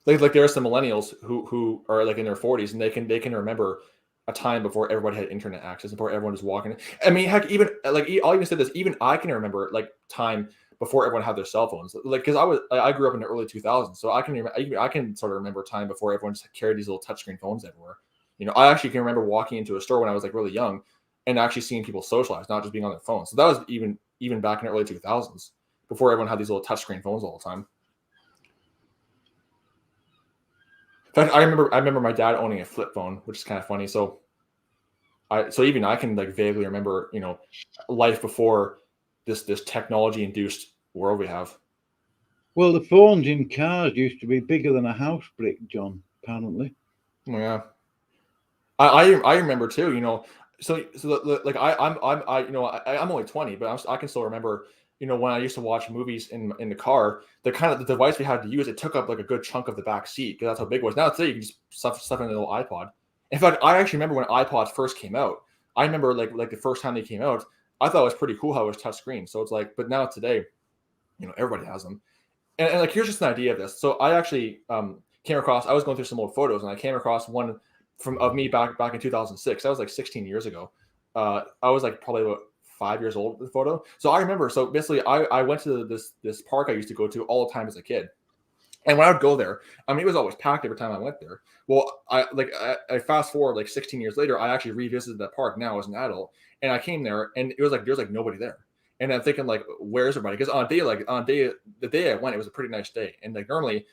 B: Like there are some millennials who are like in their 40s and they can remember a time before everybody had internet access, before everyone was walking. I mean, heck, even like I'll even say this, even I can remember like time before everyone had their cell phones. Like because I grew up in the early 2000s, so I can sort of remember time before everyone just carried these little touchscreen phones everywhere. You know, I actually can remember walking into a store when I was like really young and actually seeing people socialize, not just being on their phones. So that was even back in the early 2000s, before everyone had these little touchscreen phones all the time. In fact, I remember my dad owning a flip phone, which is kind of funny. So even I can like vaguely remember, you know, life before this technology induced world we have.
A: Well, the phones in cars used to be bigger than a house brick, John. Apparently.
B: Yeah. I remember too. You know, so like I'm only 20, but I can still remember. You know, when I used to watch movies in the car, the device we had to use, it took up like a good chunk of the back seat because that's how big it was. Now today you can just stuff in a little iPod. In fact, I actually remember when iPods first came out. I remember like the first time they came out, I thought it was pretty cool how it was touchscreen. So it's like, but now today, you know, everybody has them. And like, here's just an idea of this. So I actually came across, I was going through some old photos and I came across one of me back in 2006. That was like 16 years ago. I was like probably about 5 years old, the photo. So I remember, so basically I went to this park I used to go to all the time as a kid. And when I would go there, I mean, it was always packed every time I went there. Well, I fast forward like 16 years later, I actually revisited that park now as an adult, and I came there, and it was like there's like nobody there, and I'm thinking like, where's everybody? Because the day I went, it was a pretty nice day, and like normally,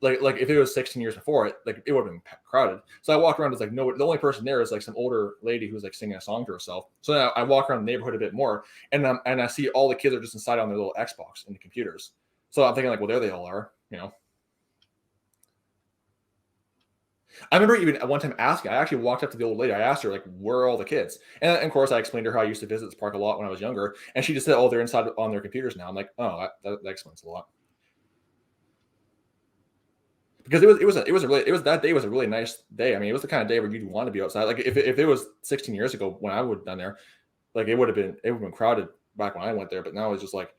B: like if it was 16 years before it, like it would have been crowded. So I walk around, it's like no, the only person there is like some older lady who's like singing a song to herself. So now I walk around the neighborhood a bit more, and I see all the kids are just inside on their little Xbox and the computers. So I'm thinking like, well, there they all are, you know. I remember even at one time asking, I actually walked up to the old lady. I asked her, like, where are all the kids? And of course, I explained to her I used to visit this park a lot when I was younger. And she just said, oh, they're inside on their computers now. I'm like, oh, that explains a lot. Because that day was a really nice day. I mean, it was the kind of day where you'd want to be outside. Like if it was 16 years ago when I would have done there, like it would have been crowded back when I went there. But now it's just like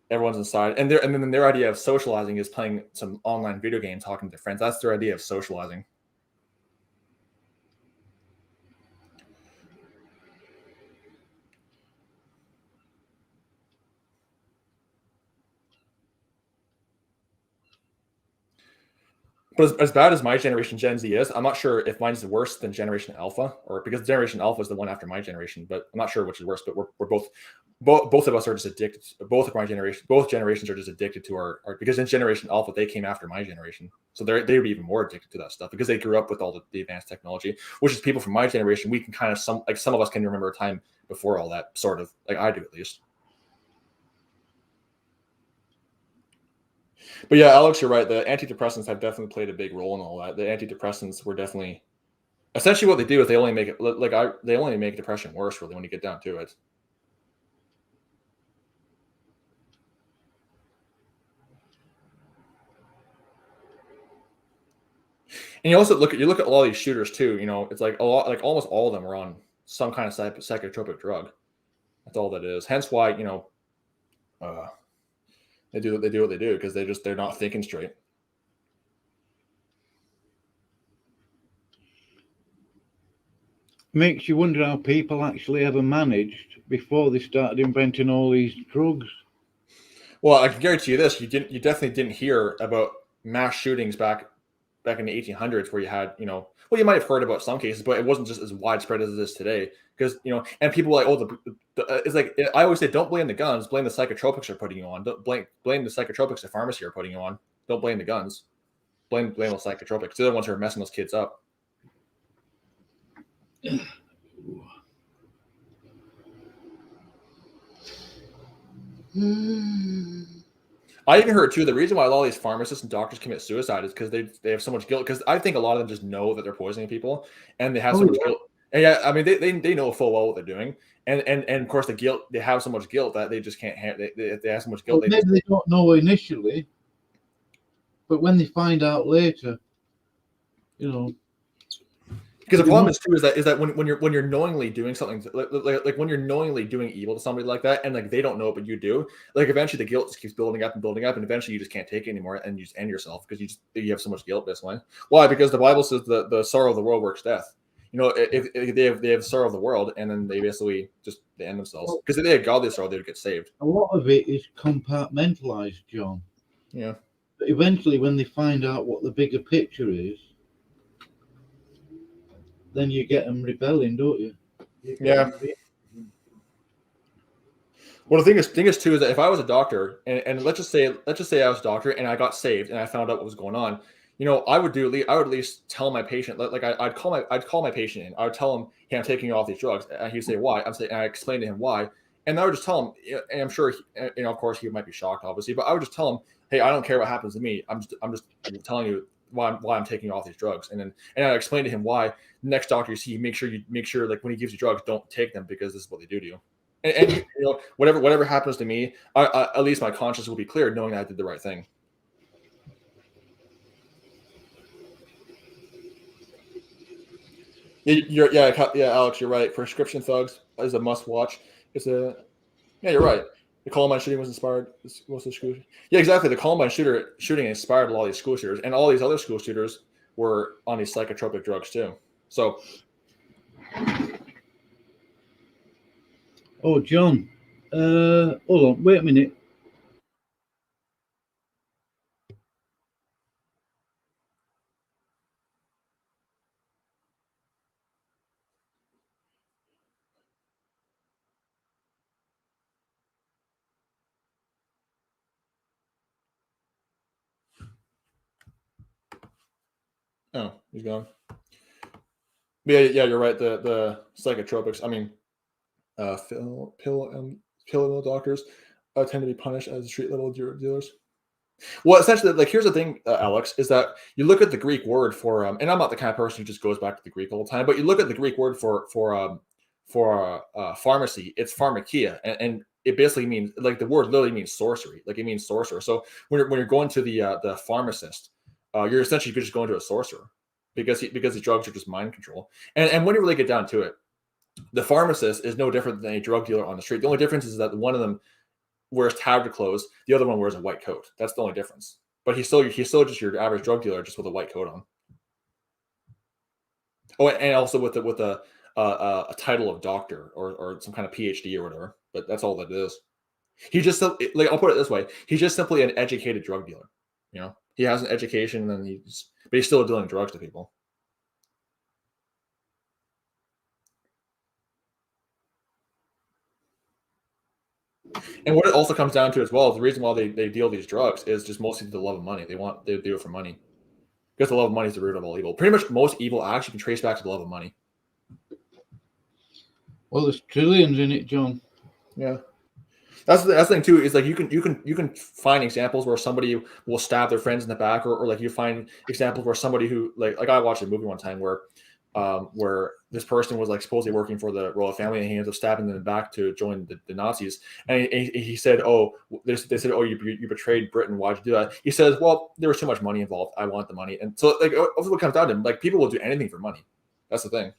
B: everyone's inside. And then their idea of socializing is playing some online video game, talking to their friends. That's their idea of socializing. But as bad as my generation, Gen Z is, I'm not sure if mine's worse than Generation Alpha, or because Generation Alpha is the one after my generation. But I'm not sure which is worse. But we're both of us are just addicted. Both generations are just addicted to our because in Generation Alpha they came after my generation, so they would be even more addicted to that stuff because they grew up with all the advanced technology. Which is people from my generation, we can kind of some of us can remember a time before all that, sort of, like I do at least. But yeah, Alex, you're right. The antidepressants have definitely played a big role in all that. The antidepressants were definitely, essentially what they do is they only make it they only make depression worse, really, when you get down to it. And you also look at a lot of these shooters too. You know, it's like a lot, like almost all of them are on some kind of psychotropic drug. That's all that is. Hence why, you know, they do what they do because they're not thinking straight.
A: Makes you wonder how people actually ever managed before they started inventing all these drugs.
B: Well, I can guarantee you this: you definitely didn't hear about mass shootings back in the 1800s, where you had, you know, well, you might have heard about some cases, but it wasn't just as widespread as it is today. Because, you know, and people were like, oh, it's like, I always say, don't blame the guns, blame the psychotropics they're putting you on. Don't blame the psychotropics the pharmacy are putting you on. Don't blame the guns. Blame the psychotropics. They're the ones who are messing those kids up. I even heard too, the reason why a lot of these pharmacists and doctors commit suicide is because they have so much guilt. Because I think a lot of them just know that they're poisoning people, and they have so much guilt. And yeah, I mean, they know full well what they're doing, and of course the guilt, they have so much guilt that they just can't they have so much guilt.
A: Well, maybe they don't know initially, but when they find out later, you know.
B: Because the problem is too is that when you're knowingly doing something like when you're knowingly doing evil to somebody like that, and like they don't know it but you do, like eventually the guilt just keeps building up, and eventually you just can't take it anymore, and you just end yourself because you have so much guilt this way. Why? Because the Bible says the sorrow of the world works death. You know, if they have sorrow of the world, and then they basically they end themselves. Because if they had godly sorrow, they would get saved.
A: A lot of it is compartmentalized, John.
B: Yeah.
A: But eventually, when they find out what the bigger picture is, then you get them rebelling, don't you?
B: Yeah. Well, the thing is too is that if I was a doctor, and let's just say I was a doctor and I got saved and I found out what was going on, you know, I would at least tell my patient, like I'd call my patient in. I would tell him, hey, I'm taking you off these drugs, and he'd say why. I explained to him why, and I would just tell him, and I'm sure, you know, of course he might be shocked, obviously, but I would just tell him, hey, I don't care what happens to me. I'm just telling you why I'm taking off these drugs, and I explained to him why. The next doctor you see, make sure like when he gives you drugs, don't take them because this is what they do to you. And you know, whatever happens to me, I at least my conscience will be clear, knowing that I did the right thing. Yeah, Alex, you're right. Prescription Thugs is a must watch. Yeah, you're right. The Columbine shooting was inspired. Most of the school. Yeah, exactly. The Columbine shooting inspired a lot of these school shooters, and all these other school shooters were on these psychotropic drugs too. So,
A: Oh, John. Hold on. Wait a minute.
B: Oh, he's gone. Yeah, you're right. The psychotropics. I mean, pill doctors tend to be punished as street level dealers. Well, essentially, like here's the thing, Alex, is that you look at the Greek word for and I'm not the kind of person who just goes back to the Greek all the time, but you look at the Greek word for pharmacy. It's pharmakia, and it basically means, like, the word literally means sorcery. Like, it means sorcerer. So when you're going to the pharmacist, you're essentially just going to a sorcerer because the drugs are just mind control. And when you really get down to it, the pharmacist is no different than a drug dealer on the street. The only difference is that one of them wears tattered clothes, the other one wears a white coat. That's the only difference. But he's still just your average drug dealer, just with a white coat on. Oh, and also with a title of doctor or some kind of PhD or whatever. But that's all that it is. He just, like, I'll put it this way: he's just simply an educated drug dealer. You know, he has an education, and but he's still dealing drugs to people. And what it also comes down to as well is the reason why they deal these drugs is just mostly the love of money. They do it for money, because the love of money is the root of all evil. Pretty much most evil acts you can trace back to the love of money.
A: Well, there's trillions in it, John.
B: Yeah, that's the thing too. Is like you can find examples where somebody will stab their friends in the back, or like you find examples where somebody who like I watched a movie one time where this person was like supposedly working for the royal family, and he ends up stabbing them in the back to join the Nazis. And he said, "Oh, they said, oh, you betrayed Britain. Why'd you do that?" He says, "Well, there was too much money involved. I want the money." And so, like, also what comes down to, like, people will do anything for money. That's the thing.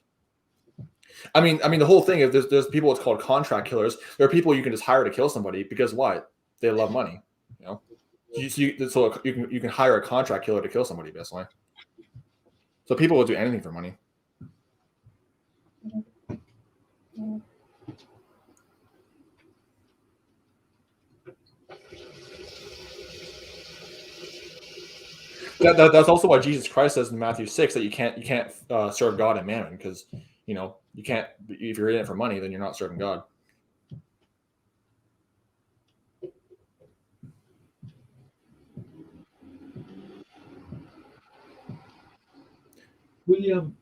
B: I mean, the whole thing is there's people it's called contract killers. There are people you can just hire to kill somebody because why? They love money. You know, so you can hire a contract killer to kill somebody, basically. So people will do anything for money. That's also why Jesus Christ says in Matthew 6 that you can't serve God and mammon, because you can't, if you're in it for money, then you're not serving God.
A: William,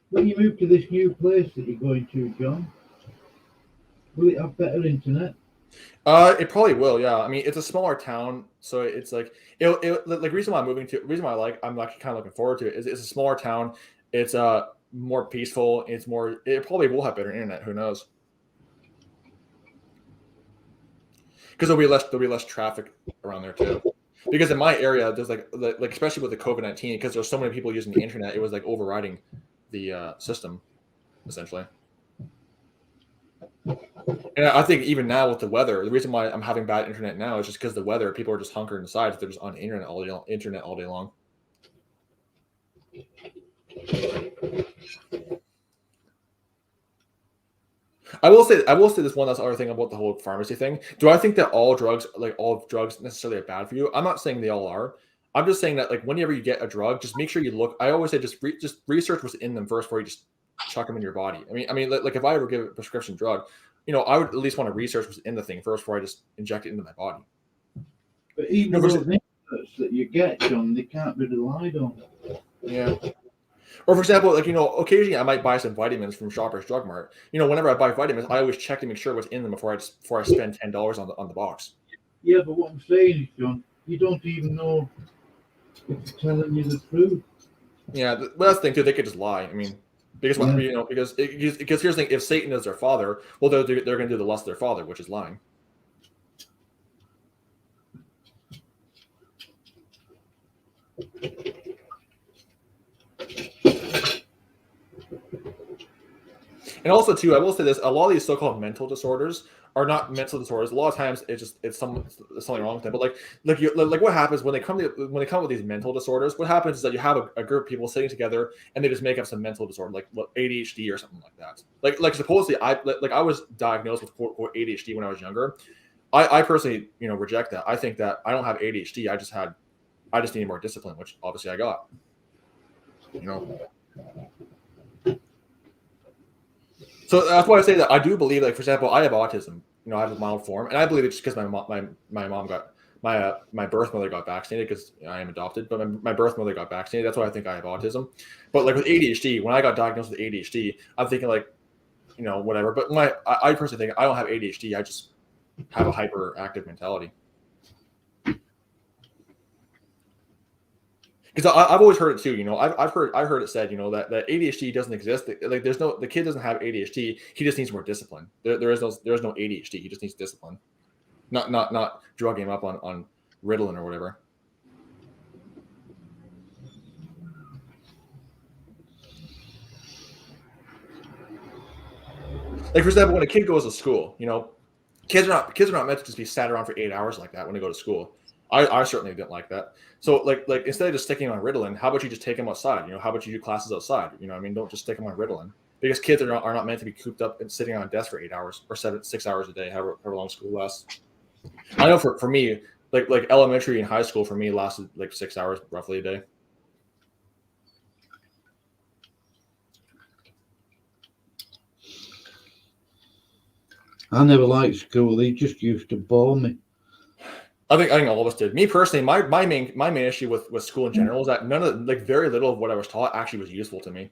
A: when you move to this new place that you're going to, John, will it have better internet?
B: It probably will, yeah. I mean, it's a smaller town, so it's like like reason why I'm like kind of looking forward to it is it's a smaller town. It's more peaceful. It probably will have better internet. Who knows? Because there'll be less traffic around there too. Because in my area, there's like especially with the COVID-19, because there's so many people using the internet, it was like overriding the system, essentially. And I think even now with the weather, the reason why I'm having bad internet now is just because the weather. People are just hunkering inside. They're just on the internet all day long. I will say this one last other thing about the whole pharmacy thing. Do I think that all drugs necessarily are bad for you? I'm not saying they all are. I'm just saying that, like, whenever you get a drug, just make sure you look. I always say just research what's in them first before you just chuck them in your body. I mean, like if I ever give a prescription drug, I would at least want to research what's in the thing first before I just inject it into my body.
A: But even those inputs that you get, John, they can't be relied on.
B: Yeah. Or for example, like, occasionally I might buy some vitamins from Shoppers Drug Mart. Whenever I buy vitamins, I always check to make sure what's in them before I spend $10 on the box.
A: Yeah, but what I'm saying is, John, you don't even know if they're telling you the truth.
B: Yeah, but that's the thing too. They could just lie. I mean, because because here's the thing: if Satan is their father, well, they're going to do the lust of their father, which is lying. And also, too, I will say this: a lot of these so-called mental disorders are not mental disorders. A lot of times, it's something wrong with them. But like what happens when they come with these mental disorders? What happens is that you have a group of people sitting together and they just make up some mental disorder, like ADHD or something like that. Like supposedly, I was diagnosed with quote ADHD when I was younger. I personally, reject that. I think that I don't have ADHD. I just need more discipline, which obviously I got. So that's why I say that I do believe, like, for example, I have autism. I have a mild form, and I believe it's just because my mom got my birth mother got vaccinated because I am adopted, but my birth mother got vaccinated. That's why I think I have autism. But like with ADHD, when I got diagnosed with ADHD, I'm thinking like, whatever. But I personally think I don't have ADHD. I just have a hyperactive mentality. Because I've always heard it too, I've heard it said, that ADHD doesn't exist. Like the kid doesn't have ADHD. He just needs more discipline. There is no ADHD. He just needs discipline, not drugging him up on Ritalin or whatever. Like, for example, when a kid goes to school, kids are not meant to just be sat around for 8 hours like that when they go to school. I certainly didn't like that. So like instead of just sticking on Ritalin, how about you just take them outside? How about you do classes outside? Don't just stick them on Ritalin, because kids are not meant to be cooped up and sitting on a desk for 8 hours or 6 hours a day, however long school lasts. I know for me, like elementary and high school for me lasted like 6 hours roughly a day.
A: I never liked school. They just used to bore me.
B: I think all of us did. Me personally, my main issue with school in general is that very little of what I was taught actually was useful to me.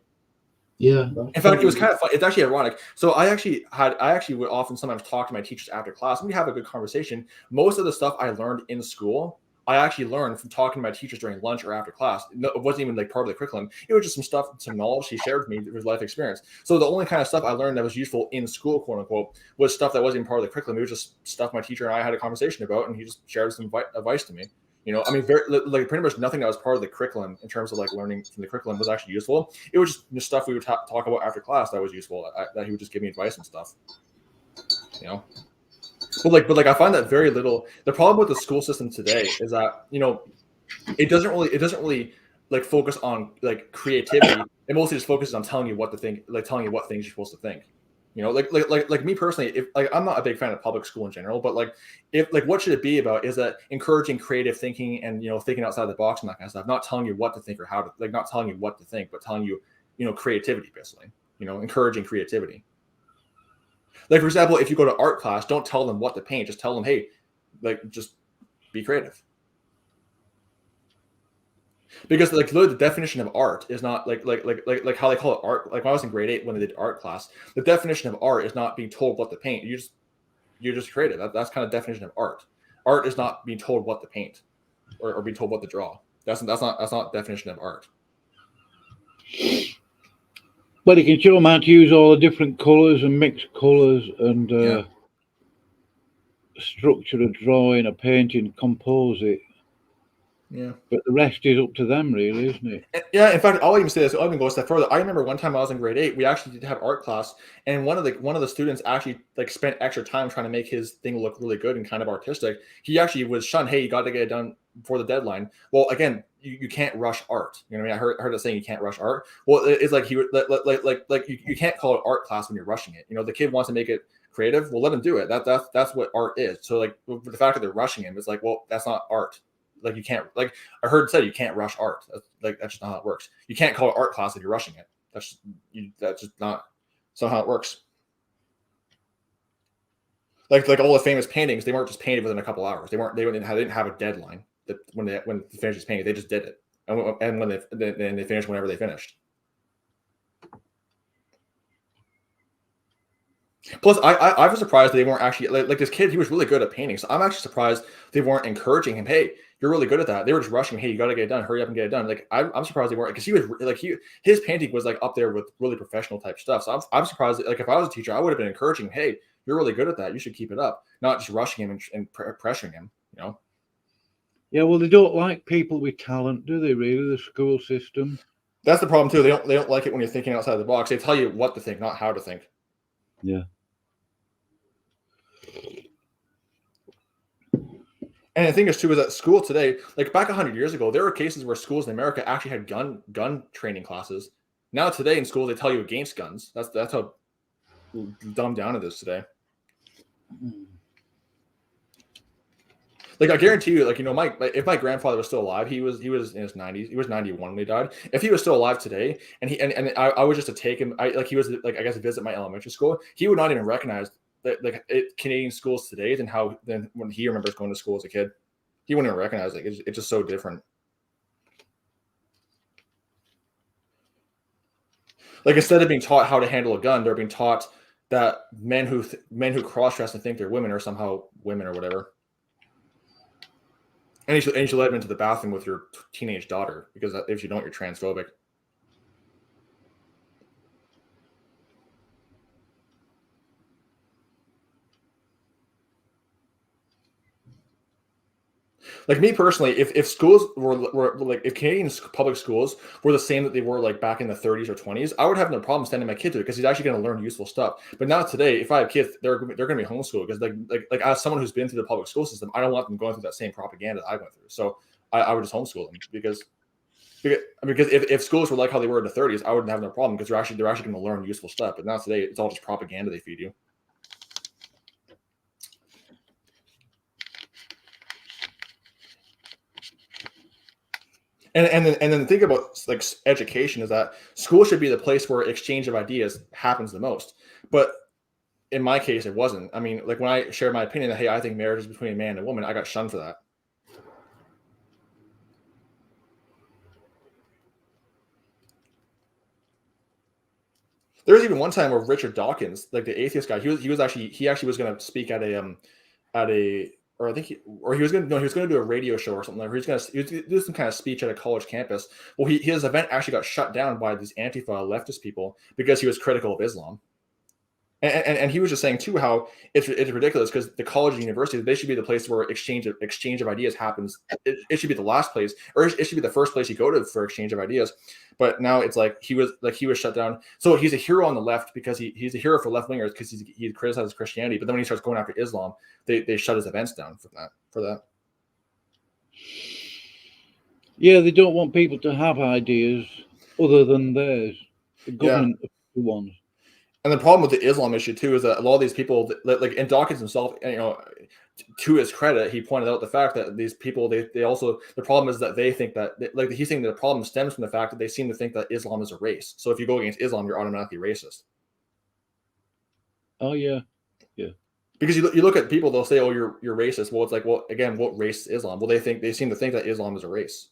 A: Yeah.
B: In fact, it was kind of fun. It's actually ironic. So I actually would often sometimes talk to my teachers after class, and we have a good conversation. Most of the stuff I learned in school, I actually learned from talking to my teachers during lunch or after class. It wasn't even like part of the curriculum. It was just some knowledge he shared with me through his life experience. So the only kind of stuff I learned that was useful in school, quote unquote, was stuff that wasn't even part of the curriculum. It was just stuff my teacher and I had a conversation about, and he just shared some advice to me. Pretty much nothing that was part of the curriculum in terms of like learning from the curriculum was actually useful. It was just stuff we would talk about after class that was useful, that he would just give me advice and stuff. But I find that very little. The problem with the school system today is that it doesn't really like focus on like creativity. It mostly just focuses on telling you what to think, like telling you what things you're supposed to think. Like me personally, if like I'm not a big fan of public school in general, but what should it be about is that encouraging creative thinking and thinking outside the box and that kind of stuff, not telling you what to think or how to, like, not telling you what to think, but telling you creativity, basically, encouraging creativity. Like, for example, if you go to art class, don't tell them what to paint, just tell them, hey, like, just be creative. Because like the definition of art is not like how they call it art. Like when I was in grade 8 when they did art class, the definition of art is not being told what to paint. You're just creative. That's kind of definition of art. Art is not being told what to paint or being told what to draw. That's not definition of art.
A: But you can show them how to use all the different colours and mix colours and structure a drawing, a painting, compose it.
B: Yeah,
A: but the rest is up to them, really, isn't it?
B: Yeah, in fact, I'll even say this. I'll even go a step further. I remember one time I was in grade 8. We actually did have art class, and one of the students actually like spent extra time trying to make his thing look really good and kind of artistic. He actually was shunned. Hey, you got to get it done before the deadline. Well, again, you can't rush art. You know what I mean? I heard it saying you can't rush art. Well, it's like he would like you can't call it art class when you're rushing it. The kid wants to make it creative. Well, let him do it. That's what art is. So like the fact that they're rushing him, it's like, well, that's not art. Like you can't, like I heard it said, you can't rush art. That's just not how it works. You can't call it art class if you're rushing it. That's just not how it works. Like all the famous paintings, they weren't just painted within a couple hours. They didn't have a deadline that when they finished painting, they just did it. And when they finished whenever they finished. Plus, I was surprised they weren't actually like this kid. He was really good at painting, so I'm actually surprised they weren't encouraging him. Hey, you're really good at that. They were just rushing. Hey, you got to get it done. Hurry up and get it done. Like I'm surprised they weren't, because he was like his painting was like up there with really professional type stuff. So I'm surprised. Like if I was a teacher, I would have been encouraging. Hey, you're really good at that. You should keep it up. Not just rushing him and pressuring him.
A: Yeah, well, they don't like people with talent, do they? Really, the school system.
B: That's the problem too. They don't like it when you're thinking outside the box. They tell you what to think, not how to think.
A: Yeah.
B: And the thing is too is that school today, like back 100 years ago, there were cases where schools in America actually had gun training classes. Now today in schools they tell you against guns. That's how dumbed down it is today. Like I guarantee you, like if my grandfather was still alive, he was in his 90s. He was 91 when he died. If he was still alive today, and I was just to take him, he was like I guess visit my elementary school, he would not even recognize that Canadian schools today than when he remembers going to school as a kid. He wouldn't even recognize it. It's just so different. Like instead of being taught how to handle a gun, they're being taught that men who cross-dress and think they're women are somehow women or whatever. And you should let them into the bathroom with your teenage daughter because if you don't, you're transphobic. Like me personally, if schools were like if Canadian public schools were the same that they were like back in the 30s or 20s, I would have no problem sending my kid to it because he's actually going to learn useful stuff. But now today, if I have kids, they're going to be homeschooled because like as someone who's been through the public school system, I don't want them going through that same propaganda that I went through. So I would just homeschool them because if schools were like how they were in the 30s, I wouldn't have no problem because they're actually going to learn useful stuff. But now today, it's all just propaganda they feed you. And then the thing about like education is that school should be the place where exchange of ideas happens the most. But in my case, it wasn't. I mean, like when I shared my opinion that, hey, I think marriage is between a man and a woman, I got shunned for that. There was even one time where Richard Dawkins, like the atheist guy, he was actually going to speak at a or I think he was going to do a radio show or something. Like, he was going to do some kind of speech at a college campus. Well, his event actually got shut down by these Antifa leftist people because he was critical of Islam. And he was just saying too how it's ridiculous because the college and university, they should be the place where exchange of ideas happens. It should be the last place, or it should be the first place you go to for exchange of ideas. But now it's like he was shut down. So he's a hero on the left because he's a hero for left wingers because he criticizes Christianity. But then when he starts going after Islam, they shut his events down for that.
A: Yeah, they don't want people to have ideas other than theirs. The government ones. And
B: the problem with the Islam issue too is that a lot of these people, like and Dawkins himself, to his credit, he pointed out the fact that these people, they also, the problem is that they think that, like he's saying that the problem stems from the fact that they seem to think that Islam is a race. So if you go against Islam, you're automatically racist.
A: Oh yeah, yeah.
B: Because you look at people, they'll say, "Oh, you're racist." Well, it's like, well, again, what race is Islam? Well, they seem to think that Islam is a race.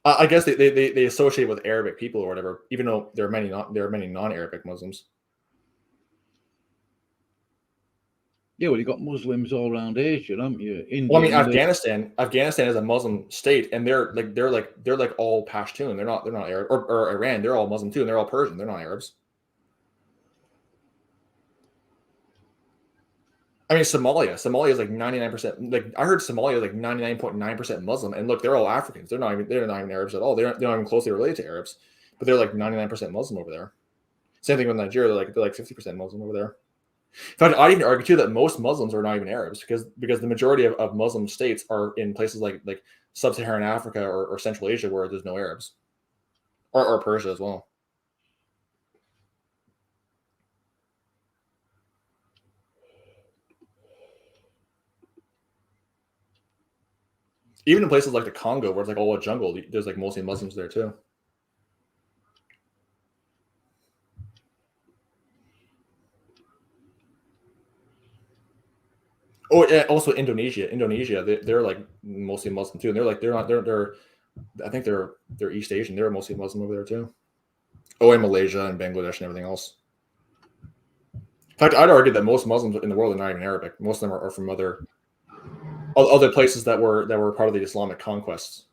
B: I guess they associate with Arabic people or whatever, even though there are many non-Arabic Muslims.
A: Yeah, well, you got Muslims all around Asia, haven't you? India,
B: well, I mean, Afghanistan is a Muslim state, and they're like all Pashtun. They're not Arab, or Iran. They're all Muslim too, and they're all Persian. They're not Arabs. I mean, Somalia is like 99%. Like I heard Somalia is like 99.9% Muslim, and look, they're all Africans. They're not even Arabs at all. They're not even closely related to Arabs, but they're like 99% Muslim over there. Same thing with Nigeria. They're like 50% Muslim over there. In fact, I'd even argue too that most Muslims are not even Arabs because the majority of Muslim states are in places like sub-Saharan Africa or Central Asia where there's no Arabs, or Persia as well. Even in places like the Congo, where it's like all a jungle, there's like mostly Muslims there too. Oh yeah, also Indonesia. They're like mostly Muslim too, and I think they're East Asian. They're mostly Muslim over there too. Oh, and Malaysia and Bangladesh and everything else. In fact, I'd argue that most Muslims in the world are not even Arabic. Most of them are from other places that were part of the Islamic conquests.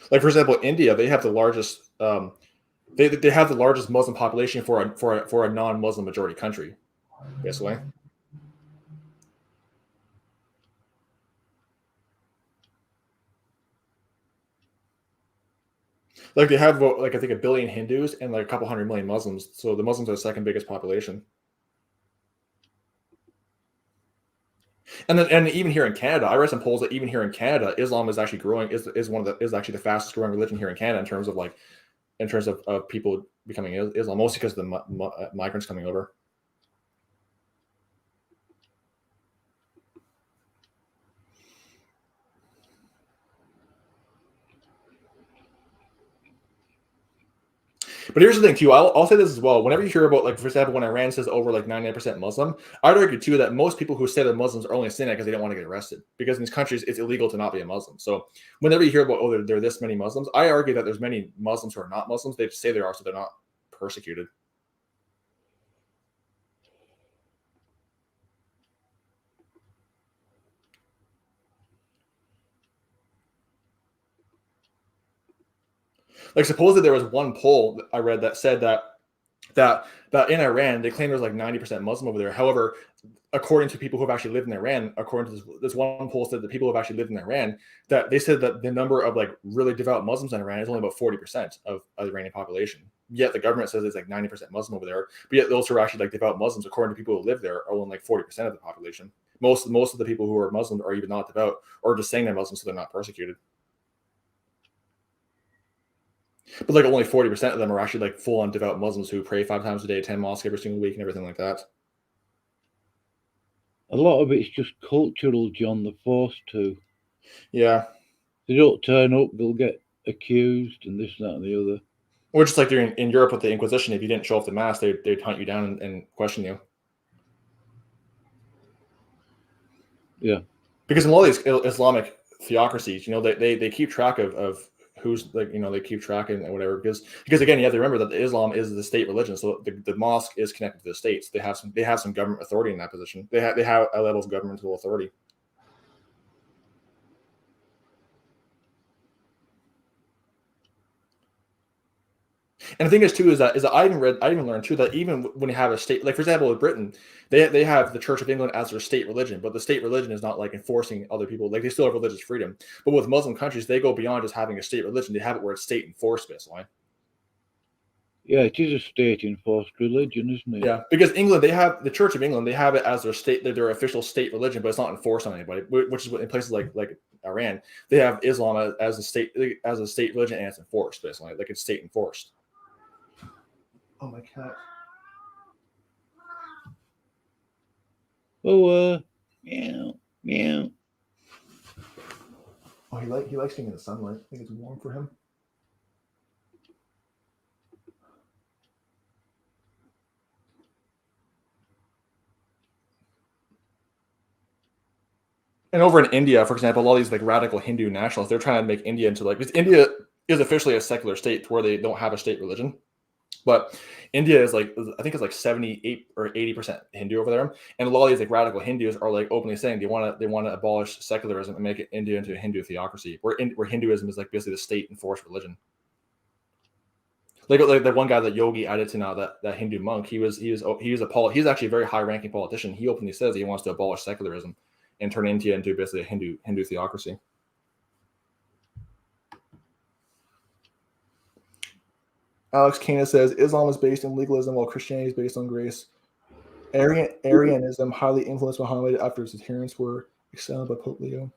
B: Like for example, India, they have the largest they have the largest Muslim population for a non-Muslim majority country, basically. Like they have like I think 1 billion Hindus and like a couple 100 million Muslims. So the Muslims are the second biggest population. And even here in Canada, I read some polls that even here in Canada, Islam is actually growing. Is actually the fastest growing religion here in Canada in terms of people becoming Islam, mostly because of the migrants coming over. But here's the thing too. I'll say this as well. Whenever you hear about, like, for example, when Iran says over like 99% Muslim, I'd argue too that most people who say that Muslims are only saying that because they don't want to get arrested. Because in these countries, it's illegal to not be a Muslim. So whenever you hear about, there are this many Muslims, I argue that there's many Muslims who are not Muslims. They just say they are, so they're not persecuted. Like, supposedly there was one poll that I read that said that in Iran they claim there's like 90% Muslim over there. However, according to people who have actually lived in Iran, according to this one poll said that people who have actually lived in Iran, that they said that the number of like really devout Muslims in Iran is only about 40% of the Iranian population. Yet the government says it's like 90% Muslim over there. But yet those who are actually like devout Muslims, according to people who live there, are only like 40% of the population. Most of the people who are Muslim are even not devout, or just saying they're Muslim so they're not persecuted. But like only 40% of them are actually like full-on devout Muslims who pray 5 times a day, 10 mosques every single week, and everything like that.
A: A lot of it's just cultural, John. They're forced to.
B: Yeah.
A: If they don't turn up, they'll get accused and this, that, and the other.
B: Or just like during in Europe with the Inquisition, if you didn't show up to mass, they'd hunt you down and question you.
A: Yeah.
B: Because in a lot of these Islamic theocracies, they keep track of who's, like, they keep track and whatever, because again, you have to remember that Islam is the state religion, so the mosque is connected to the states. They have some government authority in that position. They have a level of governmental authority. And the thing is too is that I even learned too that even when you have a state, like for example with Britain, they have the Church of England as their state religion, but the state religion is not like enforcing other people. Like they still have religious freedom. But with Muslim countries, they go beyond just having a state religion. They have it where it's state enforced, basically.
A: Yeah, it is a state enforced religion, isn't it?
B: Yeah, because England, they have the Church of England, they have it as their official state religion, but it's not enforced on anybody. Which is what in places like Iran, they have Islam as a state religion, and it's enforced, basically, like it's state enforced. Oh, my cat.
A: Oh, meow, meow.
B: Oh, he likes being in the sunlight. I think it's warm for him. And over in India, for example, all these like radical Hindu nationalists, they're trying to make India into because India is officially a secular state where they don't have a state religion. But India is I think it's like 78 or 80% Hindu over there, and a lot of these like radical Hindus are like openly saying they want to abolish secularism and make India into a Hindu theocracy, where Hinduism is like basically the state enforced religion. Like the one guy that Yogi Adityanath, that Hindu monk, he's actually a very high ranking politician. He openly says he wants to abolish secularism and turn India into basically a Hindu theocracy. Alex Kana says Islam is based in legalism while Christianity is based on grace. Arianism highly influenced Muhammad after his adherents were exiled by Pope Leo.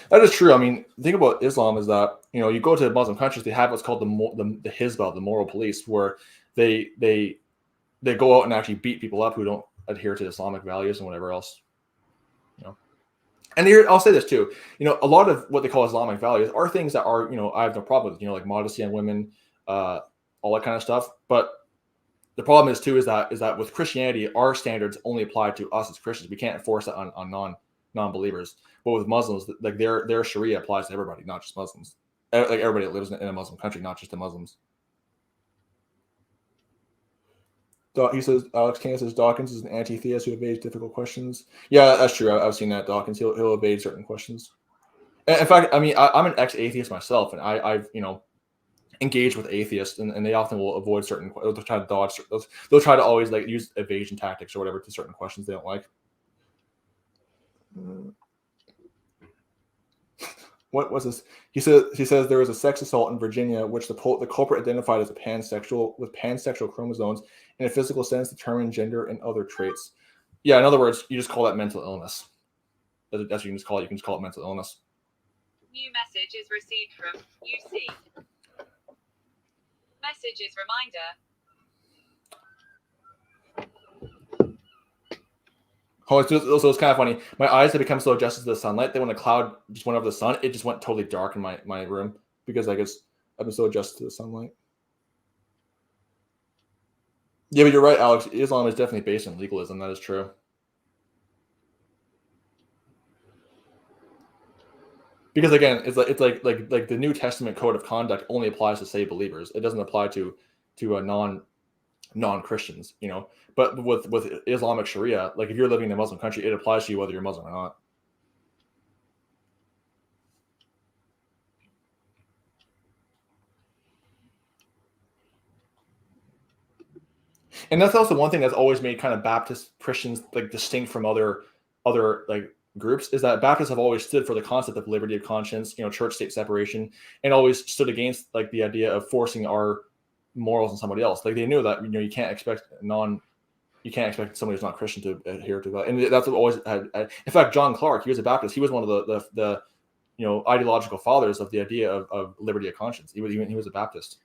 B: That is true. I mean, the thing about Islam is that you go to Muslim countries, they have what's called the Hizbah, the moral police, where they go out and actually beat people up who don't adhere to Islamic values and whatever else. And here, I'll say this too. A lot of what they call Islamic values are things that are I have no problem with. Like modesty on women. All that kind of stuff. But the problem is that with Christianity, our standards only apply to us as Christians. We can't enforce that on non-believers. But with Muslims, like their Sharia applies to everybody, not just Muslims. Like everybody that lives in a Muslim country, not just the Muslims. He says, Alex Kane says Dawkins is an anti-theist who evades difficult questions. Yeah, that's true. I've seen that. Dawkins, he'll evade certain questions. And in fact, I mean, I'm an ex-atheist myself, and I've engage with atheists, and they often will avoid certain. They'll try to dodge. They'll try to always like use evasion tactics or whatever to certain questions they don't like. What was this? He says there was a sex assault in Virginia, which the culprit identified as a pansexual with pansexual chromosomes in a physical sense determined gender and other traits. Yeah, in other words, you just call that mental illness. That's what you can just call it. You can just call it mental illness.
H: New message is received from UC. Messages reminder.
B: Oh, so it's kind of funny. My eyes have become so adjusted to the sunlight that when a cloud just went over the sun, it just went totally dark in my room because I guess I've been so adjusted to the sunlight. Yeah, but you're right, Alex. Islam is definitely based on legalism. That is true. Because again, it's like the New Testament code of conduct only applies to saved believers. It doesn't apply to non-Christians, you know. But with Islamic Sharia, like if you're living in a Muslim country, it applies to you whether you're Muslim or not. And that's also one thing that's always made kind of Baptist Christians like distinct from other like groups, is that Baptists have always stood for the concept of liberty of conscience, you know, church-state separation, and always stood against like the idea of forcing our morals on somebody else. Like they knew that, you know, you can't expect somebody who's not Christian to adhere to that. And that's what always had. In fact, John Clark, he was a Baptist. He was one of the you know, ideological fathers of the idea of liberty of conscience. He was a Baptist.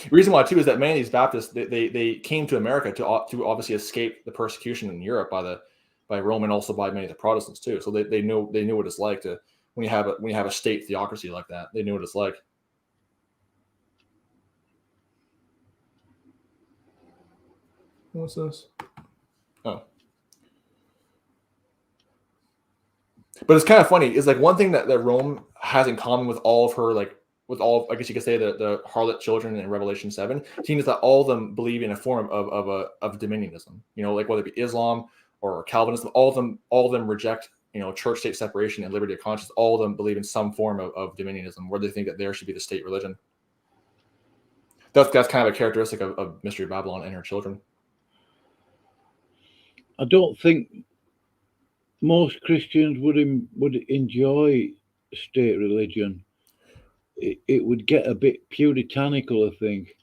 B: The reason why too is that many of these Baptists they came to America to obviously escape the persecution in Europe by Rome and also by many of the Protestants too. So they knew what it's like to when you have a state theocracy like that. They knew what it's like. What's this? Oh. But it's kind of funny. It's like one thing that Rome has in common with all of her, like with all, I guess you could say the harlot children in Revelation 7, seems that all of them believe in a form of dominionism. You know, like whether it be Islam or Calvinism, all of them reject, you know, church-state separation and liberty of conscience. All of them believe in some form of dominionism, where they think that there should be the state religion. That's kind of a characteristic of Mystery Babylon and her children.
A: I don't think most Christians would enjoy state religion. It would get a bit puritanical, I think.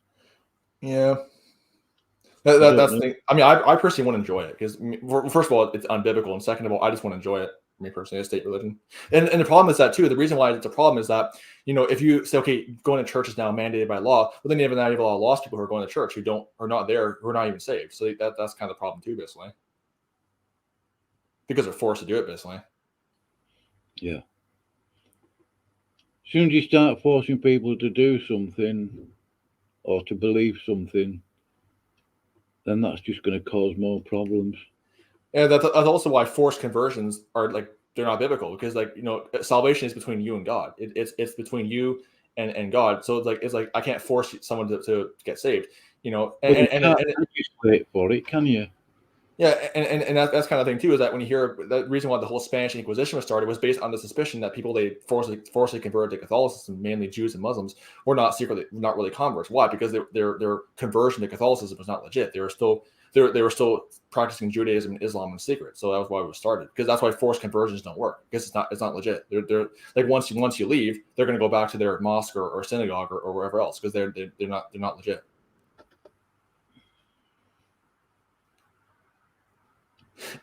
B: Yeah. That's the thing. I mean, I personally want to enjoy it because, first of all, it's unbiblical, and second of all, I just want to enjoy it. Me personally, a state religion, and the problem is that too. The reason why it's a problem is that, you know, if you say, okay, going to church is now mandated by law, well, then you have a lot of lost people who are going to church who are not there, who are not even saved. So that's kind of the problem too, basically, because they're forced to do it, basically.
A: Yeah. As soon as you start forcing people to do something or to believe something, then that's just going to cause more problems.
B: And that's also why forced conversions are like, they're not biblical, because, like, you know, salvation is between you and God. It's between you and God. So it's like I can't force someone to get saved, you know. And you can't
A: legislate for it, can you?
B: Yeah, and that's kind of thing too, is that when you hear the reason why the whole Spanish Inquisition was started was based on the suspicion that people they forcibly converted to Catholicism, mainly Jews and Muslims, were not really converts. Why? Because their conversion to Catholicism was not legit. They were still practicing Judaism and Islam in secret. So that was why it was started. Because that's why forced conversions don't work, because it's not legit. They're like once you leave, they're going to go back to their mosque or synagogue or wherever else, because they're not legit.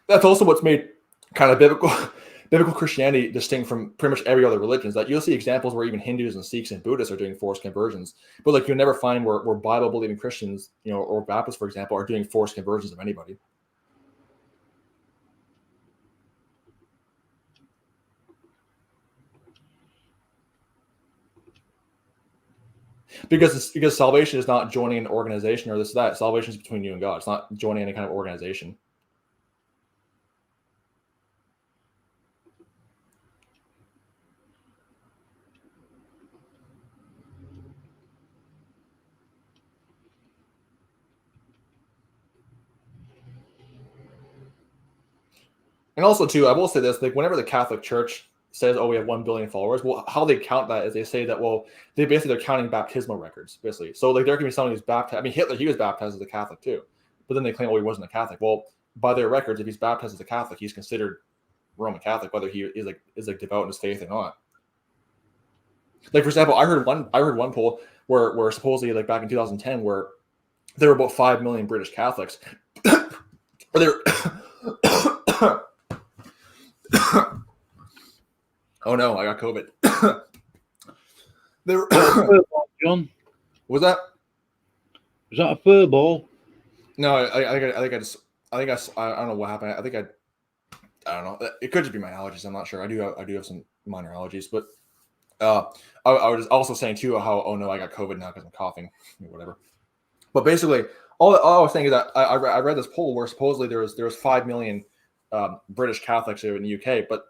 B: That's also what's made kind of biblical Christianity distinct from pretty much every other religion, is that you'll see examples where even Hindus and Sikhs and Buddhists are doing forced conversions, but like you'll never find where Bible believing Christians, you know, or Baptists, for example, are doing forced conversions of anybody. Because salvation is not joining an organization or this or that. Salvation is between you and God. It's not joining any kind of organization. And also, too, I will say this: like, whenever the Catholic Church says, "Oh, we have 1 billion followers," well, how they count that is they say that, well, they're counting baptismal records, basically. So, like, there can be someone who's baptized. I mean, Hitler, he was baptized as a Catholic too, but then they claim, "Oh, he wasn't a Catholic." Well, by their records, if he's baptized as a Catholic, he's considered Roman Catholic, whether he is like devout in his faith or not. Like for example, I heard one poll where supposedly like back in 2010 where there were about 5 million British Catholics. Or there. Oh no, I got COVID. There.
A: John,
B: Was that?
A: was that a fur ball?
B: No, I don't know what happened. I don't know. It could just be my allergies. I'm not sure. I do have some minor allergies, but I was also saying too how, oh no, I got COVID now because I'm coughing or whatever. But basically, all I was saying is that I read this poll where supposedly there was 5 million British Catholics here in the UK, but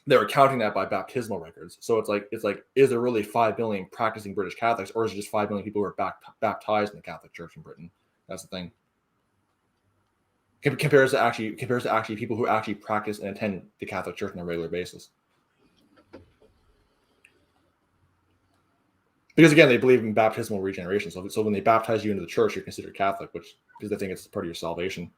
B: they were counting that by baptismal records. So it's like is there really 5 million practicing British Catholics, or is it just 5 million people who are baptized in the Catholic Church in Britain? That's the thing. Compares to actually people who actually practice and attend the Catholic Church on a regular basis. Because again, they believe in baptismal regeneration. So when they baptize you into the church, you're considered Catholic, because they think it's part of your salvation.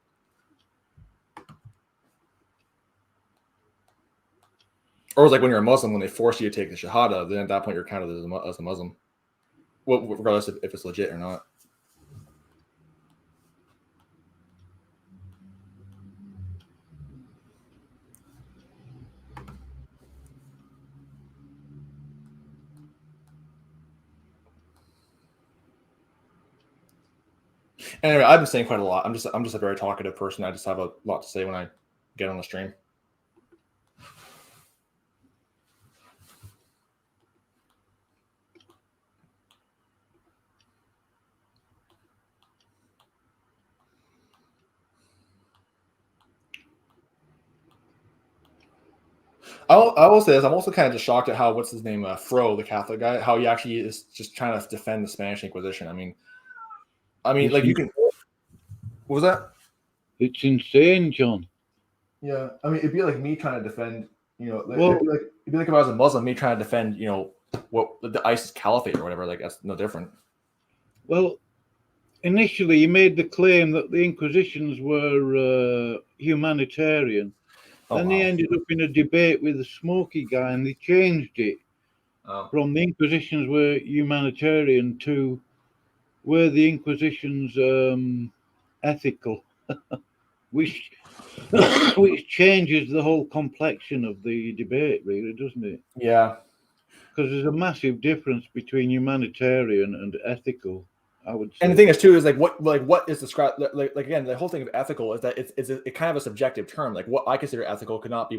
B: Or it's like when you're a Muslim, when they force you to take the Shahada, then at that point you're counted as a Muslim, well, regardless if it's legit or not. Anyway, I've been saying quite a lot. I'm just a very talkative person. I just have a lot to say when I get on the stream. I will say this. I'm also kind of just shocked at how, what's his name, Fro, the Catholic guy, how he actually is just trying to defend the Spanish Inquisition. I mean, like you can. What was that?
A: It's insane, John.
B: Yeah, I mean, it'd be like me trying to defend, it'd be like if I was a Muslim, me trying to defend, what the ISIS Caliphate or whatever. Like that's no different.
A: Well, initially, he made the claim that the Inquisitions were humanitarian. Then they ended up in a debate with the Smoky guy, and they changed it from the Inquisitions were humanitarian to were the Inquisitions ethical, which changes the whole complexion of the debate, really, doesn't it?
B: Yeah.
A: Because there's a massive difference between humanitarian and ethical, I would say.
B: And the thing is too is what is described like again, the whole thing of ethical is that it's kind of a subjective term. Like what I consider ethical would not be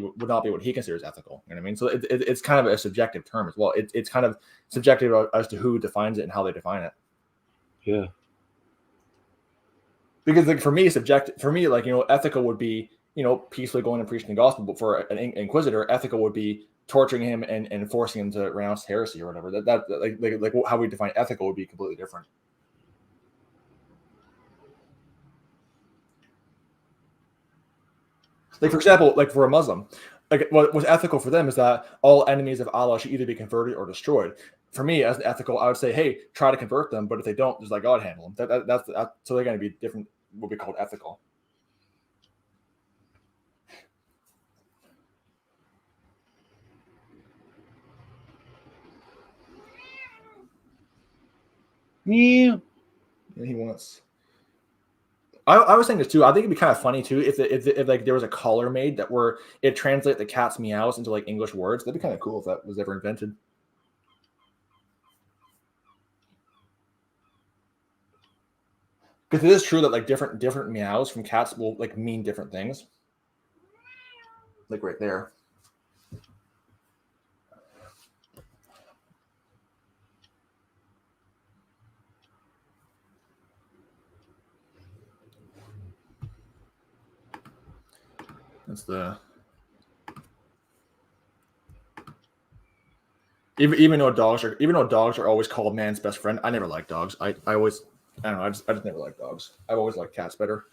B: what he considers ethical. You know what I mean? So it's kind of a subjective term as well. It's kind of subjective as to who defines it and how they define it.
A: Yeah.
B: Because like for me, ethical would be peacefully going and preaching the gospel. But for an inquisitor, ethical would be torturing him and forcing him to renounce heresy or whatever. Like how we define ethical would be completely different. Like for example, like for a Muslim, like what's ethical for them is that all enemies of Allah should either be converted or destroyed. For me, as an ethical, I would say, hey, try to convert them, but if they don't, just let God handle them. That's so they're going to be different. What we call ethical.
A: Yeah.
B: He wants. I was saying this too. I think it'd be kind of funny too if like there was a collar made that where it translates the cat's meows into like English words. That'd be kind of cool if that was ever invented. Because it is true that like different meows from cats will like mean different things. Like right there. That's the even though dogs are always called man's best friend. I never liked dogs. I don't know. I just never liked dogs. I've always liked cats better.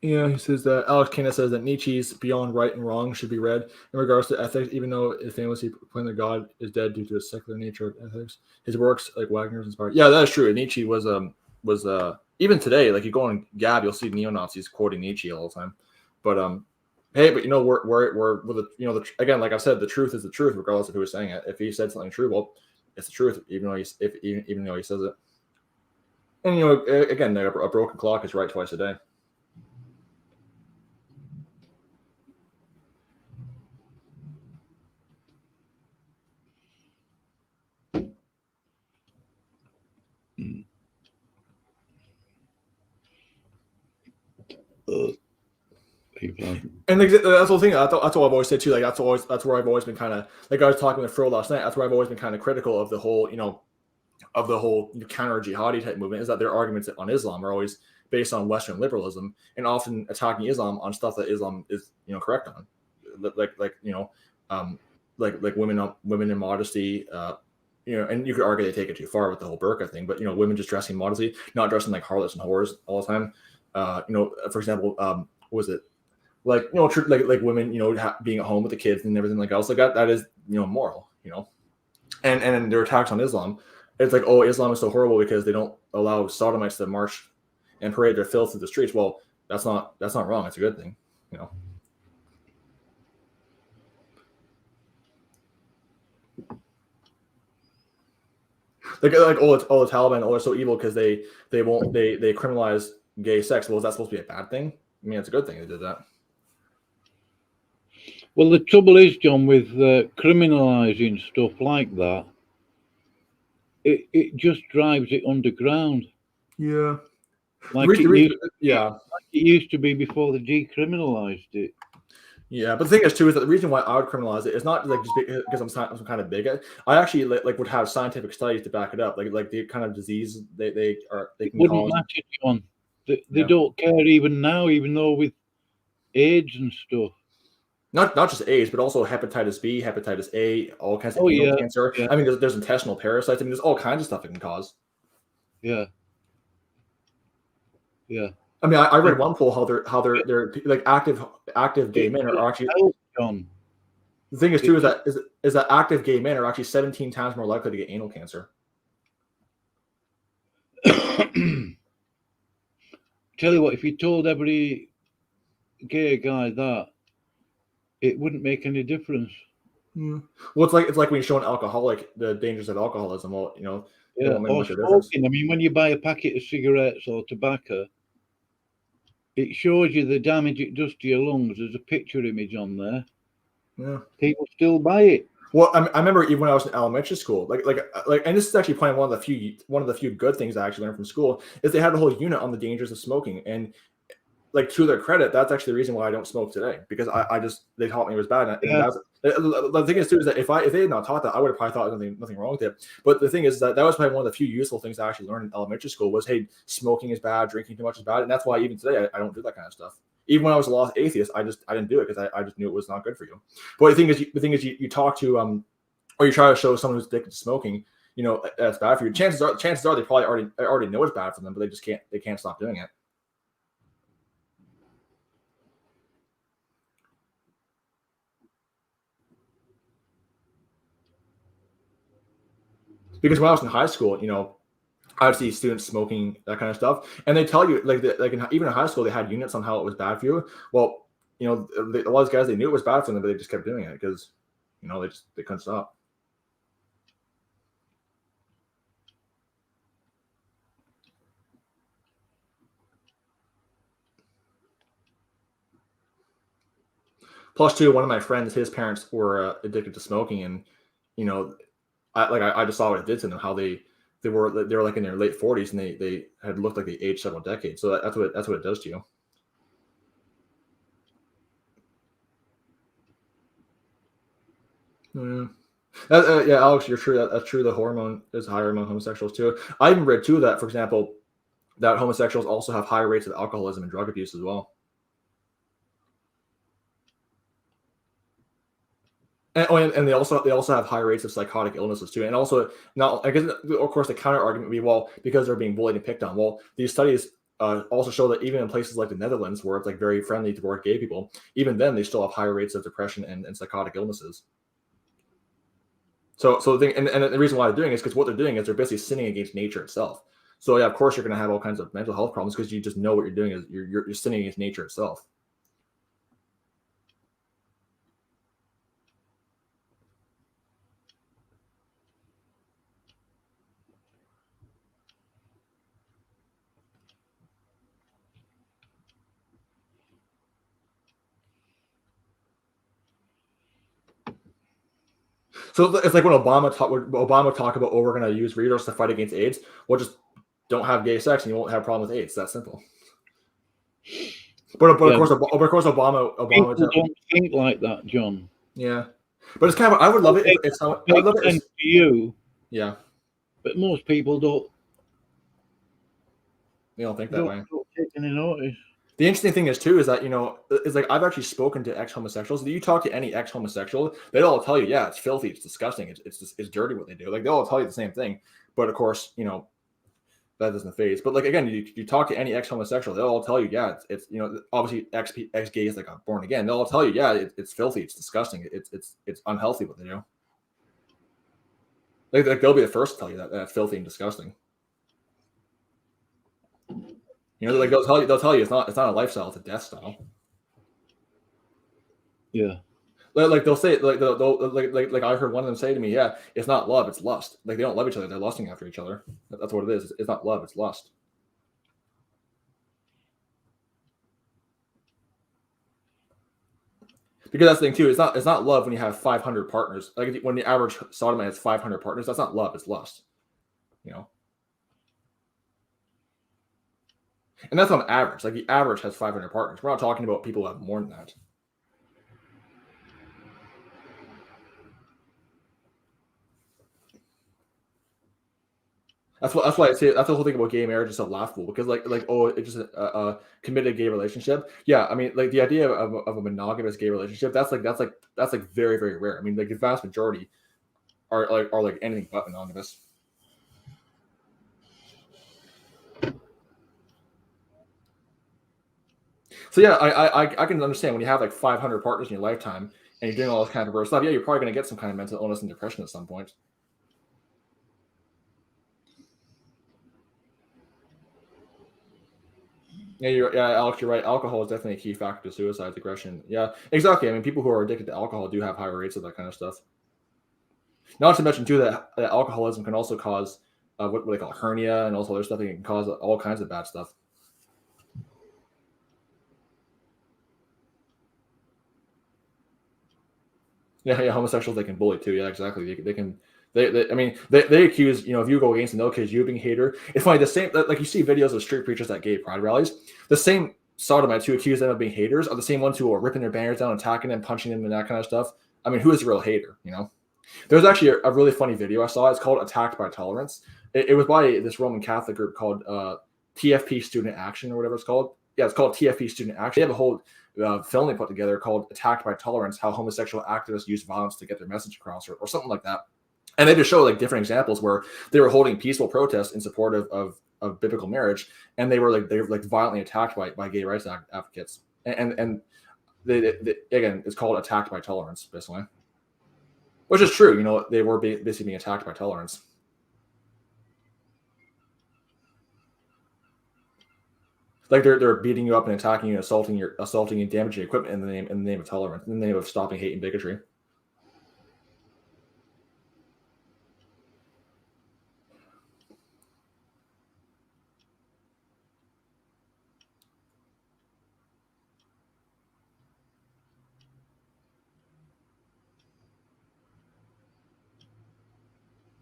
B: Yeah, he says that Alex Kena says that Nietzsche's Beyond Right and Wrong should be read in regards to ethics, even though it famously proclaimed that God is dead due to the secular nature of ethics. His works, like Wagner's, inspired. Yeah, that is true. Nietzsche was even today, like you go on Gab, you'll see neo-Nazis quoting Nietzsche all the time. But hey, but we're with the again, like I said, the truth is the truth, regardless of who is saying it. If he said something true, well, it's the truth, even though he says it. And again, a broken clock is right twice a day. And that's the whole thing. That's what I've always said too. Like that's where I've always been kind of, like I was talking with Fro last night. That's where I've always been kind of critical of the whole, counter jihadi type movement, is that their arguments on Islam are always based on Western liberalism and often attacking Islam on stuff that Islam is correct on, like women in modesty. And you could argue they take it too far with the whole burqa thing, but women just dressing modestly, not dressing like harlots and whores all the time. For example, what was it? Like women, being at home with the kids and everything like else like that is moral, and their attacks on Islam, it's like, oh, Islam is so horrible because they don't allow sodomites to march and parade their filth through the streets. Well, that's not wrong. It's a good thing, Like the Taliban, they're so evil because they criminalize gay sex. Well, is that supposed to be a bad thing? I mean, it's a good thing they did that.
A: Well, the trouble is, John, with criminalizing stuff like that, it just drives it underground.
B: Yeah.
A: Like it used to be before they decriminalized it.
B: Yeah, but the thing is too is that the reason why I would criminalize it is not like just because I'm some kind of bigot. I actually like would have scientific studies to back it up, like the kind of disease they can
A: wouldn't matter, John. They don't care even now, even though with AIDS and stuff.
B: Not just AIDS, but also hepatitis B, hepatitis A, all kinds of cancer. Yeah. I mean, there's intestinal parasites. I mean, there's all kinds of stuff it can cause.
A: Yeah. Yeah.
B: I mean, I read one poll how they're like active gay men are actually. The thing is too is that active gay men are actually 17 times more likely to get anal cancer.
A: Tell you what, if you told every gay guy that, it wouldn't make any difference.
B: Yeah. Well, it's like when you show an alcoholic the dangers of alcoholism. Well,
A: or smoking. I mean, when you buy a packet of cigarettes or tobacco, it shows you the damage it does to your lungs. There's a picture image on there.
B: Yeah,
A: people still buy it.
B: Well, I remember even when I was in elementary school, like, and this is actually probably one of the few good things I actually learned from school is they had a whole unit on the dangers of smoking. And like, to their credit, that's actually the reason why I don't smoke today, because they taught me it was bad. And the thing is too is that if they had not taught that, I would have probably thought nothing wrong with it. But the thing is that was probably one of the few useful things I actually learned in elementary school was, hey, smoking is bad, drinking too much is bad, and that's why even today I don't do that kind of stuff. Even when I was a lost atheist, I didn't do it because I just knew it was not good for you. But the thing is you talk to or you try to show someone who's addicted to smoking, that's bad for you. Chances are they probably already know it's bad for them, but they just can't stop doing it. Because when I was in high school, I'd see students smoking, that kind of stuff, and they tell you even in high school they had units on how it was bad for you. Well, a lot of those guys, they knew it was bad for them, but they just kept doing it because they couldn't stop. Plus, too, one of my friends, his parents were addicted to smoking, and I just saw what it did to them. How they they were like in their late 40s and they had looked like they aged several decades. So that's what it does to you. Yeah, Alex, you're true. That's true. The hormone is higher among homosexuals too. I even read too that, for example, that homosexuals also have higher rates of alcoholism and drug abuse as well. And they also have high rates of psychotic illnesses too. And also, now I guess of course the counter argument would be, well, because they're being bullied and picked on. Well, these studies also show that even in places like the Netherlands, where it's like very friendly toward gay people, even then they still have higher rates of depression and psychotic illnesses. So the thing, and the reason why they're doing it is because what they're doing is they're basically sinning against nature itself. So yeah, of course you're going to have all kinds of mental health problems because you just know what you're doing is you're sinning against nature itself. So it's like when Obama talk about, oh, we're going to use resources to fight against AIDS. Well, just don't have gay sex and you won't have a problem with AIDS. That's simple. But of course, Obama
A: people don't think like that, John.
B: Yeah, but it's kind of, I would love it if it's how I love it
A: for you.
B: Yeah,
A: but most people don't.
B: They don't think that way.
A: Don't take any notice.
B: The interesting thing is too is that, you know, it's like I've actually spoken to ex-homosexuals. You talk to any ex-homosexual, they'll all tell you, yeah, it's filthy, it's disgusting, it's dirty what they do. Like they'll all tell you the same thing. But of course, you know, that doesn't phase. But like again, you talk to any ex-homosexual, they'll all tell you, yeah, it's you know, obviously ex-gays that got born again, they'll all tell you, yeah, it's filthy, it's disgusting, it's unhealthy what they do. Like they'll be the first to tell you that that's filthy and disgusting. You know, like they'll tell you it's not a lifestyle, it's a death style.
A: Yeah.
B: Like they'll say, like like I heard one of them say to me, yeah, it's not love, it's lust. Like they don't love each other, they're lusting after each other. That's what it is. It's not love, it's lust. Because that's the thing too. It's not love when you have 500 partners. Like when the average sodomite has 500 partners, that's not love, it's lust. You know. And that's on average. Like the average has 500 partners. We're not talking about people who have more than that. That's why I say that's the whole thing about gay marriage is so laughable, because like oh, it's just a committed gay relationship. Yeah, I mean, like the idea of a monogamous gay relationship, that's like very, very rare. I mean, like the vast majority are like anything but monogamous. So yeah, I can understand when you have like 500 partners in your lifetime and you're doing all this kind of diverse stuff. Yeah, you're probably going to get some kind of mental illness and depression at some point. Yeah, Alex, you're right. Alcohol is definitely a key factor to suicide, aggression. Yeah, exactly. I mean, people who are addicted to alcohol do have higher rates of that kind of stuff. Not to mention too that alcoholism can also cause what they call hernia and also other stuff. It can cause all kinds of bad stuff. Yeah, homosexuals, they can bully too. Yeah, exactly. They can. I mean, they accuse, you know, if you go against them, they'll accuse you of being a hater. It's funny, the same, like you see videos of street preachers at gay pride rallies. The same sodomites who accuse them of being haters are the same ones who are ripping their banners down, attacking them, punching them, and that kind of stuff. I mean, who is a real hater? You know, there's actually a really funny video I saw. It's called "Attacked by Tolerance." It was by this Roman Catholic group called TFP Student Action or whatever it's called. Yeah, it's called TFP Student Action. They have a whole film they put together called "Attacked by Tolerance: How Homosexual Activists Use Violence to Get Their Message Across," or something like that. And they just show like different examples where they were holding peaceful protests in support of biblical marriage, and they were violently attacked by gay rights advocates. And they again, it's called "Attacked by Tolerance," basically, which is true. You know, they were basically being attacked by tolerance. Like they're beating you up and attacking you, assaulting and damaging your equipment in the name of tolerance, in the name of stopping hate and bigotry.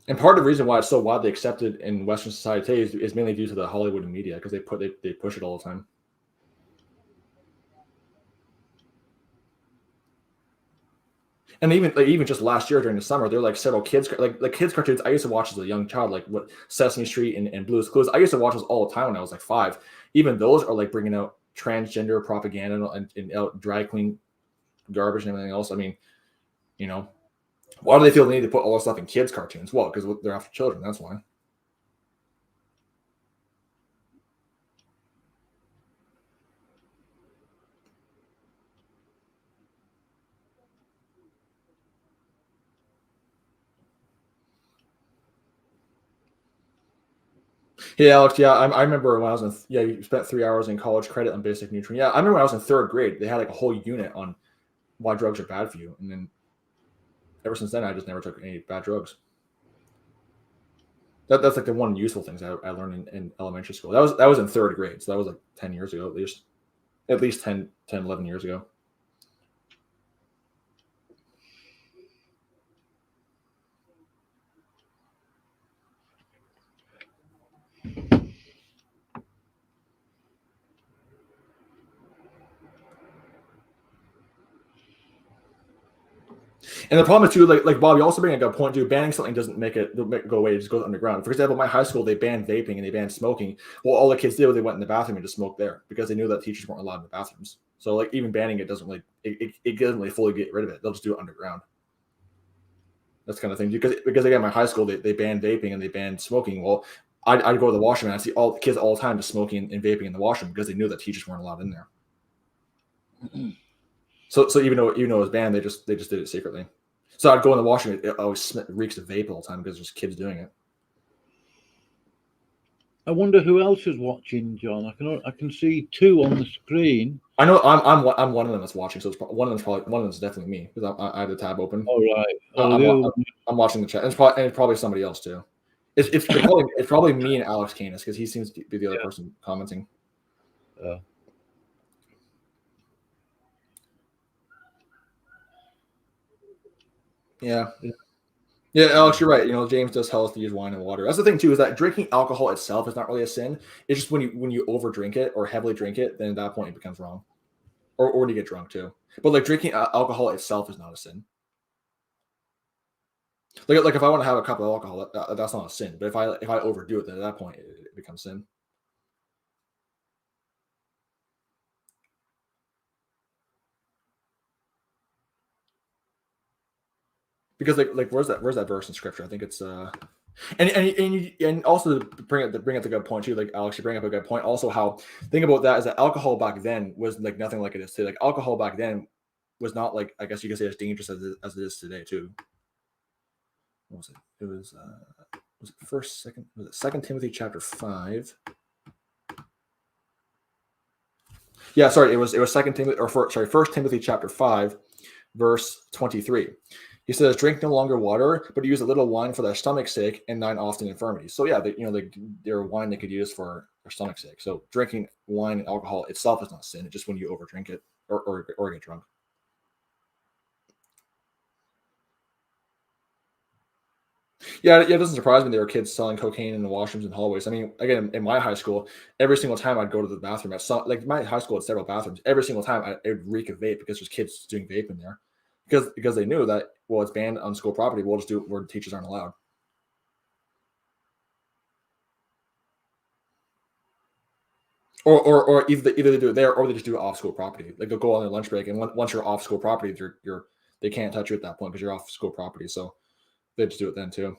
B: And part of the reason why it's so widely accepted in Western society today is mainly due to the Hollywood and media, because they push it all the time. And even just last year during the summer, there were like several kids cartoons I used to watch as a young child, like what Sesame Street and Blue's Clues. I used to watch those all the time when I was like 5. Even those are like bringing out transgender propaganda and drag queen garbage and everything else. I mean, you know, why do they feel the need to put all this stuff in kids' cartoons? Well, because they're after children. That's why. Hey, Alex. Yeah, I remember when I was you spent 3 hours in college credit on basic nutrient. Yeah, I remember when I was in 3rd grade, they had like a whole unit on why drugs are bad for you. And then ever since then, I just never took any bad drugs. That's like the one useful things I learned in elementary school. That was in 3rd grade. So that was like 10 years ago, at least 10, 11 years ago. And the problem is too, like Bob, you also bring a good point too. Banning something doesn't make it go away; it just goes underground. For example, my high school, they banned vaping and they banned smoking. Well, all the kids did was they went in the bathroom and just smoked there because they knew that teachers weren't allowed in the bathrooms. So like even banning it doesn't it doesn't really fully get rid of it. They'll just do it underground. That's kind of thing because again, my high school they banned vaping and they banned smoking. Well, I'd go to the washroom and I see all the kids all the time just smoking and vaping in the washroom because they knew that teachers weren't allowed in there. So even though it was banned, they just did it secretly. So I'd go in the washroom. It always reeks of vape all the time because there's kids doing it.
A: I wonder who else is watching, John. I can see 2 on the screen.
B: I know I'm one of them that's watching. So one of them's definitely me because I have the tab open.
A: All right.
B: I'm watching the chat. And it's probably somebody else too. It's probably me and Alex Canis because he seems to be the other person commenting. Yeah, Alex, you're right. You know, James does tell us to use wine and water. That's the thing too, is that drinking alcohol itself is not really a sin. It's just when you over drink it or heavily drink it, then at that point it becomes wrong, or when you get drunk too. But like drinking alcohol itself is not a sin. Like if I want to have a cup of alcohol, that's not a sin. But if I overdo it, then at that point it becomes sin. Because like where's that verse in scripture? I think it's and also to bring up the good point too, like Alex, you bring up a good point. Also, how think about that is that alcohol back then was like nothing like it is today. Like alcohol back then was not like, I guess you could say, as dangerous as it is today too. What was it? It was it 2 Timothy chapter 5? Yeah, sorry, it was 2 Timothy 1 Timothy chapter 5, verse 23. He says, "Drink no longer water, but use a little wine for their stomach's sake, and thine often infirmities." So yeah, they're wine they could use for their stomach's sake. So drinking wine and alcohol itself is not sin. It's just when you overdrink it or get drunk. Yeah, it doesn't surprise me there were kids selling cocaine in the washrooms and hallways. I mean, again, in my high school, every single time I'd go to the bathroom my high school had several bathrooms. Every single time it would reek of vape because there's kids doing vape in there. Because they knew that, well, it's banned on school property. We'll just do it where teachers aren't allowed. Or either they do it there or they just do it off school property. Like they'll go on their lunch break, and once you're off school property, they can't touch you at that point because you're off school property. So they just do it then too.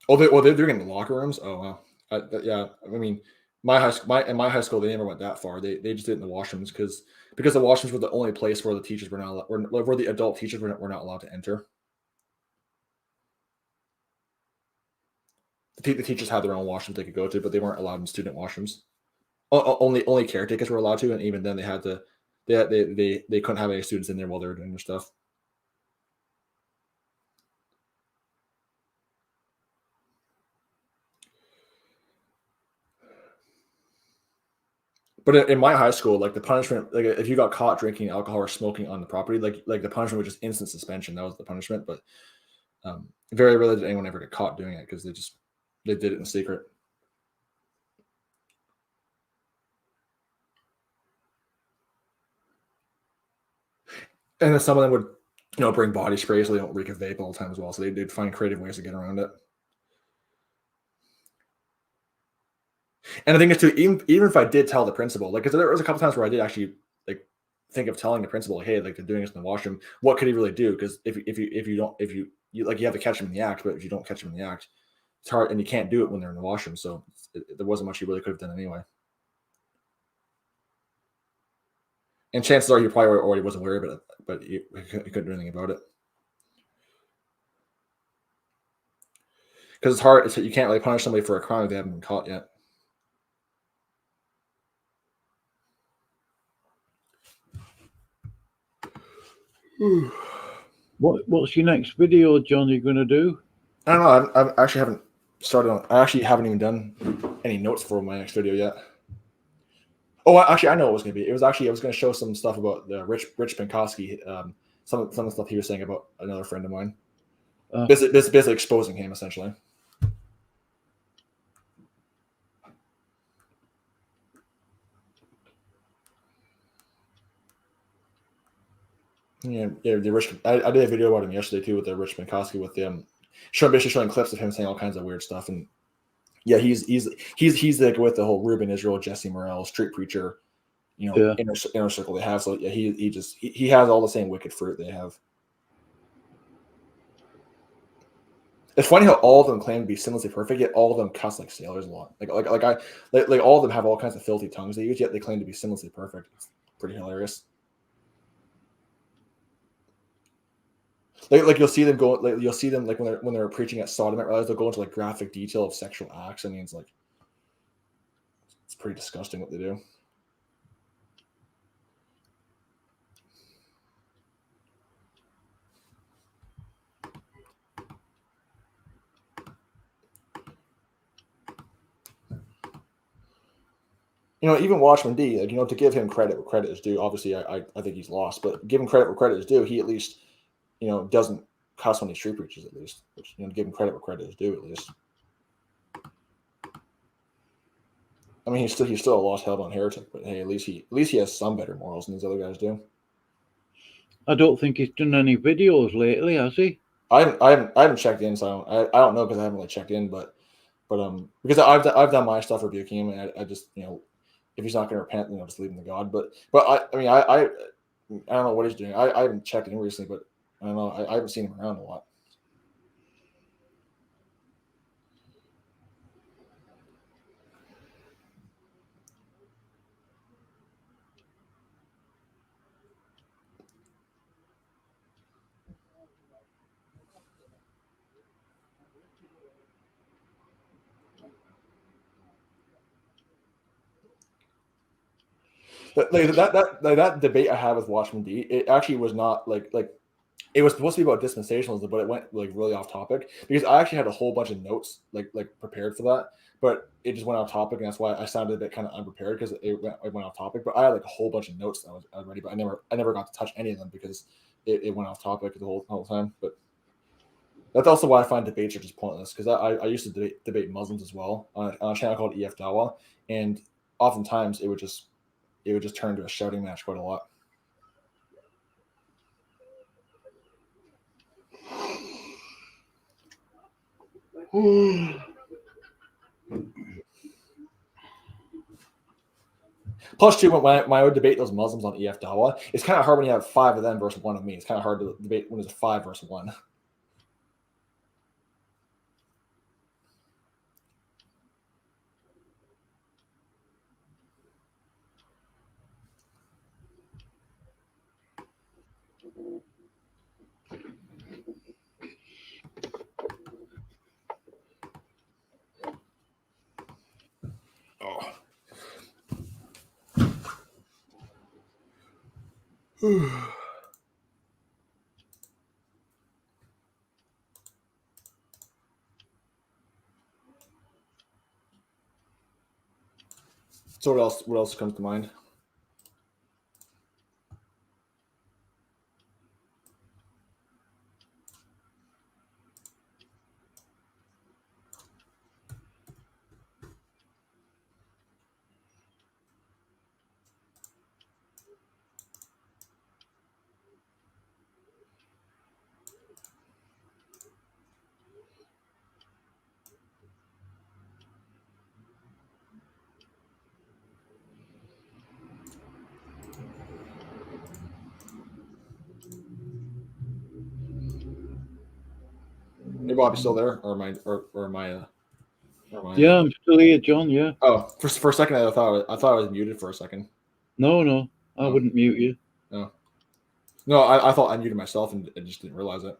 B: They're doing it in the locker rooms. Oh wow, yeah. I mean, my high school, they never went that far. They just did it in the washrooms because the washrooms were the only place where the teachers were not where the adult teachers were not allowed to enter. The teachers had their own washrooms they could go to, but they weren't allowed in student washrooms. Only caretakers were allowed to, and even then they couldn't have any students in there while they were doing their stuff. But in my high school, like the punishment, like if you got caught drinking alcohol or smoking on the property, like the punishment was just instant suspension. That was the punishment. But very rarely did anyone ever get caught doing it because they did it in secret. And then some of them would, bring body spray so they don't reek of vape all the time as well. So they'd find creative ways to get around it. And the thing is, too, even if I did tell the principal, like, because there was a couple times where I did actually like think of telling the principal, like, hey, like they're doing this in the washroom. What could he really do? Because if you have to catch him in the act, but if you don't catch him in the act, it's hard, and you can't do it when they're in the washroom. So there wasn't much you really could have done anyway. And chances are you probably already was aware of it, but you couldn't do anything about it. Because it's hard. You can't really punish somebody for a crime if they haven't been caught yet.
A: What's your next video, John, you're going to do?
B: I don't know. I actually haven't started on. I actually haven't even done any notes for my next video yet. Oh, actually, I know what it was going to be. It was actually I was going to show some stuff about the Rich Pinkowski. Some of the stuff he was saying about another friend of mine. Basically exposing him, essentially. Yeah. The Rich. I did a video about him yesterday too with the Rich Pinkowski with them, showing clips of him saying all kinds of weird stuff, and yeah, he's like with the whole Ruben Israel, Jesse Morrell, street preacher, inner circle they have. So yeah, he has all the same wicked fruit they have. It's funny how all of them claim to be sinlessly perfect, yet all of them cuss like sailors a lot. Like all of them have all kinds of filthy tongues they use, yet they claim to be sinlessly perfect. It's pretty hilarious. Like you'll see them go, like you'll see them like when they're preaching at Sodom at rallies, they'll go into like graphic detail of sexual acts. I mean, it's pretty disgusting what they do. Even Watchman D, like, to give him credit where credit is due. Obviously, I think he's lost, but give him credit where credit is due. He at least, doesn't cuss when he street preaches, at least. Which, give him credit where credit is due, at least. I mean, he's still a lost hellbound heretic, but hey, at least he has some better morals than these other guys do.
A: I don't think he's done any videos lately, has he?
B: I haven't checked in, so I don't know because I haven't really checked in, but because I've done my stuff rebuking him, and I just if he's not going to repent, just leave him to God. But I mean I don't know what he's doing. I haven't checked in recently, but I don't know. I haven't seen him around a lot. But that debate I had with Watchman D, it actually was not like it was supposed to be about dispensationalism, but it went like really off topic because I actually had a whole bunch of notes like prepared for that, but it just went off topic, and that's why I sounded a bit kind of unprepared because it went off topic. But I had like a whole bunch of notes that I was ready, but I never got to touch any of them because it went off topic the whole time. But that's also why I find debates are just pointless because I used to debate Muslims as well on a channel called EF Dawa, and oftentimes it would just turn to a shouting match quite a lot. Plus, too, when I would debate those Muslims on EF Dawa, it's kind of hard when you have 5 of them versus 1 of me. It's kind of hard to debate when it's 5 versus 1. So what else comes to mind? Hey, Bob, you still there, or am I?
A: Yeah, I'm still here, John. Yeah.
B: Oh, for a second, I thought I was muted for a second.
A: No, I wouldn't mute you.
B: No, I thought I muted myself and I just didn't realize it.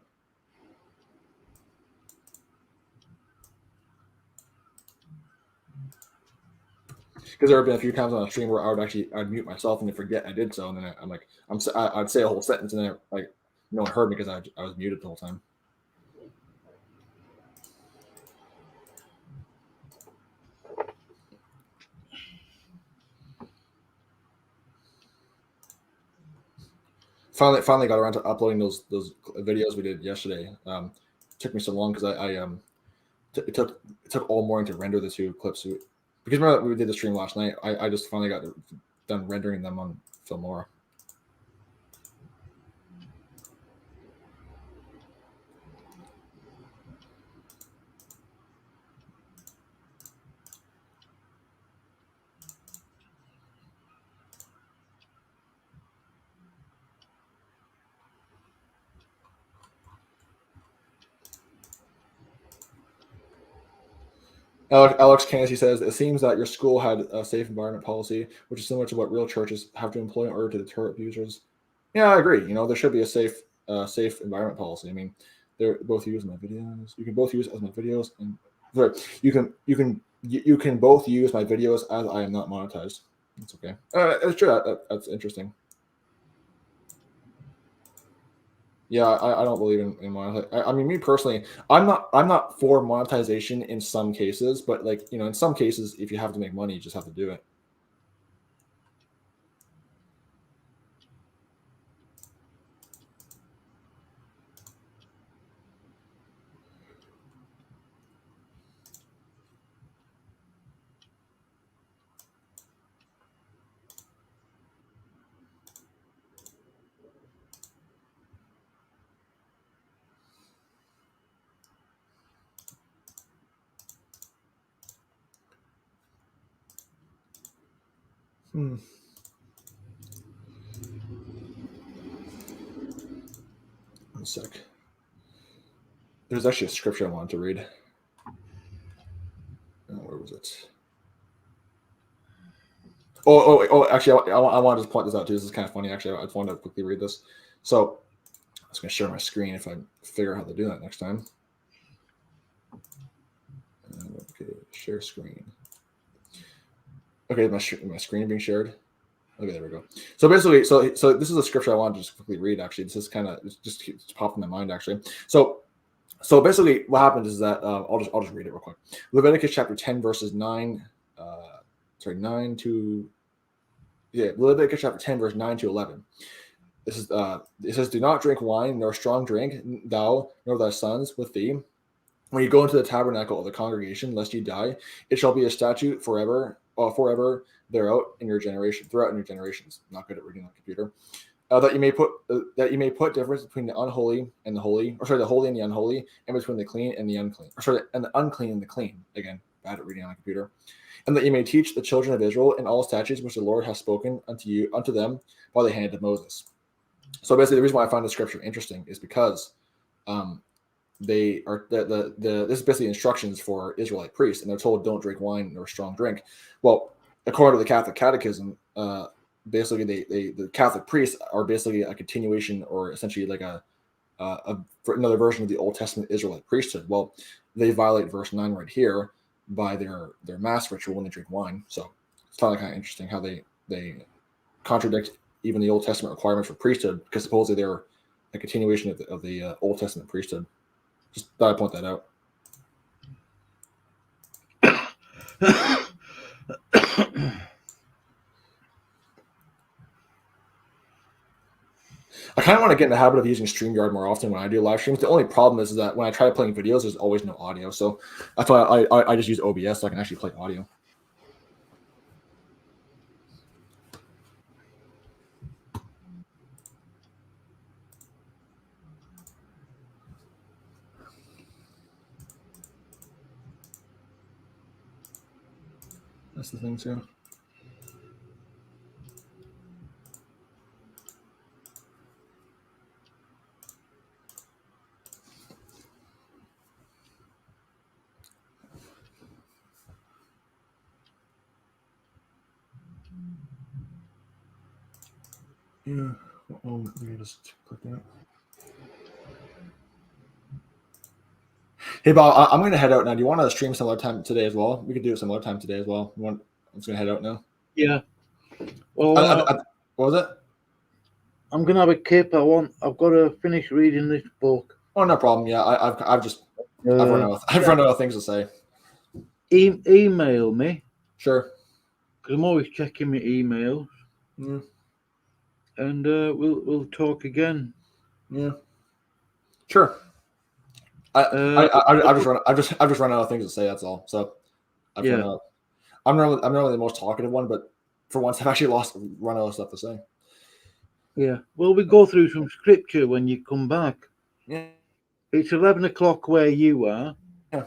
B: Because there have been a few times on a stream where I'd mute myself and then forget I did so, and then I'd say a whole sentence and then no one heard me because I was muted the whole time. Finally got around to uploading those videos we did yesterday. Took me so long because it took all morning to render the 2 clips. Because remember we did the stream last night. I just finally got done rendering them on Filmora. Alex Cansey says, it seems that your school had a safe environment policy, which is similar to what real churches have to employ in order to deter abusers. Yeah, I agree. There should be a safe environment policy. I mean, they're both used in my videos. You can both use as my videos, and sorry, you can both use my videos as I am not monetized. That's okay. It's true. That's interesting. Yeah, I don't believe in monetization. I mean, me personally, I'm not for monetization in some cases, but in some cases, if you have to make money, you just have to do it. One sec. There's actually a scripture I wanted to read. Where was it? Oh! Actually, I want to just point this out too. This is kind of funny. Actually, I just wanted to quickly read this. So, I was going to share my screen if I figure out how to do that next time. Okay, share screen. Okay, my screen being shared. Okay, there we go. So basically, so this is a scripture I wanted to just quickly read. Actually, this is kind of just popped in my mind. Actually, so basically, what happens is that I'll just read it real quick. Leviticus chapter 10 verses 9. Leviticus chapter 10 verse 9 to 11. This is it says, "Do not drink wine nor strong drink, thou nor thy sons with thee, when you go into the tabernacle of the congregation, lest you die. It shall be a statute forever throughout in your generations." Not good at reading on the computer. That you may put difference between the unholy and the holy, the holy and the unholy, and between the clean and the unclean, and the unclean and the clean. Again, bad at reading on the computer. And that you may teach the children of Israel in all statutes which the Lord has spoken unto them by the hand of Moses. So basically, the reason why I find the scripture interesting is because they are this is basically instructions for Israelite priests, and they're told don't drink wine nor strong drink. Well, according to the Catholic Catechism, basically the Catholic priests are basically a continuation, or essentially like for another version of the Old Testament Israelite priesthood. Well, they violate verse 9 right here by their mass ritual when they drink wine. So it's kind of interesting how they contradict even the Old Testament requirements for priesthood, because supposedly they're a continuation of the Old Testament priesthood. Just thought I'd point that out. I kind of want to get in the habit of using StreamYard more often when I do live streams. The only problem is that when I try playing videos, there's always no audio. So that's why I just use OBS so I can actually play audio. That's the thing too. Yeah. Oh, let me just click that. Hey, Bob, I'm going to head out now. Do you want to stream similar time today as well? We could do it similar time today as well. I'm just going to head out now.
A: Yeah. Well,
B: what was it?
A: I'm going to have a kip. I've got to finish reading this book.
B: Oh, no problem. Yeah, I've run out of things to say.
A: Email me.
B: Sure.
A: Because I'm always checking my emails.
B: Mm.
A: And we'll talk again.
B: Yeah. Sure. I've just run out of things to say. That's all. So I've run out. I'm normally the most talkative one, but for once I've actually run out of stuff to say.
A: Yeah. Well, we go through some scripture when you come back.
B: Yeah.
A: It's 11 o'clock where you are.
B: Yeah.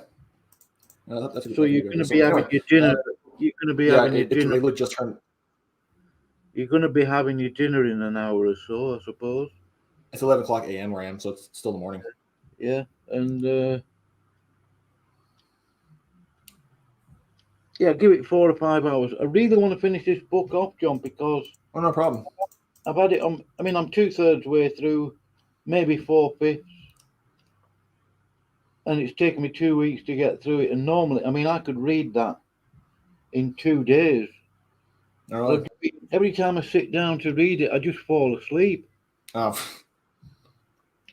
A: So you're going to be having your dinner. You're going to be having your dinner. You're going to be having your dinner in an hour or so, I suppose.
B: It's 11 o'clock a.m. where I am, so it's still the morning.
A: Yeah, and give it 4 or 5 hours. I really want to finish this book off, John, because
B: no problem.
A: I've had it on. I mean, I'm 2/3 way through, maybe 4/5, and it's taken me 2 weeks to get through it. And normally, I mean, I could read that in 2 days.
B: Right.
A: Every time I sit down to read it, I just fall asleep.
B: Oh.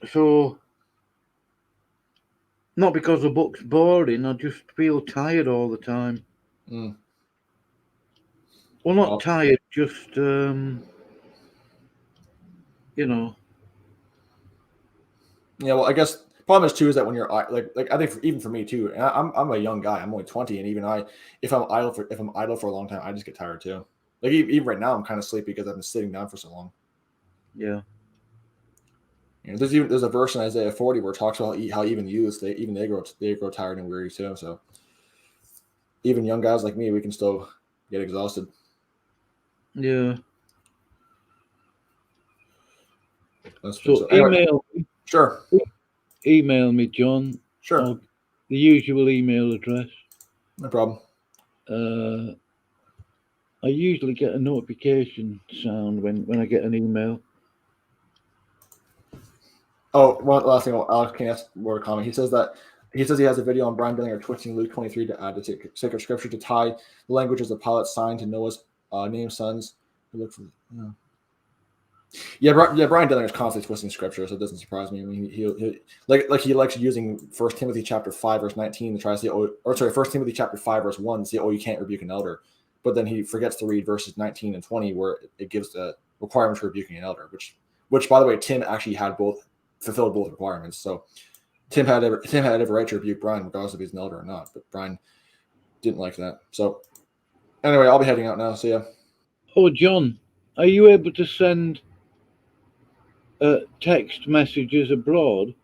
A: So, not because the book's boring, I just feel tired all the time.
B: Mm.
A: Well, not tired, just, you know.
B: Yeah, well, I guess the problem is too is that when you're like I think even for me too, and I'm a young guy, I'm only 20, and even if I'm idle for a long time, I just get tired too. Like even right now, I'm kind of sleepy because I've been sitting down for so long.
A: Yeah.
B: You know, there's a verse in Isaiah 40 where it talks about how even youths they grow tired and weary too. So even young guys like me, we can still get exhausted.
A: Yeah.
B: So email
A: me.
B: Sure.
A: Email me, John.
B: Sure.
A: The usual email address.
B: No problem.
A: I usually get a notification sound when I get an email.
B: Oh, one last thing. Alex can ask more comment. He says he has a video on Brian Dellinger twisting Luke 23 to add the sacred scripture to tie the languages of Pilate signed to Noah's named sons. Yeah, Brian Dellinger is constantly twisting scripture, so it doesn't surprise me. I mean, he likes using 1 Timothy chapter 5 verse 19 to try to say, 1 Timothy chapter 5 verse 1 to say, you can't rebuke an elder, but then he forgets to read verses 19 and 20 where it gives the requirement for rebuking an elder, which by the way, Tim actually had fulfilled both requirements. So Tim had every right to rebuke Brian, regardless if he's an elder or not, but Brian didn't like that. So anyway, I'll be heading out now. So yeah.
A: Oh, John, are you able to send text messages abroad?